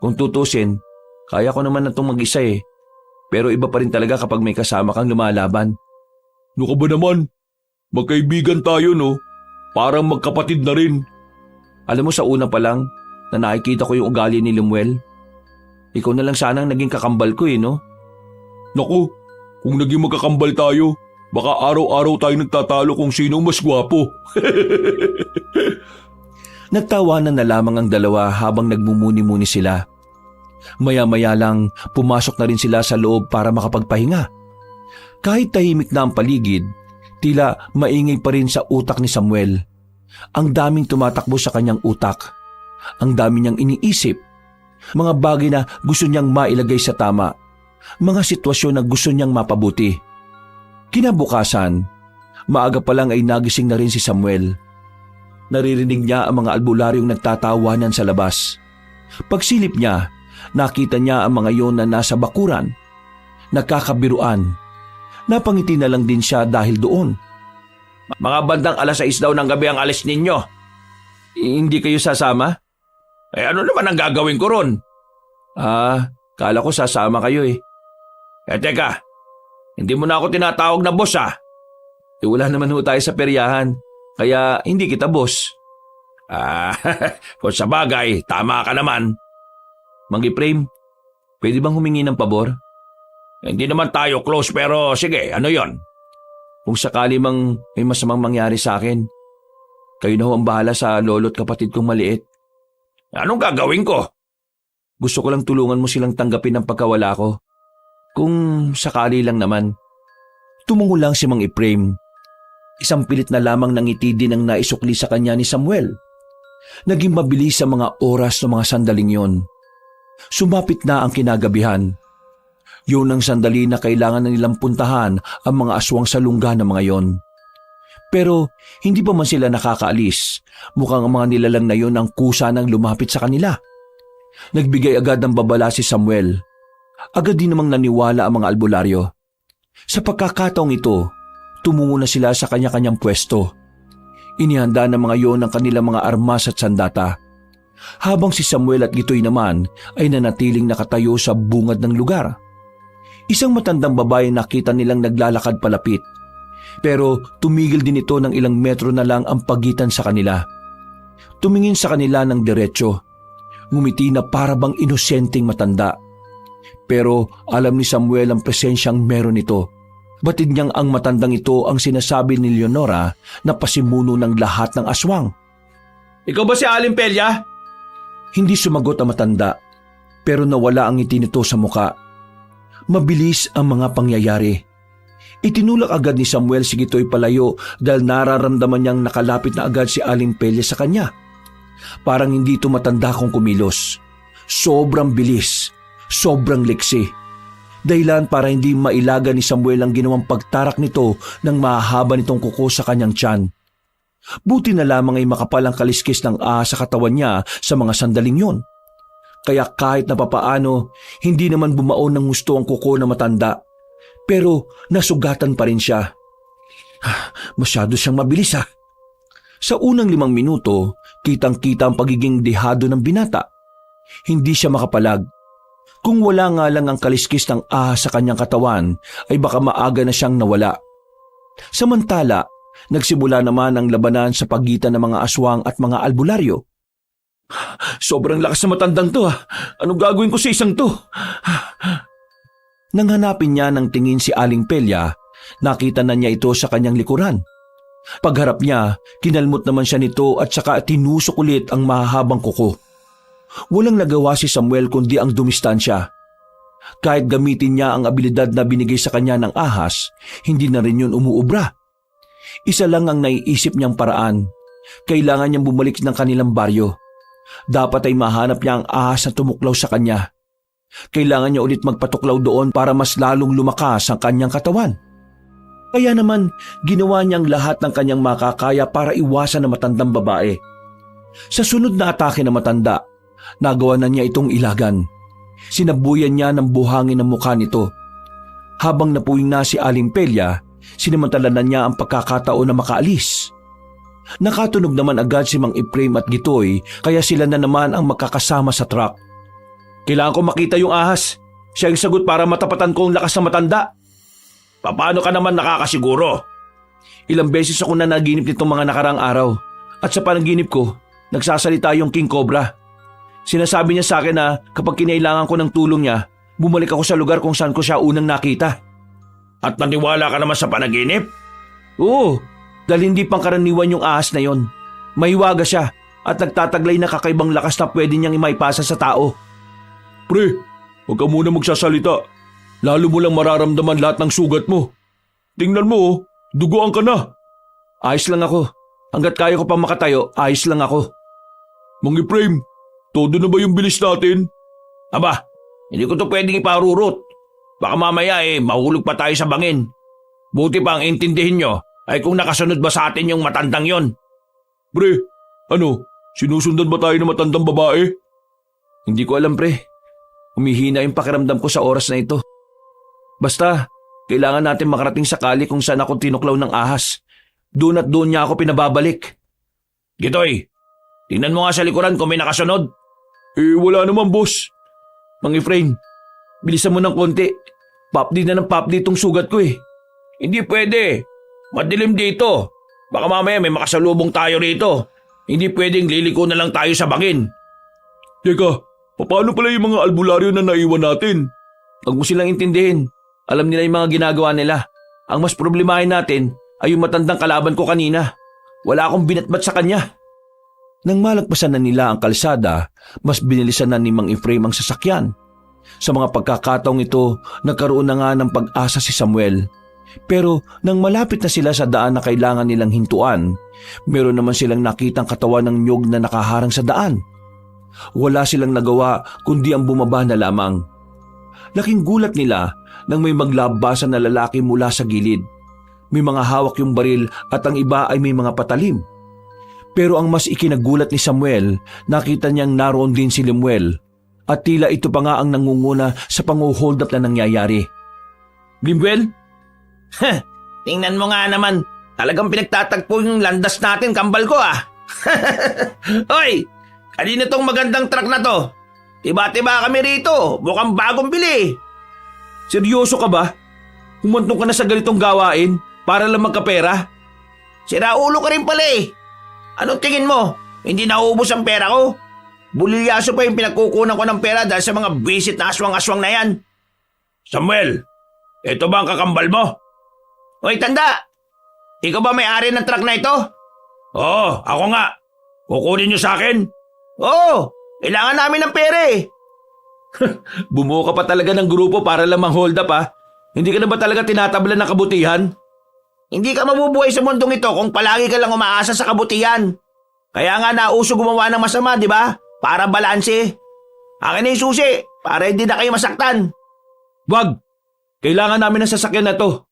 Kung tutusin, kaya ko naman na itong mag-isa eh. Pero iba pa rin talaga kapag may kasama kang lumalaban. Ano ka ba naman? Magkaibigan tayo no? Parang magkapatid na rin. Alam mo sa una pa lang na nakikita ko yung ugali ni Lemuel. Ikaw na lang sanang naging kakambal ko eh no? Naku, kung naging magkakambal tayo, baka araw-araw tayo nagtatalo kung sinong mas gwapo. Nagtawanan na lamang ang dalawa habang nagmumuni-muni sila. Maya-maya lang pumasok na rin sila sa loob para makapagpahinga. Kahit tahimik na ang paligid, tila maingay pa rin sa utak ni Samuel. Ang daming tumatakbo sa kanyang utak. Ang dami niyang iniisip. Mga bagay na gusto niyang mailagay sa tama. Mga sitwasyon na gusto niyang mapabuti. Kinabukasan, maaga pa lang ay nagising na rin si Samuel. Naririnig niya ang mga albularyong nagtatawanan sa labas. Pagsilip niya, nakita niya ang mga yon na nasa bakuran. Nagkakabiruan. Napangiti na lang din siya dahil doon. Mga bandang 6:00 daw ng gabi ang alis ninyo. Hindi kayo sasama? Ano naman ang gagawin ko ron? Kala ko sasama kayo eh. Teka, hindi mo na ako tinatawag na boss Wala naman ho tayo sa peryahan. Kaya hindi kita boss. Kung sa bagay, tama ka naman. Mang Efraim, pwede bang humingi ng pabor? Hindi naman tayo close pero sige, ano yon? Kung sakali mang may masamang mangyari sa akin, kayo na ho ang bahala sa lolo't kapatid kong maliit. Anong gagawin ko? Gusto ko lang tulungan mo silang tanggapin ang pagkawala ko. Kung sakali lang naman. Tumungo lang si Mang Efraim. Isang pilit na lamang ng ngiti din ang naisukli sa kanya ni Samuel. Naging mabilis sa mga oras ng mga sandaling yon. Sumapit na ang kinagabihan. Yun ang sandali na kailangan na nilang puntahan ang mga aswang sa lungga ng mga yon. Pero hindi pa man sila nakakaalis. Mukhang ang mga nilalang na yon ang kusa nang lumapit sa kanila. Nagbigay agad ng babala si Samuel. Agad din namang naniwala ang mga albularyo. Sa pagkakataong ito, tumungo na sila sa kanya-kanyang pwesto. Inihanda ng mga yon ang kanilang mga armas at sandata. Habang si Samuel at Gitoy naman ay nanatiling nakatayo sa bungad ng lugar. Isang matandang babae nakita nilang naglalakad palapit. Pero tumigil din ito ng ilang metro na lang ang pagitan sa kanila. Tumingin sa kanila ng diretsyo. Ngumiti na para bang inosenteng matanda. Pero alam ni Samuel ang presensyang meron ito. Batid niyang ang matandang ito ang sinasabi ni Leonora na pasimuno ng lahat ng aswang. Ikaw ba si Aling Pelia? Hindi sumagot ang matanda, pero nawala ang ngiti nito sa muka. Mabilis ang mga pangyayari. Itinulak agad ni Samuel si Gitoy palayo dahil nararamdaman niyang nakalapit na agad si Aling Pelia sa kanya. Parang hindi ito matanda kung kumilos. Sobrang bilis, sobrang liksi. Dahilan para hindi mailaga ni Samuel ang ginawang pagtarak nito ng mahaba nitong kuko sa kanyang tiyan. Buti na lamang ay makapal ang kaliskis ng ahas sa katawan niya sa mga sandaling yon. Kaya kahit na papaano, hindi naman bumaon ng gusto ang kuko na matanda. Pero nasugatan pa rin siya. Masyado siyang mabilis ha. Sa unang 5 minuto, kitang-kita ang pagiging dehado ng binata. Hindi siya makapalag. Kung wala nga lang ang kaliskis ng ahas sa kanyang katawan, ay baka maaga na siyang nawala. Samantala, nagsimula naman ang labanan sa pagitan ng mga aswang at mga albularyo. Sobrang lakas na matandang to ha. Anong gagawin ko sa isang to? Nang hanapin niya ng tingin si Aling Pelia, nakita na niya ito sa kanyang likuran. Pagharap niya, kinalmot naman siya nito at saka tinusok ulit ang mahahabang kuko. Walang nagawa si Samuel kundi ang dumistansya. Kahit gamitin niya ang abilidad na binigay sa kanya ng ahas, hindi na rin yun umuubra. Isa lang ang naiisip niyang paraan. Kailangan niyang bumalik ng kanilang baryo. Dapat ay mahanap niya ang ahas na tumuklaw sa kanya. Kailangan niya ulit magpatuklaw doon para mas lalong lumakas ang kanyang katawan. Kaya naman, ginawa niyang lahat ng kanyang makakaya para iwasan ang matandang babae. Sa sunod na atake ng matanda, nagawa na niya itong ilagan. Sinabuyan niya ng buhangin ang mukha nito. Habang napuwing na si Aling Pelia, sinamantala na niya ang pagkakataon na makaalis. Nakatunog naman agad si Mang Efraim at Gitoy, kaya sila na naman ang makakasama sa truck. Kailangan ko makita yung ahas. Siya yung sagot para matapatan ko ang lakas ng matanda. Paano ka naman nakakasiguro? Ilang beses ako na naginip nitong mga nakarang araw. At sa panaginip ko, nagsasalita yung King Cobra. Sinasabi niya sa akin na kapag kinailangan ko ng tulong niya, bumalik ako sa lugar kung saan ko siya unang nakita. At naniwala ka naman sa panaginip? Oo, dahil hindi pangkaraniwan yung ahas na yon. Mahiwaga siya at nagtataglay na kakaibang lakas na pwede niyang imaipasa sa tao. Pre, huwag ka muna magsasalita. Lalo mo lang mararamdaman lahat ng sugat mo. Tingnan mo, duguan ka na. Ayos lang ako. Hanggat kaya ko pa makatayo, ayos lang ako. Mang Efraim, todo na ba yung bilis natin? Aba, hindi ko to pwedeng iparurot. Baka mamaya mahulog pa tayo sa bangin. Buti pa ang intindihin nyo ay kung nakasunod ba sa atin yung matandang yon. Pre, sinusundan ba tayo ng matandang babae? Hindi ko alam pre. Humihina yung pakiramdam ko sa oras na ito. Basta, kailangan natin makarating sakali kung saan ako tinuklaw ng ahas. Doon at doon niya ako pinababalik. Gitoy, tingnan mo nga sa likuran kung may nakasunod. Wala naman boss. Mang Efraim, bilisan mo ng konti. Papdi na ng papdi itong sugat ko eh. Hindi pwede. Madilim dito. Baka mamaya may makasalubong tayo rito. Hindi pwedeng liliko na lang tayo sa bangin. Teka, paano pala yung mga albularyo na naiwan natin? Huwag mo silang intindihin. Alam nila yung mga ginagawa nila. Ang mas problemahin natin ay yung matandang kalaban ko kanina. Wala akong binatbat sa kanya. Nang malagpasan na nila ang kalsada, mas binilisan na ni Mang Efraim ang sasakyan. Sa mga pagkakataong ito, nagkaroon na nga ng pag-asa si Samuel. Pero nang malapit na sila sa daan na kailangan nilang hintuan, meron naman silang nakitang katawan ng nyog na nakaharang sa daan. Wala silang nagawa kundi ang bumaba na lamang. Laking gulat nila nang may maglabasan na lalaki mula sa gilid. May mga hawak yung baril at ang iba ay may mga patalim. Pero ang mas ikinagulat ni Samuel, nakita niyang naroon din si Lemuel at tila ito pa nga ang nangunguna sa panguhold up na nangyayari. Lemuel? Tingnan mo nga naman, talagang pinagtatagpo yung landas natin, kambal ko ah. Hoy, kanina tong magandang truck na to? Tiba-tiba kami rito, mukhang bagong bili. Seryoso ka ba? Humantong ka na sa ganitong gawain para lang magkapera? Siraulo ka rin pala eh. Anong tingin mo? Hindi nauubos ang pera ko. Bulilyaso pa yung pinagkukunan ko ng pera dahil sa mga visit na aswang-aswang na yan. Samuel, ito ba ang kakambal mo? Hoy, tanda! Ikaw ba may-ari ng truck na ito? Oo, ako nga. Kukunin niyo sa akin? Oo, kailangan namin ng pera eh. Bumuo ka pa talaga ng grupo para lamang hold up ha? Hindi ka na ba talaga tinatablan ng kabutihan? Hindi ka mabubuhay sa mundong ito kung palagi ka lang umaasa sa kabutihan. Kaya nga nauso gumawa ng masama, di ba? Para balanse. Akin na yung susi, para hindi na kayo masaktan. Wag! Kailangan namin ng sasakyan na to.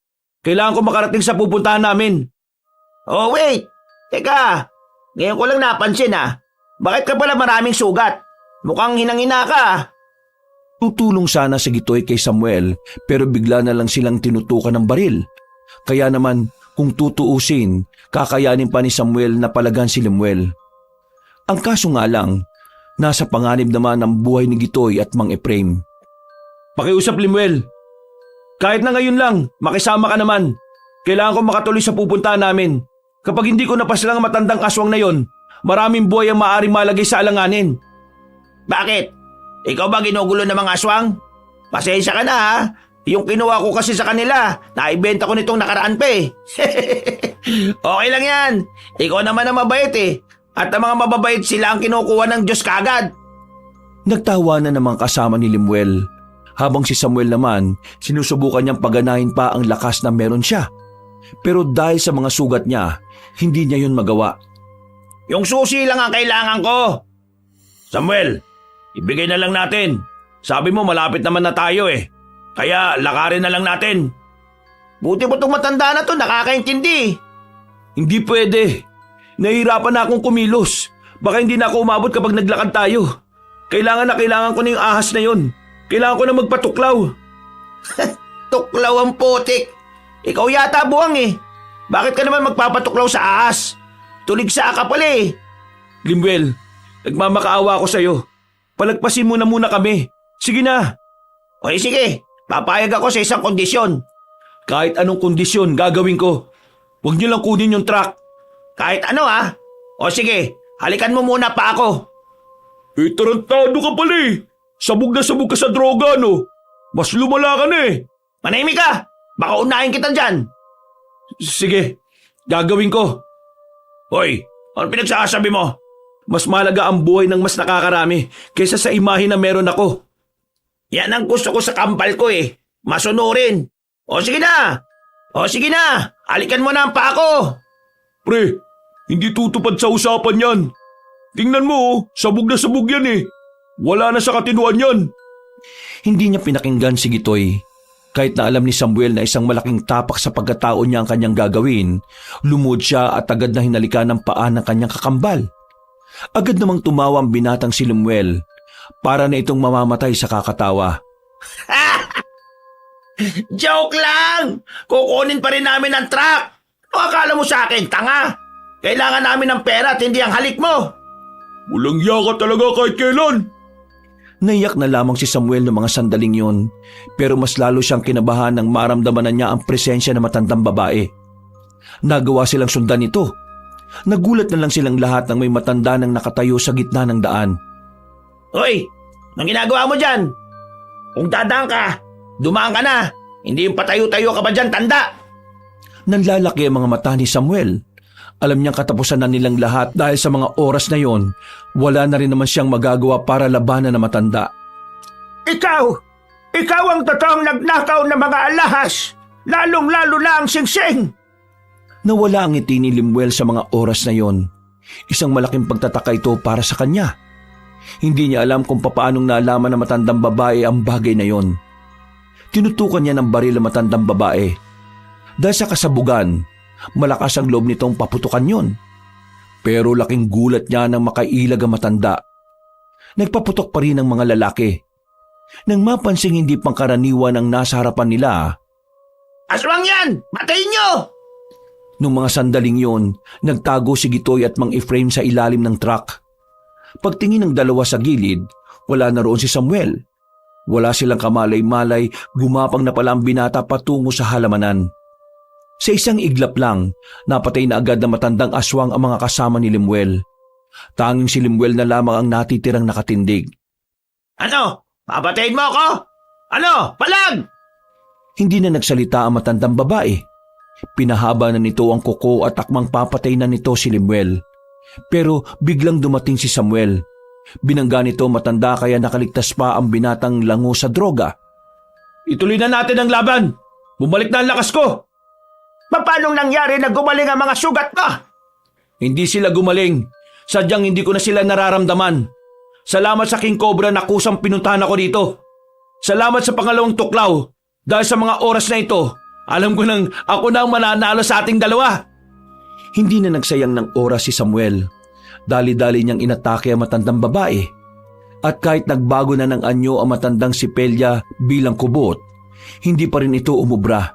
Kailangan ko makarating sa pupuntahan namin. Oh wait, teka. Ngayon ko lang napansin Bakit ka pala maraming sugat? Mukhang hinang-hina ka. Tutulong sana si Gitoy kay Samuel pero bigla na lang silang tinutukan ng baril. Kaya naman kung tutuusin, kakayanin pa ni Samuel na palagan si Lemuel. Ang kaso nga lang, nasa panganib naman ang buhay ni Gitoy at Mang Efraim. Pakiusap Lemuel. Kahit na ngayon lang, makisama ka naman. Kailangan ko makatuloy sa pupuntahan namin. Kapag hindi ko napaslang ang matandang aswang na yon, maraming buhay ang maaaring malagay sa alanganin. Bakit? Ikaw ba ginugulo ng mga aswang? Pasensya ka na Yung kinuha ko kasi sa kanila, naibenta ko nitong nakaraan pa Okay lang yan. Ikaw naman ang mabait At ang mga mababait sila ang kinukuha ng Diyos kagad. Nagtawa na namang kasama ni Lemuel. Habang si Samuel naman, sinusubukan niyang paganahin pa ang lakas na meron siya. Pero dahil sa mga sugat niya, hindi niya yun magawa. Yung susi lang ang kailangan ko. Samuel, ibigay na lang natin. Sabi mo malapit naman na tayo Kaya lakarin na lang natin. Buti mo itong matanda na to, nakakaintindi. Hindi pwede. Nahihirapan na akong kumilos. Baka hindi na ako umabot kapag naglakad tayo. Kailangan ko na yung ahas na yon. Kailangan ko na magpatuklaw. Tuklaw ang putik. Ikaw yata buwang Bakit ka naman magpapatuklaw sa ahas? Tuligsa ka pala Lemuel, nagmamakaawa ako sa'yo. Palagpasin mo na muna kami. Sige na. Okay, sige. Papayag ako sa isang kondisyon. Kahit anong kondisyon, gagawin ko. Huwag niyo lang kunin yung truck. Kahit ano O sige, halikan mo muna pa ako. Tarantado ka pala Sabog na sabog ka sa droga, no? Mas lumala ka na Manahimik ka. Baka unahin kita dyan. Sige, gagawin ko. Hoy, ano pinagsasabi mo? Mas malaga ang buhay ng mas nakakarami kaysa sa imahe na meron ako. Yan ang gusto ko sa kampal ko Masunurin. O sige na. Halikan mo na ang pa ako. Pre, hindi tutupad sa usapan yan. Tingnan mo sabog na sabog yan Wala na sa katinuan yan. Hindi niya pinakinggan si Gitoy. Kahit na alam ni Samuel na isang malaking tapak sa pagkatao niya ang kanyang gagawin, lumuhod siya at agad na hinalikan ng paa ng kanyang kakambal. Agad namang tumawa ang binatang si Lemuel para na itong mamamatay sa kakatawa. Joke lang! Kukunin pa rin namin ang truck. O akala mo sa akin, tanga? Kailangan namin ng pera at hindi ang halik mo. Walang yaka talaga kahit kailan. Naiyak na lamang si Samuel ng mga sandaling yon, pero mas lalo siyang kinabahan nang maramdaman na niya ang presensya ng matandang babae. Nagawa silang sundan ito. Nagulat na lang silang lahat nang may matanda nang nakatayo sa gitna ng daan. Hoy, anong ginagawa mo dyan? Kung dadaan ka, dumaan ka na. Hindi yung patayo-tayo ka pa dyan, tanda. Nanlalaki ang mga mata ni Samuel. Alam niyang katapusan na nilang lahat dahil sa mga oras na yon, wala na rin naman siyang magagawa para labanan na matanda. Ikaw ang totoong nagnakaw ng mga alahas, lalong-lalo na ang singsing. Nawala ang ngiti ni Lemuel sa mga oras na yon. Isang malaking pagtataka ito para sa kanya. Hindi niya alam kung papaanong nalaman ng matandang babae ang bagay na yon. Tinutukan niya ng baril ang matandang babae. Dahil sa kasabugan, malakas ang loob nitong paputukan yon. Pero laking gulat niya nang makailag ang matanda. Nagpaputok pa rin ang mga lalaki. Nang mapansing hindi pangkaraniwan ang nasa harapan nila. Aswang yan! Matayin nyo! Nung mga sandaling yon, nagtago si Gitoy at Mang Efraim sa ilalim ng truck. Pagtingin ng dalawa sa gilid, wala na roon si Samuel. Wala silang kamalay-malay, gumapang na pala ang binata patungo sa halamanan. Sa isang iglap lang, napatay na agad na matandang aswang ang mga kasama ni Lemuel. Tanging si Lemuel na lamang ang natitirang nakatindig. Ano? Papatayin mo ako? Ano? Palag! Hindi na nagsalita ang matandang babae. Pinahaba na nito ang kuko at akmang papatay na nito si Lemuel. Pero biglang dumating si Samuel. Binangga nito matanda kaya nakaligtas pa ang binatang lango sa droga. Ituloy na natin ang laban. Bumalik na ang lakas ko. Paano nangyari na gumaling ang mga sugat mo? Hindi sila gumaling. Sadyang hindi ko na sila nararamdaman. Salamat sa King Cobra na kusang pinuntahan ako dito. Salamat sa pangalawang tuklaw. Dahil sa mga oras na ito, alam ko nang ako na ang mananalo sa ating dalawa. Hindi na nagsayang ng oras si Samuel. Dali-dali niyang inatake ang matandang babae. At kahit nagbago na ng anyo ang matandang si Pelia bilang kubot, hindi pa rin ito umubra.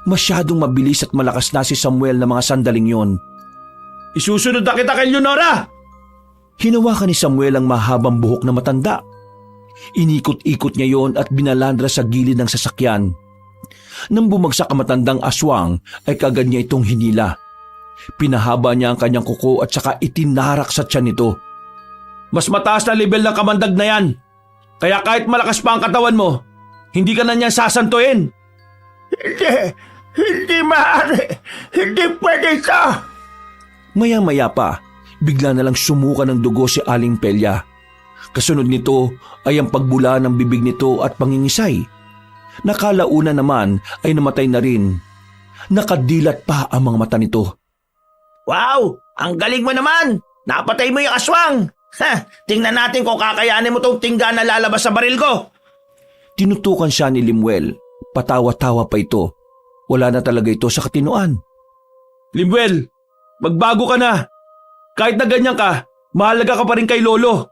Masyadong mabilis at malakas na si Samuel na mga sandaling yon. Isusunod na kita kay Leonora! Hinawakan ni Samuel ang mahabang buhok na matanda. Inikot-ikot niya yon at binalandra sa gilid ng sasakyan. Nang bumagsak ang matandang aswang ay kagad niya itong hinila. Pinahaba niya ang kanyang kuko at saka itinarak sa tiyan nito. Mas mataas na level ng kamandag na yan. Kaya kahit malakas pa ang katawan mo, hindi ka na niya sasantuin. Hindi maaari. Hindi pwede ito. Maya-maya pa, bigla na lang sumuka ng dugo si Aling Pelia. Kasunod nito ay ang pagbula ng bibig nito at pangingisay. Nakalauna naman ay namatay na rin. Nakadilat pa ang mga mata nito. Wow! Ang galing mo naman! Napatay mo yung aswang! Tingnan natin kung kakayanin mo tong tingga na lalabas sa baril ko. Tinutukan siya ni Lemuel. Patawa-tawa pa ito. Wala na talaga ito sa katinuan. Lemuel, magbago ka na. Kahit na ganyan ka, mahalaga ka pa rin kay Lolo.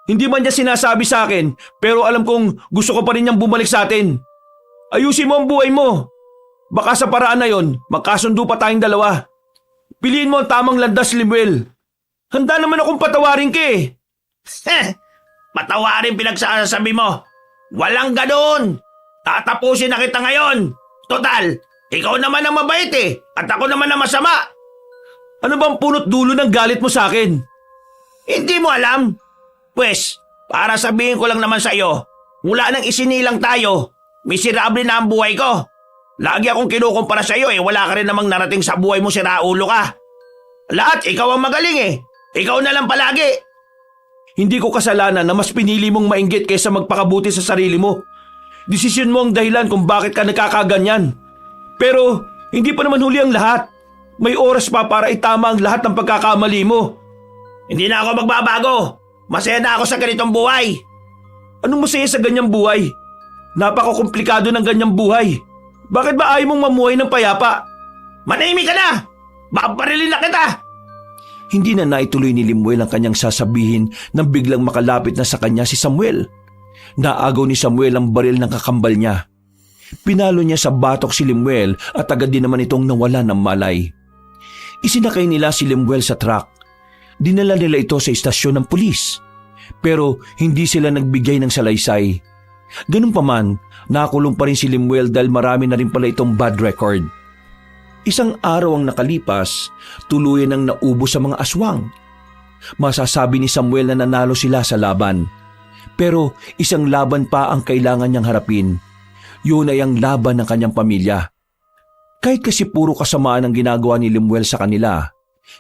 Hindi man niya sinasabi sa akin, pero alam kong gusto ko pa rin niyang bumalik sa atin. Ayusin mo ang buhay mo. Baka sa paraan na yon, magkasundo pa tayong dalawa. Piliin mo ang tamang landas, Lemuel. Handa naman akong patawarin ka eh. Patawarin pinagsasabi mo. Walang ganoon. Tatapusin na kita ngayon. Total, ikaw naman ang mabait eh. At ako naman ang masama. Ano bang punot dulo ng galit mo sa akin? Hindi mo alam? Pwes, para sabihin ko lang naman sa iyo, mula nang isinilang tayo, miserable na ang buhay ko. Lagi akong kinukumpara sa iyo eh, wala ka rin namang narating sa buhay mo, siraulo ka. Lahat, ikaw ang magaling eh. Ikaw na lang palagi. Hindi ko kasalanan na mas pinili mong mainggit kaysa magpakabuti sa sarili mo. Desisyon mo ang dahilan kung bakit ka nagkakaganyan. Pero hindi pa naman huli ang lahat. May oras pa para itama ang lahat ng pagkakamali mo. Hindi na ako magbabago. Masaya na ako sa ganitong buhay. Anong masaya sa ganyang buhay? Napakakomplikado ng ganyang buhay. Bakit ba ayaw mong mamuhay ng payapa? Manahimik ka na! Babarilin na kita! Hindi na naituloy ni Lemuel ang kanyang sasabihin nang biglang makalapit na sa kanya si Samuel. Naagaw ni Samuel ang baril ng kakambal niya. Pinalo niya sa batok si Lemuel at agad din naman itong nawala ng malay. Isinakay nila si Lemuel sa truck. Dinala nila ito sa istasyon ng pulis. Pero hindi sila nagbigay ng salaysay. Ganun pa man, nakulong pa rin si Lemuel dahil marami na rin pala itong bad record. Isang araw ang nakalipas, tuluyan ang naubos sa mga aswang. Masasabi ni Samuel na nanalo sila sa laban. Pero isang laban pa ang kailangan niyang harapin. Yun ay ang laban ng kanyang pamilya. Kahit kasi puro kasamaan ang ginagawa ni Lemuel sa kanila,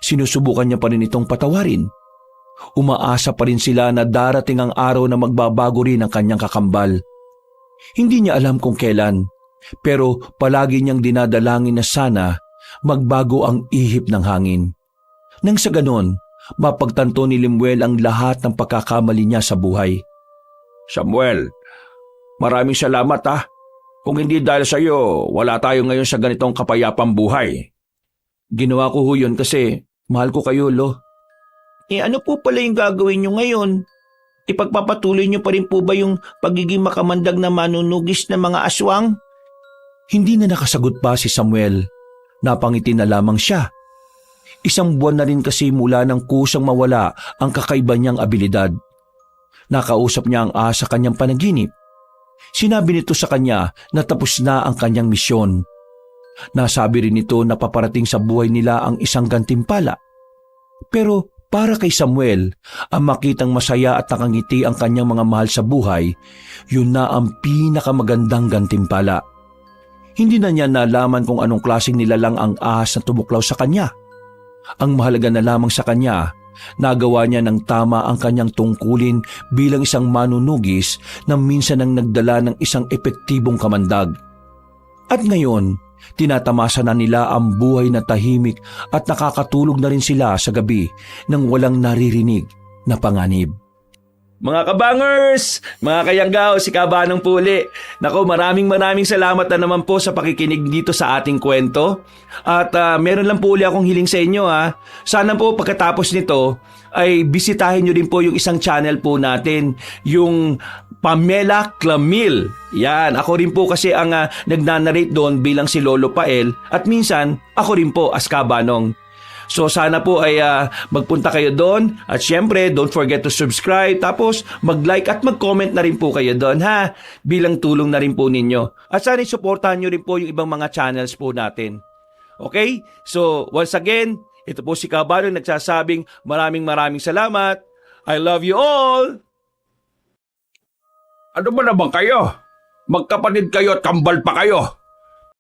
sinusubukan niya pa rin itong patawarin. Umaasa pa rin sila na darating ang araw na magbabago rin ang kanyang kakambal. Hindi niya alam kung kailan, pero palagi niyang dinadalangin na sana magbago ang ihip ng hangin. Nang sa ganon, mapagtanto ni Lemuel ang lahat ng pagkakamali niya sa buhay. Samuel, maraming salamat ah. Kung hindi dahil sa iyo, wala tayo ngayon sa ganitong kapayapang buhay. Ginawa ko ho yun kasi mahal ko kayo, Lo. Ano po pala yung gagawin nyo ngayon? Ipagpapatuloy nyo pa rin po ba yung pagiging makamandag na manunugis ng mga aswang? Hindi na nakasagot pa si Samuel. Napangiti na lamang siya. Isang buwan na rin kasi mula nang kusang mawala ang kakaiba niyang abilidad. Nakausap niya ang asa sa kanyang panaginip. Sinabi nito sa kanya na tapos na ang kanyang misyon. Nasabi rin nito na paparating sa buhay nila ang isang gantimpala. Pero Para kay Samuel, ang makitang masaya at nakangiti ang kanyang mga mahal sa buhay, yun na ang pinakamagandang gantimpala. Hindi na niya nalaman kung anong klaseng nilalang ang ahas na tumuklaw sa kanya. Ang mahalaga na lamang sa kanya, nagawa niya ng tama ang kanyang tungkulin bilang isang manunugis na minsan ang nagdala ng isang epektibong kamandag. At ngayon, tinatamasa na nila ang buhay na tahimik at nakakatulog na rin sila sa gabi nang walang naririnig na panganib. Mga kabangers, mga kayanggaw, si Kabanong Puli. Nako, maraming salamat na naman po sa pakikinig dito sa ating kwento. At meron lang po uli akong hiling sa inyo ha. Sana po pagkatapos nito ay bisitahin nyo din po yung isang channel po natin, yung Pamela Clamil. Yan, ako rin po kasi ang nagnanarrate doon bilang si Lolo Pael at minsan ako rin po as Kabanong. So sana po ay magpunta kayo doon at syempre don't forget to subscribe tapos mag-like at mag-comment na rin po kayo doon ha bilang tulong na rin po ninyo. At sana suportahan nyo rin po yung ibang mga channels po natin. Okay? So once again, ito po si Kabanong nagsasabing maraming salamat. I love you all! Ano ba naman kayo? Magkapatid kayo at kambal pa kayo.